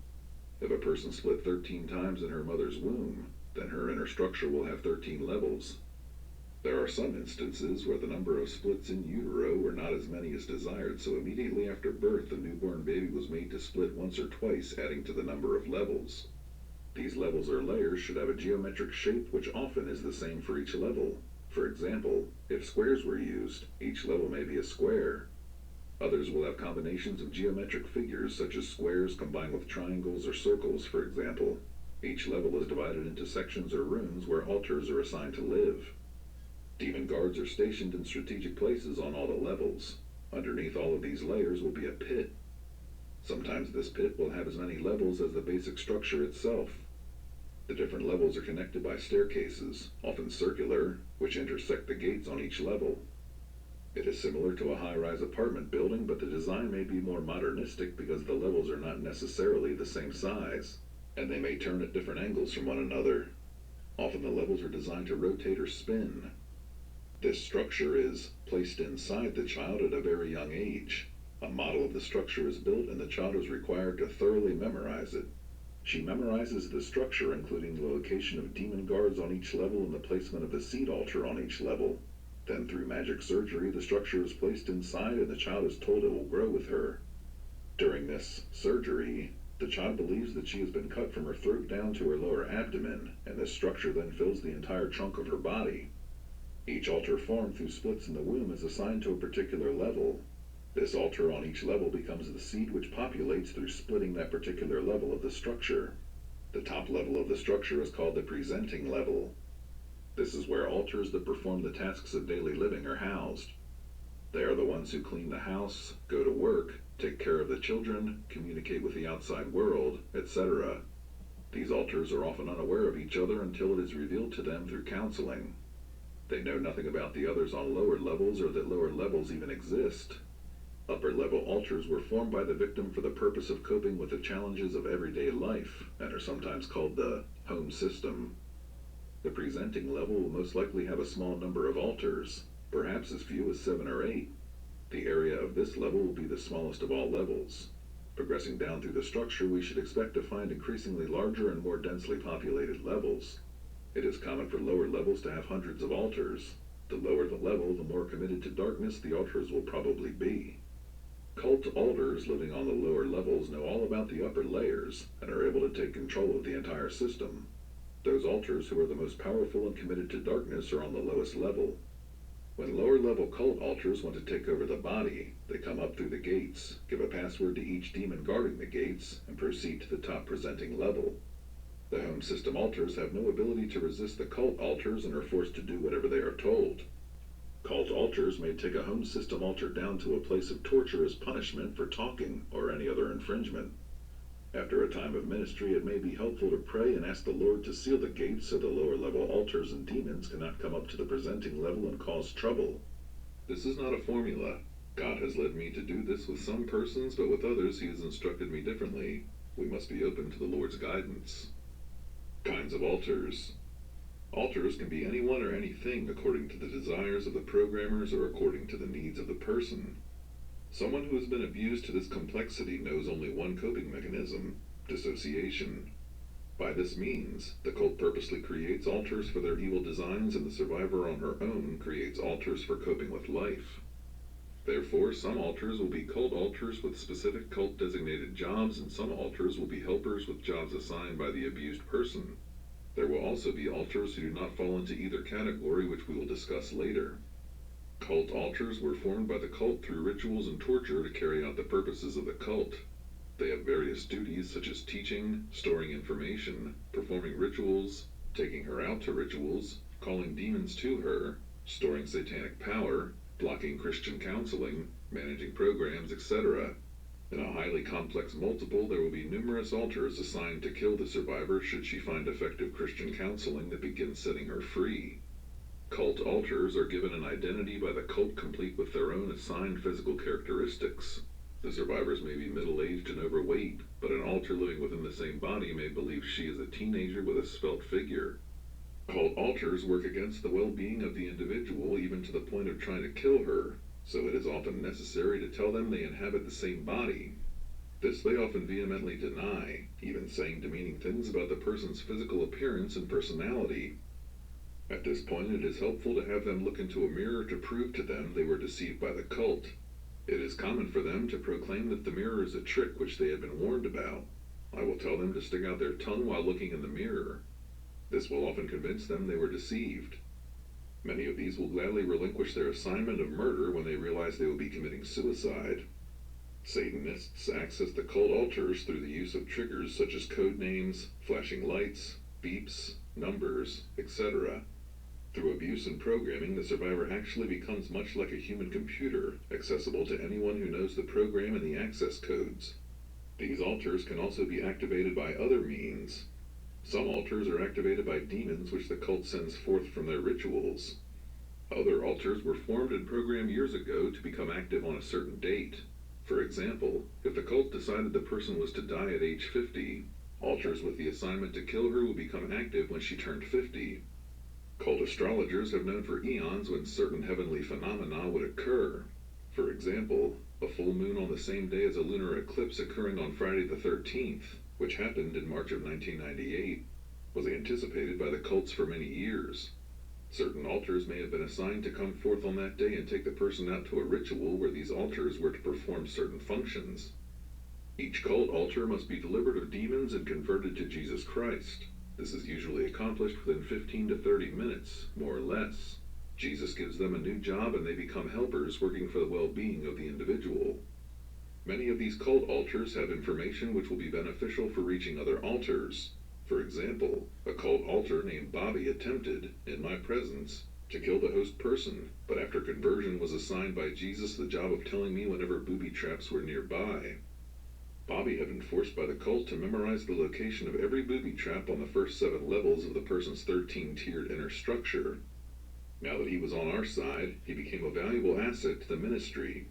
If a person split 13 times in her mother's womb, then her inner structure will have 13 levels. There are some instances where the number of splits in utero were not as many as desired, so immediately after birth the newborn baby was made to split once or twice, adding to the number of levels. These levels or layers should have a geometric shape which often is the same for each level. For example, if squares were used, each level may be a square. Others will have combinations of geometric figures such as squares combined with triangles or circles, for example. Each level is divided into sections or rooms where altars are assigned to live. Demon guards are stationed in strategic places on all the levels. Underneath all of these layers will be a pit. Sometimes this pit will have as many levels as the basic structure itself. The different levels are connected by staircases, often circular, which intersect the gates on each level. It is similar to a high-rise apartment building, but the design may be more modernistic because the levels are not necessarily the same size, and they may turn at different angles from one another. Often the levels are designed to rotate or spin. This structure is placed inside the child at a very young age. A model of the structure is built and the child is required to thoroughly memorize it. She memorizes the structure, including the location of demon guards on each level and the placement of the seed altar on each level. Then through magic surgery, the structure is placed inside and the child is told it will grow with her. During this surgery, the child believes that she has been cut from her throat down to her lower abdomen, and this structure then fills the entire trunk of her body. Each altar formed through splits in the womb is assigned to a particular level. This altar on each level becomes the seed which populates through splitting that particular level of the structure. The top level of the structure is called the presenting level. This is where altars that perform the tasks of daily living are housed. They are the ones who clean the house, go to work, take care of the children, communicate with the outside world, etc. These altars are often unaware of each other until it is revealed to them through counseling. They know nothing about the others on lower levels or that lower levels even exist. Upper-level altars were formed by the victim for the purpose of coping with the challenges of everyday life and are sometimes called the home system. The presenting level will most likely have a small number of altars, perhaps as few as 7 or 8. The area of this level will be the smallest of all levels. Progressing down through the structure, we should expect to find increasingly larger and more densely populated levels. It is common for lower levels to have hundreds of altars. The lower the level, the more committed to darkness the altars will probably be. Cult altars living on the lower levels know all about the upper layers and are able to take control of the entire system. Those altars who are the most powerful and committed to darkness are on the lowest level. When lower-level cult altars want to take over the body, they come up through the gates, give a password to each demon guarding the gates, and proceed to the top presenting level. The home system altars have no ability to resist the cult altars and are forced to do whatever they are told. Cult altars may take a home system altar down to a place of torture as punishment for talking or any other infringement. After a time of ministry, it may be helpful to pray and ask the Lord to seal the gates so the lower-level altars and demons cannot come up to the presenting level and cause trouble. This is not a formula. God has led me to do this with some persons, but with others he has instructed me differently. We must be open to the Lord's guidance. Kinds of altars. Altars can be anyone or anything according to the desires of the programmers or according to the needs of the person. Someone who has been abused to this complexity knows only one coping mechanism: dissociation. By this means, the cult purposely creates altars for their evil designs, and the survivor on her own creates altars for coping with life. Therefore, some altars will be cult altars with specific cult-designated jobs, and some altars will be helpers with jobs assigned by the abused person. There will also be altars who do not fall into either category, which we will discuss later. Cult altars were formed by the cult through rituals and torture to carry out the purposes of the cult. They have various duties such as teaching, storing information, performing rituals, taking her out to rituals, calling demons to her, storing satanic power, blocking Christian counseling, managing programs, etc. In a highly complex multiple, there will be numerous altars assigned to kill the survivor should she find effective Christian counseling that begins setting her free. Cult altars are given an identity by the cult complete with their own assigned physical characteristics. The survivors may be middle-aged and overweight, but an altar living within the same body may believe she is a teenager with a svelte figure. Cult altars work against the well-being of the individual even to the point of trying to kill her, so it is often necessary to tell them they inhabit the same body. This they often vehemently deny, even saying demeaning things about the person's physical appearance and personality. At this point, it is helpful to have them look into a mirror to prove to them they were deceived by the cult. It is common for them to proclaim that the mirror is a trick which they have been warned about. I will tell them to stick out their tongue while looking in the mirror. This will often convince them they were deceived. Many of these will gladly relinquish their assignment of murder when they realize they will be committing suicide. Satanists access the cult altars through the use of triggers such as code names, flashing lights, beeps, numbers, etc. Through abuse and programming, the survivor actually becomes much like a human computer, accessible to anyone who knows the program and the access codes. These altars can also be activated by other means. Some altars are activated by demons which the cult sends forth from their rituals. Other altars were formed and programmed years ago to become active on a certain date. For example, if the cult decided the person was to die at age 50, altars with the assignment to kill her would become active when she turned 50. Cult astrologers have known for eons when certain heavenly phenomena would occur. For example, a full moon on the same day as a lunar eclipse occurring on Friday the 13th, which happened in March of 1998, was anticipated by the cults for many years. Certain altars may have been assigned to come forth on that day and take the person out to a ritual where these altars were to perform certain functions. Each cult altar must be delivered of demons and converted to Jesus Christ. This is usually accomplished within 15 to 30 minutes, more or less. Jesus gives them a new job and they become helpers working for the well-being of the individual. Many of these cult altars have information which will be beneficial for reaching other altars. For example, a cult altar named Bobby attempted, in my presence, to kill the host person, but after conversion was assigned by Jesus the job of telling me whenever booby traps were nearby. Bobby had been forced by the cult to memorize the location of every booby trap on the first 7 levels of the person's 13-tiered inner structure. Now that he was on our side, he became a valuable asset to the ministry.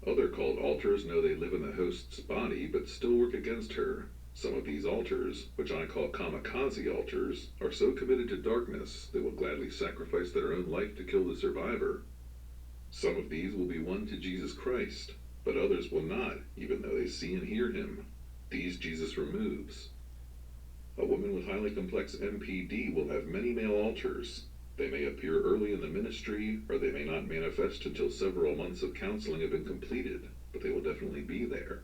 Other cult altars know they live in the host's body but still work against her. Some of these altars, which I call kamikaze altars, are so committed to darkness they will gladly sacrifice their own life to kill the survivor. Some of these will be won to Jesus Christ, but others will not, even though they see and hear him. These Jesus removes. A woman with highly complex MPD will have many male altars. They may appear early in the ministry, or they may not manifest until several months of counseling have been completed, but they will definitely be there.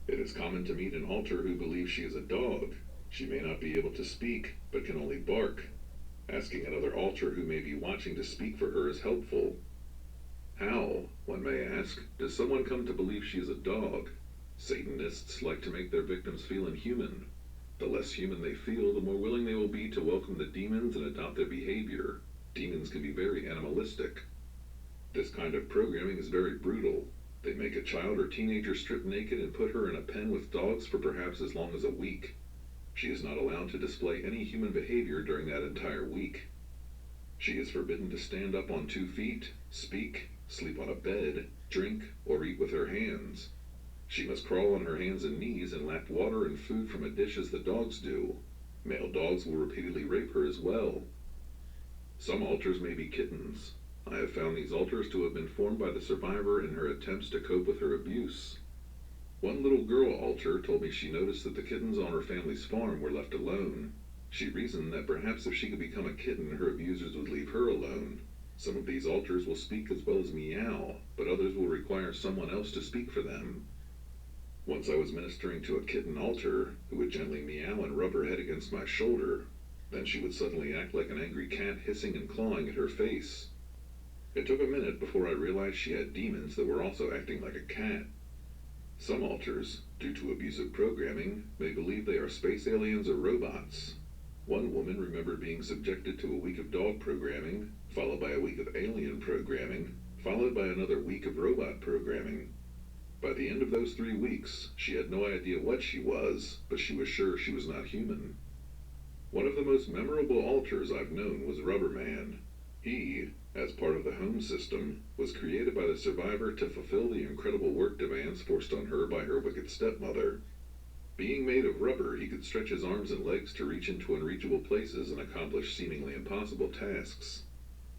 It is common to meet an altar who believes she is a dog. She may not be able to speak, but can only bark. Asking another altar who may be watching to speak for her is helpful. How, one may ask, does someone come to believe she is a dog? Satanists like to make their victims feel inhuman. The less human they feel, the more willing they will be to welcome the demons and adopt their behavior. Demons can be very animalistic. This kind of programming is very brutal. They make a child or teenager strip naked and put her in a pen with dogs for perhaps as long as a week. She is not allowed to display any human behavior during that entire week. She is forbidden to stand up on 2 feet, speak, sleep on a bed, drink, or eat with her hands. She must crawl on her hands and knees and lap water and food from a dish as the dogs do. Male dogs will repeatedly rape her as well. Some altars may be kittens. I have found these altars to have been formed by the survivor in her attempts to cope with her abuse. One little girl altar told me she noticed that the kittens on her family's farm were left alone. She reasoned that perhaps if she could become a kitten, her abusers would leave her alone. Some of these altars will speak as well as meow, but others will require someone else to speak for them. Once I was ministering to a kitten altar who would gently meow and rub her head against my shoulder. Then she would suddenly act like an angry cat, hissing and clawing at her face. It took a minute before I realized she had demons that were also acting like a cat. Some altars, due to abusive programming, may believe they are space aliens or robots. One woman remembered being subjected to a week of dog programming, followed by a week of alien programming, followed by another week of robot programming. By the end of those 3 weeks, she had no idea what she was, but she was sure she was not human. One of the most memorable alters I've known was Rubber Man. He, as part of the home system, was created by the survivor to fulfill the incredible work demands forced on her by her wicked stepmother. Being made of rubber, he could stretch his arms and legs to reach into unreachable places and accomplish seemingly impossible tasks.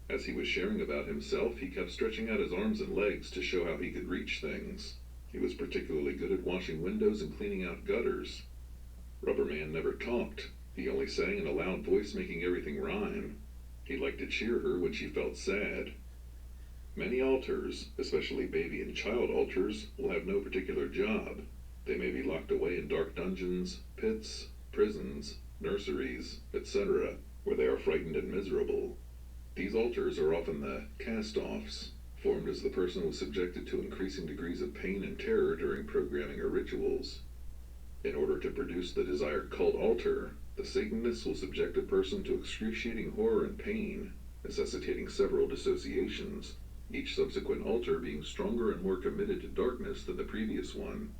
As he was sharing about himself, he kept stretching out his arms and legs to show how he could reach things. He was particularly good at washing windows and cleaning out gutters. Rubberman never talked. He only sang in a loud voice, making everything rhyme. He liked to cheer her when she felt sad. Many alters, especially baby and child alters, will have no particular job. They may be locked away in dark dungeons, pits, prisons, nurseries, etc., where they are frightened and miserable. These alters are often the cast-offs, formed as the person was subjected to increasing degrees of pain and terror during programming or rituals. In order to produce the desired cult alter, the Satanists will subject a person to excruciating horror and pain, necessitating several dissociations, each subsequent alter being stronger and more committed to darkness than the previous one.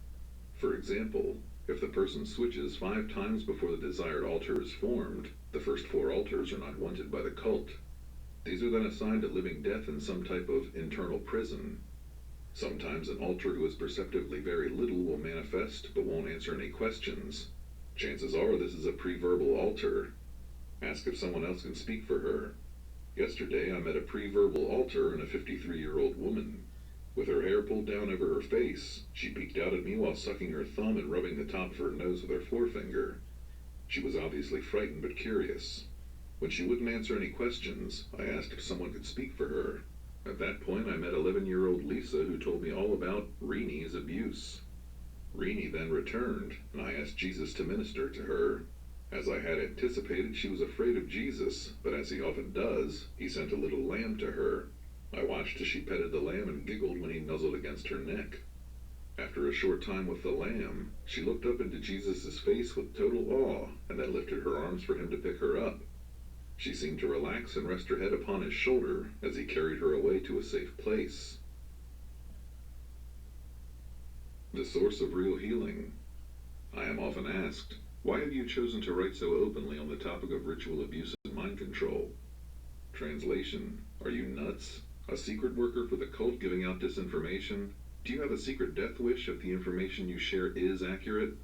For example, if the person switches 5 times before the desired alter is formed, the first 4 alters are not wanted by the cult. These are then assigned to living death in some type of internal prison. Sometimes an alter who is perceptively very little will manifest but won't answer any questions. Chances are this is a pre-verbal alter. Ask if someone else can speak for her. Yesterday I met a pre-verbal alter and a 53-year-old woman. With her hair pulled down over her face, she peeked out at me while sucking her thumb and rubbing the top of her nose with her forefinger. She was obviously frightened but curious. When she wouldn't answer any questions, I asked if someone could speak for her. At that point, I met 11-year-old Lisa, who told me all about Reenie's abuse. Reenie then returned, and I asked Jesus to minister to her. As I had anticipated, she was afraid of Jesus, but as he often does, he sent a little lamb to her. I watched as she petted the lamb and giggled when he nuzzled against her neck. After a short time with the lamb, she looked up into Jesus' face with total awe, and then lifted her arms for him to pick her up. She seemed to relax and rest her head upon his shoulder as he carried her away to a safe place. The source of real healing. I am often asked, why have you chosen to write so openly on the topic of ritual abuse and mind control? Translation, are you nuts? A secret worker for the cult giving out disinformation? Do you have a secret death wish if the information you share is accurate?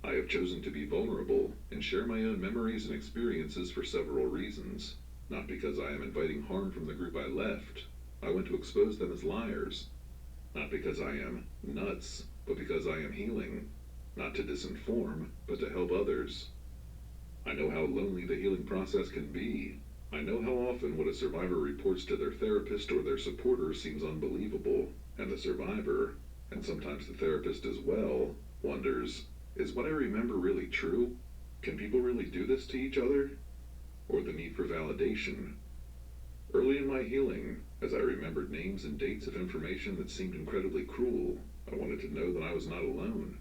I have chosen to be vulnerable and share my own memories and experiences for several reasons. Not because I am inviting harm from the group I left. I want to expose them as liars. Not because I am nuts, but because I am healing. Not to disinform, but to help others. I know how lonely the healing process can be. I know how often what a survivor reports to their therapist or their supporter seems unbelievable, and the survivor, and sometimes the therapist as well, wonders, is what I remember really true? Can people really do this to each other? Or the need for validation. Early in my healing, as I remembered names and dates of information that seemed incredibly cruel, I wanted to know that I was not alone.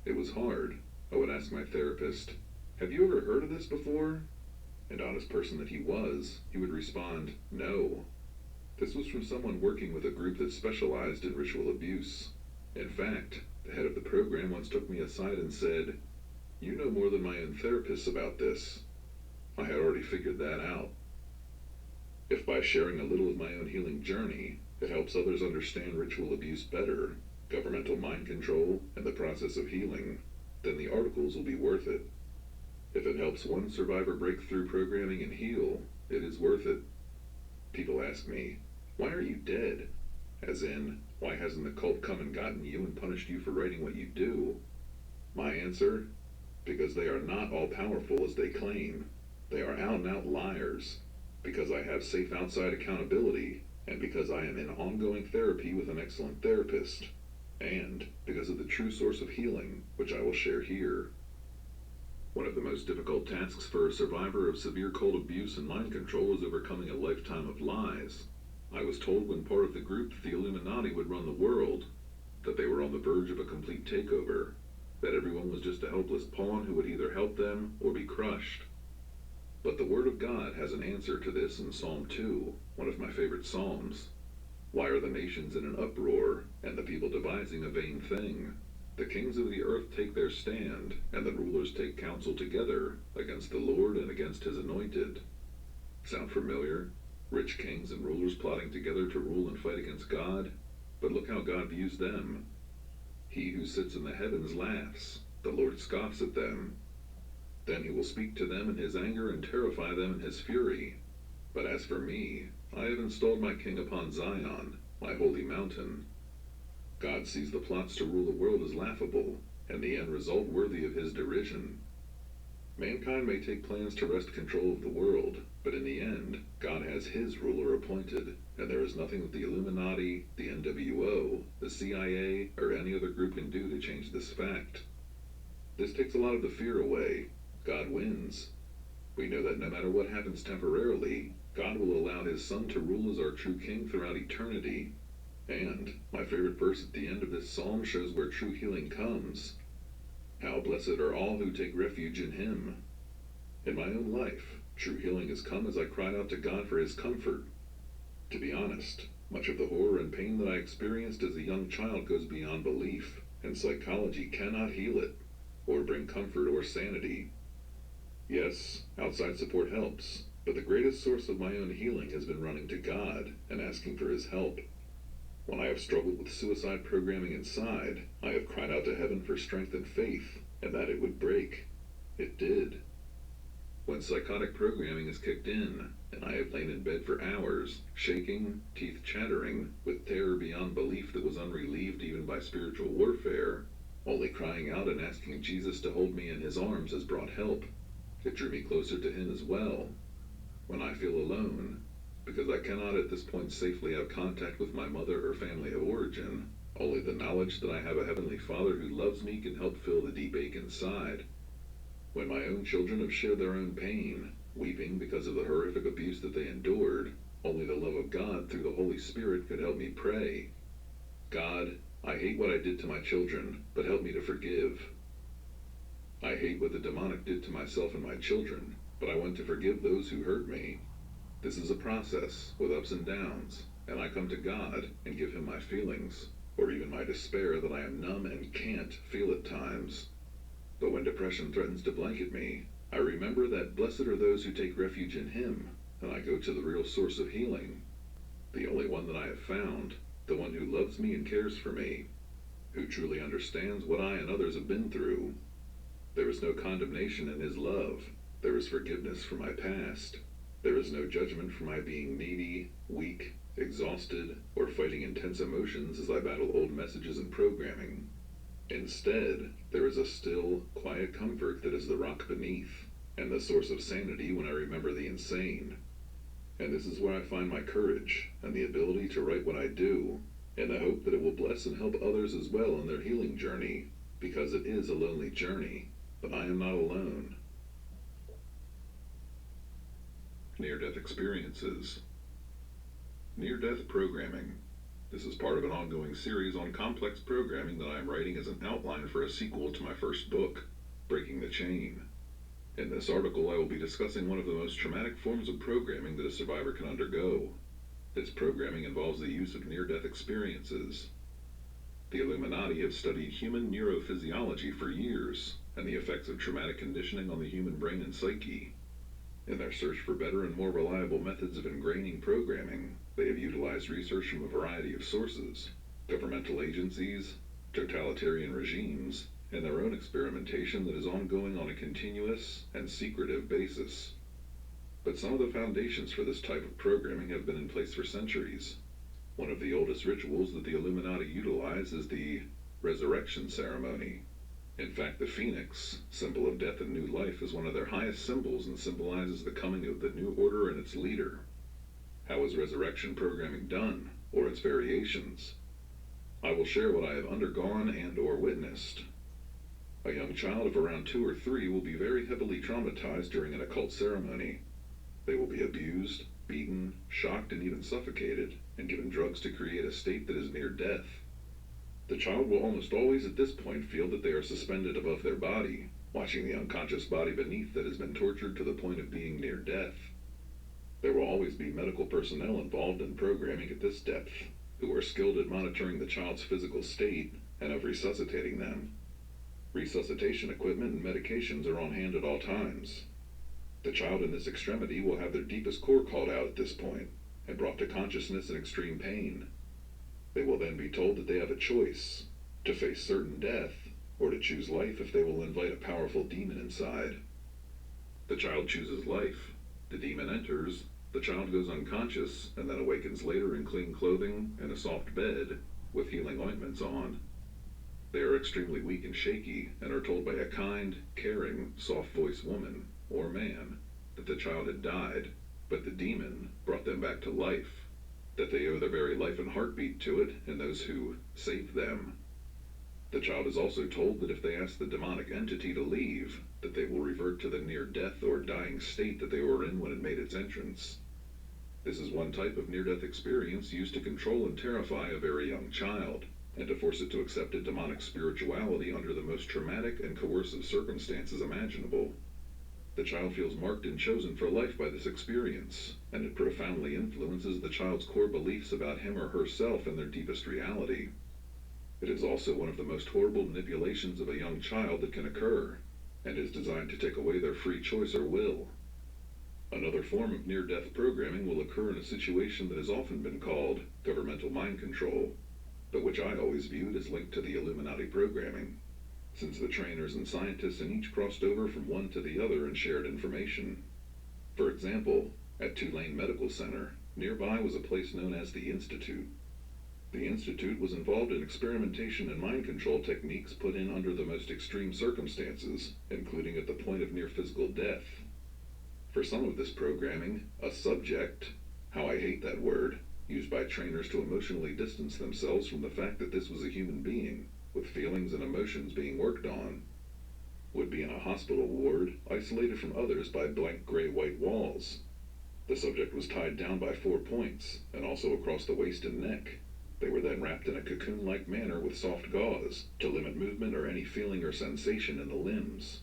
It was hard. I would ask my therapist, have you ever heard of this before? And honest person that he was, he would respond, no. This was from someone working with a group that specialized in ritual abuse. In fact, the head of the program once took me aside and said, you know more than my own therapist about this. I had already figured that out. If by sharing a little of my own healing journey, it helps others understand ritual abuse better, governmental mind control, and the process of healing, then the articles will be worth it. If it helps one survivor break through programming and heal, it is worth it. People ask me, why are you dead? As in, why hasn't the cult come and gotten you and punished you for writing what you do? My answer, because they are not all powerful as they claim. They are out and out liars. Because I have safe outside accountability, and because I am in ongoing therapy with an excellent therapist, and because of the true source of healing, which I will share here. One of the most difficult tasks for a survivor of severe cult abuse and mind control is overcoming a lifetime of lies. I was told when part of the group that the Illuminati would run the world, that they were on the verge of a complete takeover, that everyone was just a helpless pawn who would either help them or be crushed. But the Word of God has an answer to this in Psalm 2, one of my favorite psalms. Why are the nations in an uproar, and the people devising a vain thing? The kings of the earth take their stand, and the rulers take counsel together against the Lord and against his anointed. Sound familiar? Rich kings and rulers plotting together to rule and fight against God? But look how God views them. He who sits in the heavens laughs. The Lord scoffs at them. Then he will speak to them in his anger and terrify them in his fury. But as for me, I have installed my king upon Zion, my holy mountain. God sees the plots to rule the world as laughable, and the end result worthy of his derision. Mankind may take plans to wrest control of the world, but in the end, God has his ruler appointed, and there is nothing that the Illuminati, the NWO, the CIA, or any other group can do to change this fact. This takes a lot of the fear away. God wins. We know that no matter what happens temporarily, God will allow his Son to rule as our true King throughout eternity. And my favorite verse at the end of this psalm shows where true healing comes. How blessed are all who take refuge in him. In my own life, true healing has come as I cried out to God for his comfort. To be honest, much of the horror and pain that I experienced as a young child goes beyond belief, and psychology cannot heal it, or bring comfort or sanity. Yes, outside support helps, but the greatest source of my own healing has been running to God and asking for his help. When I have struggled with suicide programming inside, I have cried out to heaven for strength and faith, and that it would break. It did. When psychotic programming is kicked in, and I have lain in bed for hours, shaking, teeth chattering, with terror beyond belief that was unrelieved even by spiritual warfare, only crying out and asking Jesus to hold me in his arms has brought help. It drew me closer to him as well. When I feel alone, because I cannot at this point safely have contact with my mother or family of origin, only the knowledge that I have a Heavenly Father who loves me can help fill the deep ache inside. When my own children have shared their own pain, weeping because of the horrific abuse that they endured, only the love of God through the Holy Spirit could help me pray. God, I hate what I did to my children, but help me to forgive. I hate what the demonic did to myself and my children, but I want to forgive those who hurt me. This is a process with ups and downs, and I come to God and give him my feelings, or even my despair that I am numb and can't feel at times. But when depression threatens to blanket me, I remember that blessed are those who take refuge in him, and I go to the real source of healing, the only one that I have found, the one who loves me and cares for me, who truly understands what I and others have been through. There is no condemnation in his love. There is forgiveness for my past. There is no judgment for my being needy, weak, exhausted, or fighting intense emotions as I battle old messages and programming. Instead, there is a still, quiet comfort that is the rock beneath, and the source of sanity when I remember the insane. And this is where I find my courage and the ability to write what I do, in the hope that it will bless and help others as well on their healing journey, because it is a lonely journey, but I am not alone. Near-death experiences. Near-death programming. This is part of an ongoing series on complex programming that I am writing as an outline for a sequel to my first book, Breaking the Chain. In this article, I will be discussing one of the most traumatic forms of programming that a survivor can undergo. This programming involves the use of near-death experiences. The Illuminati have studied human neurophysiology for years, and the effects of traumatic conditioning on the human brain and psyche. In their search for better and more reliable methods of ingraining programming, they have utilized research from a variety of sources: governmental agencies, totalitarian regimes, and their own experimentation that is ongoing on a continuous and secretive basis. But some of the foundations for this type of programming have been in place for centuries. One of the oldest rituals that the Illuminati utilize is the resurrection ceremony. In fact, the phoenix, symbol of death and new life, is one of their highest symbols and symbolizes the coming of the new order and its leader. How is resurrection programming done, or its variations? I will share what I have undergone and or witnessed. A young child of around 2 or 3 will be very heavily traumatized during an occult ceremony. They will be abused, beaten, shocked, and even suffocated, and given drugs to create a state that is near death. The child will almost always at this point feel that they are suspended above their body, watching the unconscious body beneath that has been tortured to the point of being near death. There will always be medical personnel involved in programming at this depth, who are skilled at monitoring the child's physical state and of resuscitating them. Resuscitation equipment and medications are on hand at all times. The child in this extremity will have their deepest core called out at this point and brought to consciousness in extreme pain. They will then be told that they have a choice, to face certain death, or to choose life if they will invite a powerful demon inside. The child chooses life. The demon enters, the child goes unconscious, and then awakens later in clean clothing and a soft bed with healing ointments on. They are extremely weak and shaky and are told by a kind, caring, soft-voiced woman or man that the child had died, but the demon brought them back to life, that they owe their very life and heartbeat to it and those who saved them. The child is also told that if they ask the demonic entity to leave, that they will revert to the near-death or dying state that they were in when it made its entrance. This is one type of near-death experience used to control and terrify a very young child, and to force it to accept a demonic spirituality under the most traumatic and coercive circumstances imaginable. The child feels marked and chosen for life by this experience, and it profoundly influences the child's core beliefs about him or herself and their deepest reality. It is also one of the most horrible manipulations of a young child that can occur, and is designed to take away their free choice or will. Another form of near-death programming will occur in a situation that has often been called governmental mind control, but which I always viewed as linked to the Illuminati programming, since the trainers and scientists in each crossed over from one to the other and shared information. For example, at Tulane Medical Center, nearby was a place known as the Institute. The Institute was involved in experimentation and mind control techniques put in under the most extreme circumstances, including at the point of near physical death. For some of this programming, a subject, how I hate that word, used by trainers to emotionally distance themselves from the fact that this was a human being, with feelings and emotions being worked on, would be in a hospital ward, isolated from others by blank gray-white walls. The subject was tied down by 4 points, and also across the waist and neck. They were then wrapped in a cocoon-like manner with soft gauze to limit movement or any feeling or sensation in the limbs.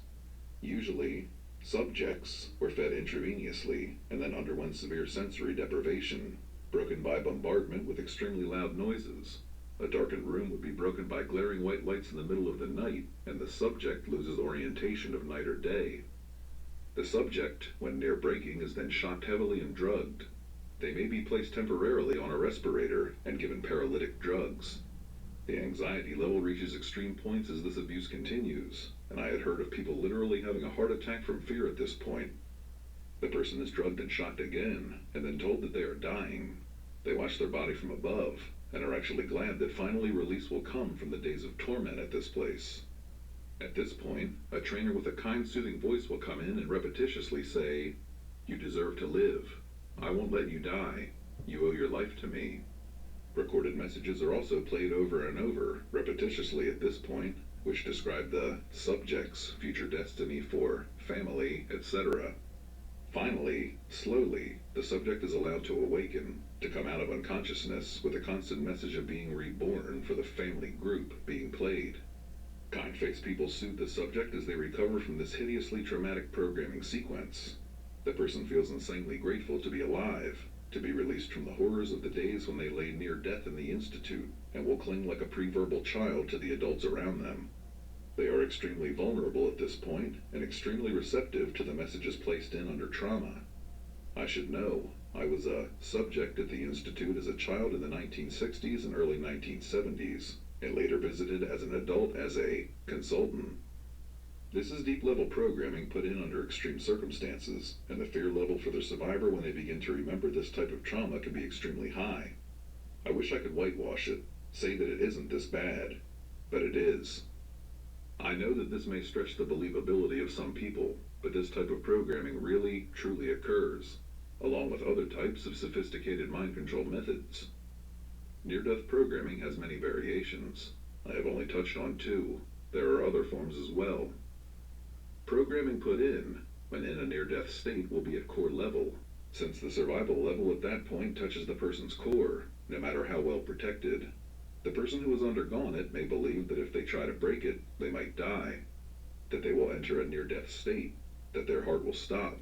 Usually, subjects were fed intravenously and then underwent severe sensory deprivation, broken by bombardment with extremely loud noises. A darkened room would be broken by glaring white lights in the middle of the night, and the subject loses orientation of night or day. The subject, when near breaking, is then shocked heavily and drugged. They may be placed temporarily on a respirator and given paralytic drugs. The anxiety level reaches extreme points as this abuse continues, and I had heard of people literally having a heart attack from fear at this point. The person is drugged and shocked again, and then told that they are dying. They watch their body from above, and are actually glad that finally release will come from the days of torment at this place. At this point, a trainer with a kind, soothing voice will come in and repetitiously say, "You deserve to live. I won't let you die. You owe your life to me." Recorded messages are also played over and over, repetitiously at this point, which describe the subject's future destiny for family, etc. Finally, slowly, the subject is allowed to awaken, to come out of unconsciousness with a constant message of being reborn for the family group being played. Kind-faced people soothe the subject as they recover from this hideously traumatic programming sequence. The person feels insanely grateful to be alive, to be released from the horrors of the days when they lay near death in the Institute, and will cling like a pre-verbal child to the adults around them. They are extremely vulnerable at this point, and extremely receptive to the messages placed in under trauma. I should know, I was a subject at the Institute as a child in the 1960s and early 1970s, and later visited as an adult as a consultant. This is deep-level programming put in under extreme circumstances, and the fear level for the survivor when they begin to remember this type of trauma can be extremely high. I wish I could whitewash it, say that it isn't this bad, but it is. I know that this may stretch the believability of some people, but this type of programming really, truly occurs, along with other types of sophisticated mind control methods. Near-death programming has many variations. I have only touched on 2. There are other forms as well. Programming put in, when in a near-death state, will be at core level, since the survival level at that point touches the person's core, no matter how well protected. The person who has undergone it may believe that if they try to break it, they might die. that they will enter a near-death state, that their heart will stop.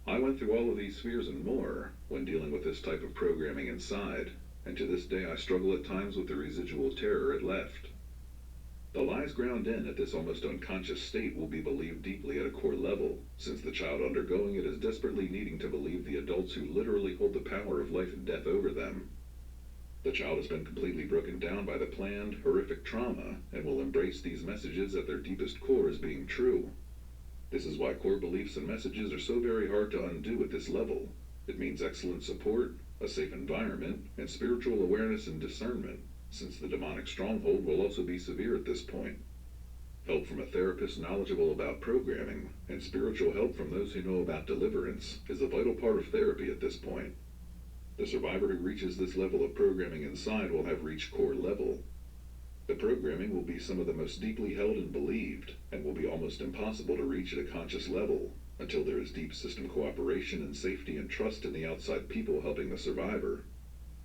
I went through all of these fears and more when dealing with this type of programming inside, and to this day I struggle at times with the residual terror it left. The lies ground in at this almost unconscious state will be believed deeply at a core level, since the child undergoing it is desperately needing to believe the adults who literally hold the power of life and death over them. The child has been completely broken down by the planned, horrific trauma and will embrace these messages at their deepest core as being true. This is why core beliefs and messages are so very hard to undo at this level. It means excellent support, a safe environment, and spiritual awareness and discernment, since the demonic stronghold will also be severe at this point. Help from a therapist knowledgeable about programming, and spiritual help from those who know about deliverance, is a vital part of therapy at this point. The survivor who reaches this level of programming inside will have reached core level. The programming will be some of the most deeply held and believed, and will be almost impossible to reach at a conscious level, until there is deep system cooperation and safety and trust in the outside people helping the survivor.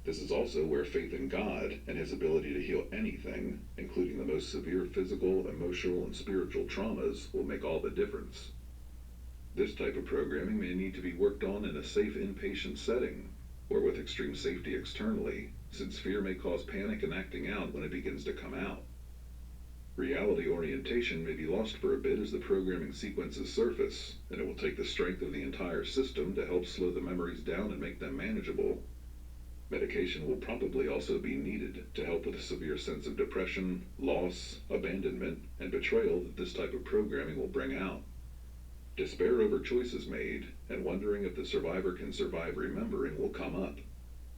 This is also where faith in God and His ability to heal anything, including the most severe physical, emotional, and spiritual traumas, will make all the difference. This type of programming may need to be worked on in a safe inpatient setting, or with extreme safety externally, since fear may cause panic and acting out when it begins to come out. Reality orientation may be lost for a bit as the programming sequences surface, and it will take the strength of the entire system to help slow the memories down and make them manageable. Medication will probably also be needed to help with a severe sense of depression, loss, abandonment, and betrayal that this type of programming will bring out. Despair over choices made, and wondering if the survivor can survive remembering will come up.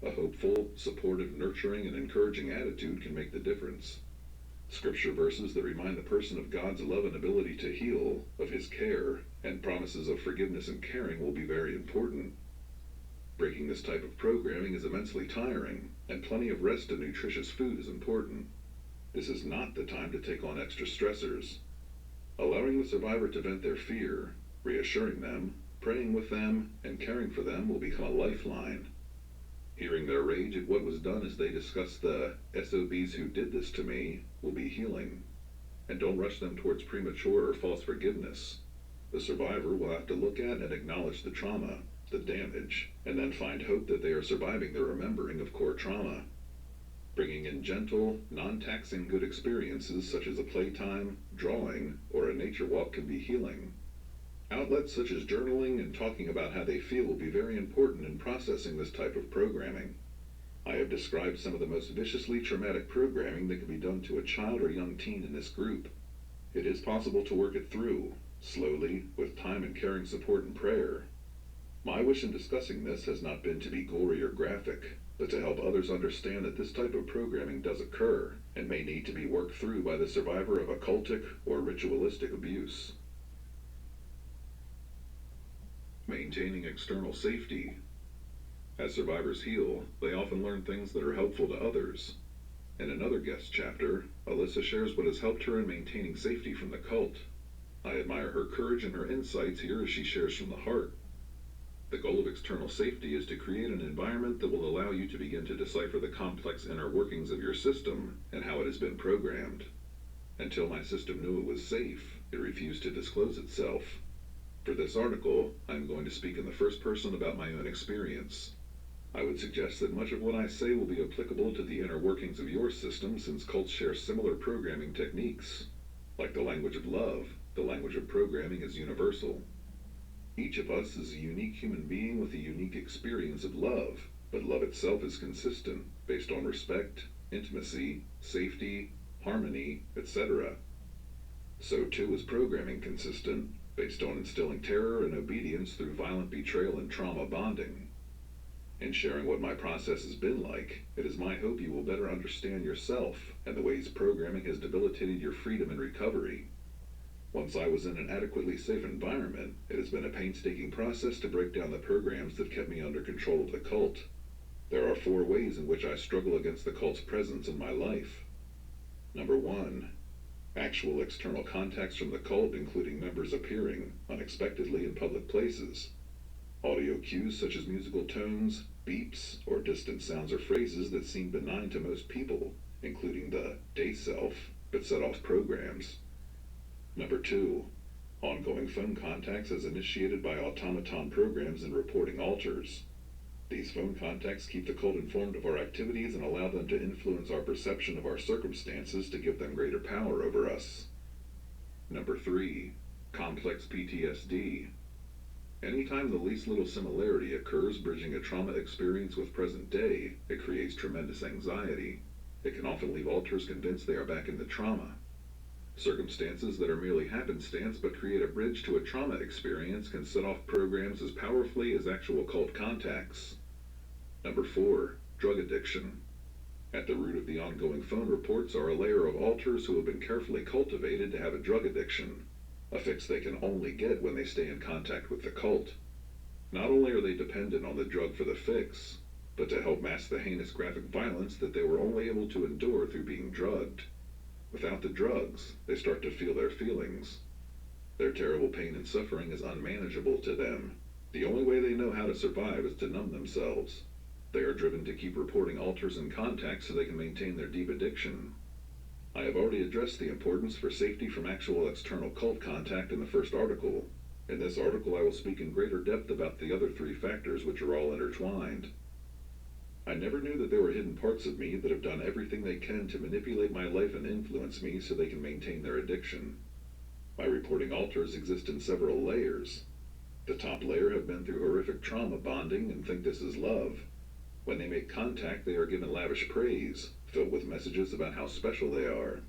A hopeful, supportive, nurturing, and encouraging attitude can make the difference. Scripture verses that remind the person of God's love and ability to heal, of His care, and promises of forgiveness and caring will be very important. Breaking this type of programming is immensely tiring, and plenty of rest and nutritious food is important. This is not the time to take on extra stressors. Allowing the survivor to vent their fear, reassuring them, praying with them, and caring for them will become a lifeline. Hearing their rage at what was done as they discuss the SOBs who did this to me will be healing. And don't rush them towards premature or false forgiveness. The survivor will have to look at and acknowledge the trauma, the damage, and then find hope that they are surviving the remembering of core trauma. Bringing in gentle, non-taxing good experiences such as a playtime, drawing, or a nature walk can be healing. Outlets such as journaling and talking about how they feel will be very important in processing this type of programming. I have described some of the most viciously traumatic programming that can be done to a child or young teen in this group. It is possible to work it through, slowly, with time and caring support and prayer. My wish in discussing this has not been to be gory or graphic, but to help others understand that this type of programming does occur and may need to be worked through by the survivor of occultic or ritualistic abuse. Maintaining external safety. As survivors heal, they often learn things that are helpful to others. In another guest chapter, Alyssa shares what has helped her in maintaining safety from the cult. I admire her courage and her insights here as she shares from the heart. The goal of external safety is to create an environment that will allow you to begin to decipher the complex inner workings of your system and how it has been programmed. Until my system knew it was safe, it refused to disclose itself. For this article, I am going to speak in the first person about my own experience. I would suggest that much of what I say will be applicable to the inner workings of your system, since cults share similar programming techniques. Like the language of love, the language of programming is universal. Each of us is a unique human being with a unique experience of love, but love itself is consistent, based on respect, intimacy, safety, harmony, etc. So too is programming consistent, based on instilling terror and obedience through violent betrayal and trauma bonding. In sharing what my process has been like, it is my hope you will better understand yourself and the ways programming has debilitated your freedom and recovery. Once I was in an adequately safe environment, it has been a painstaking process to break down the programs that kept me under control of the cult. There are 4 ways in which I struggle against the cult's presence in my life. Number 1. Actual external contacts from the cult, including members appearing unexpectedly in public places. Audio cues such as musical tones, beeps, or distant sounds or phrases that seem benign to most people, including the day self, but set off programs. Number 2. Ongoing phone contacts as initiated by automaton programs and reporting alters. These phone contacts keep the cult informed of our activities and allow them to influence our perception of our circumstances to give them greater power over us. Number 3. Complex PTSD. Anytime the least little similarity occurs bridging a trauma experience with present day, it creates tremendous anxiety. It can often leave alters convinced they are back in the trauma. Circumstances that are merely happenstance but create a bridge to a trauma experience can set off programs as powerfully as actual cult contacts. Number 4. Drug addiction. At the root of the ongoing phone reports are a layer of alters who have been carefully cultivated to have a drug addiction, a fix they can only get when they stay in contact with the cult. Not only are they dependent on the drug for the fix, but to help mask the heinous graphic violence that they were only able to endure through being drugged. Without the drugs, they start to feel their feelings. Their terrible pain and suffering is unmanageable to them. The only way they know how to survive is to numb themselves. They are driven to keep reporting alters in contact so they can maintain their deep addiction. I have already addressed the importance for safety from actual external cult contact in the first article. In this article I will speak in greater depth about the other 3 factors which are all intertwined. I never knew that there were hidden parts of me that have done everything they can to manipulate my life and influence me so they can maintain their addiction. My reporting alters exist in several layers. The top layer have been through horrific trauma bonding and think this is love. When they make contact, they are given lavish praise, filled with messages about how special they are.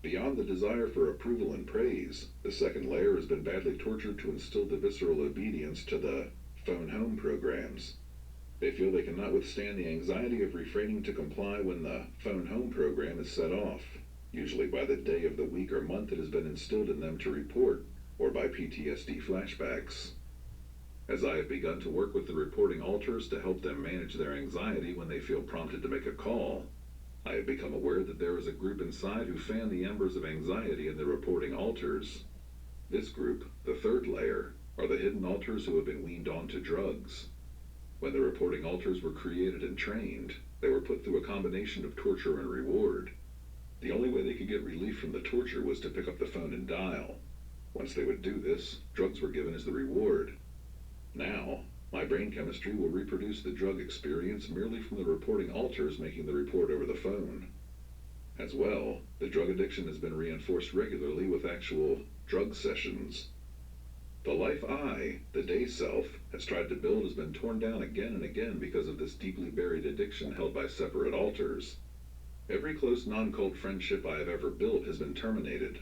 Beyond the desire for approval and praise, the second layer has been badly tortured to instill the visceral obedience to the phone home programs. They feel they cannot withstand the anxiety of refraining to comply when the phone home program is set off, usually by the day of the week or month it has been instilled in them to report, or by PTSD flashbacks. As I have begun to work with the reporting alters to help them manage their anxiety when they feel prompted to make a call, I have become aware that there is a group inside who fan the embers of anxiety in the reporting alters. This group, the third layer, are the hidden alters who have been weaned onto drugs. When the reporting alters were created and trained, they were put through a combination of torture and reward. The only way they could get relief from the torture was to pick up the phone and dial. Once they would do this, drugs were given as the reward. Now, my brain chemistry will reproduce the drug experience merely from the reporting alters making the report over the phone. As well, the drug addiction has been reinforced regularly with actual drug sessions. The life I, the day self, has tried to build has been torn down again and again because of this deeply buried addiction held by separate alters. Every close non-cult friendship I have ever built has been terminated.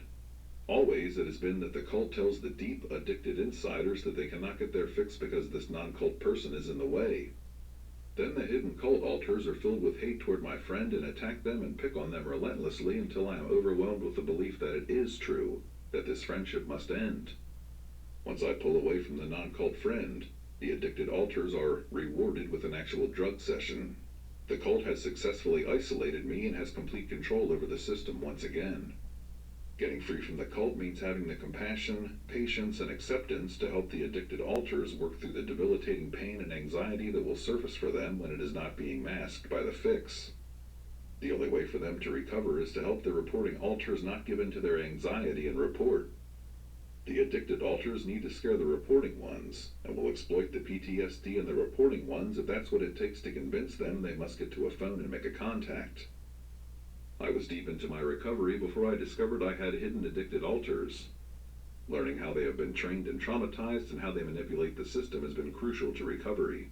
Always it has been that the cult tells the deep, addicted insiders that they cannot get their fix because this non-cult person is in the way. Then the hidden cult alters are filled with hate toward my friend and attack them and pick on them relentlessly until I am overwhelmed with the belief that it is true, that this friendship must end. Once I pull away from the non-cult friend, the addicted alters are rewarded with an actual drug session. The cult has successfully isolated me and has complete control over the system once again. Getting free from the cult means having the compassion, patience, and acceptance to help the addicted alters work through the debilitating pain and anxiety that will surface for them when it is not being masked by the fix. The only way for them to recover is to help the reporting alters not give in to their anxiety and report. The addicted alters need to scare the reporting ones, and will exploit the PTSD in the reporting ones if that's what it takes to convince them they must get to a phone and make a contact. I was deep into my recovery before I discovered I had hidden addicted alters. Learning how they have been trained and traumatized and how they manipulate the system has been crucial to recovery.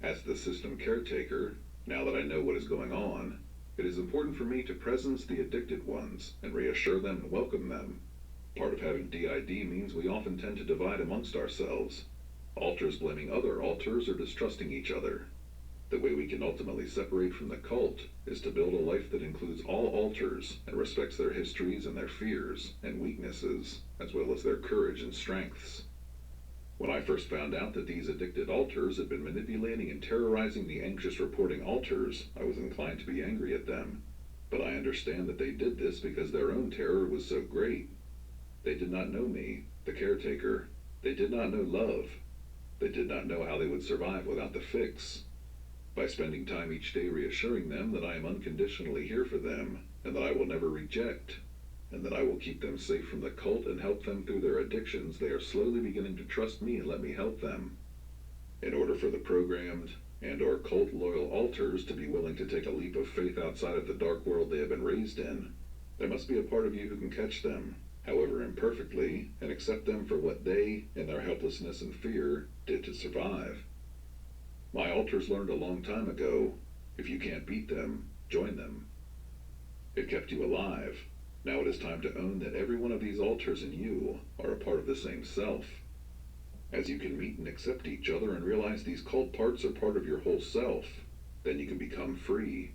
As the system caretaker, now that I know what is going on, it is important for me to presence the addicted ones and reassure them and welcome them. Part of having DID means we often tend to divide amongst ourselves, alters blaming other alters or distrusting each other. The way we can ultimately separate from the cult is to build a life that includes all alters and respects their histories and their fears and weaknesses, as well as their courage and strengths. When I first found out that these addicted alters had been manipulating and terrorizing the anxious reporting alters, I was inclined to be angry at them. But I understand that they did this because their own terror was so great. They did not know me, the caretaker. They did not know love. They did not know how they would survive without the fix. By spending time each day reassuring them that I am unconditionally here for them and that I will never reject, and that I will keep them safe from the cult and help them through their addictions, they are slowly beginning to trust me and let me help them. In order for the programmed and/or cult-loyal alters to be willing to take a leap of faith outside of the dark world they have been raised in, there must be a part of you who can catch them, however imperfectly, and accept them for what they, in their helplessness and fear, did to survive. My alters learned a long time ago, if you can't beat them, join them. It kept you alive. Now it is time to own that every one of these alters and you are a part of the same self. As you can meet and accept each other and realize these cult parts are part of your whole self, then you can become free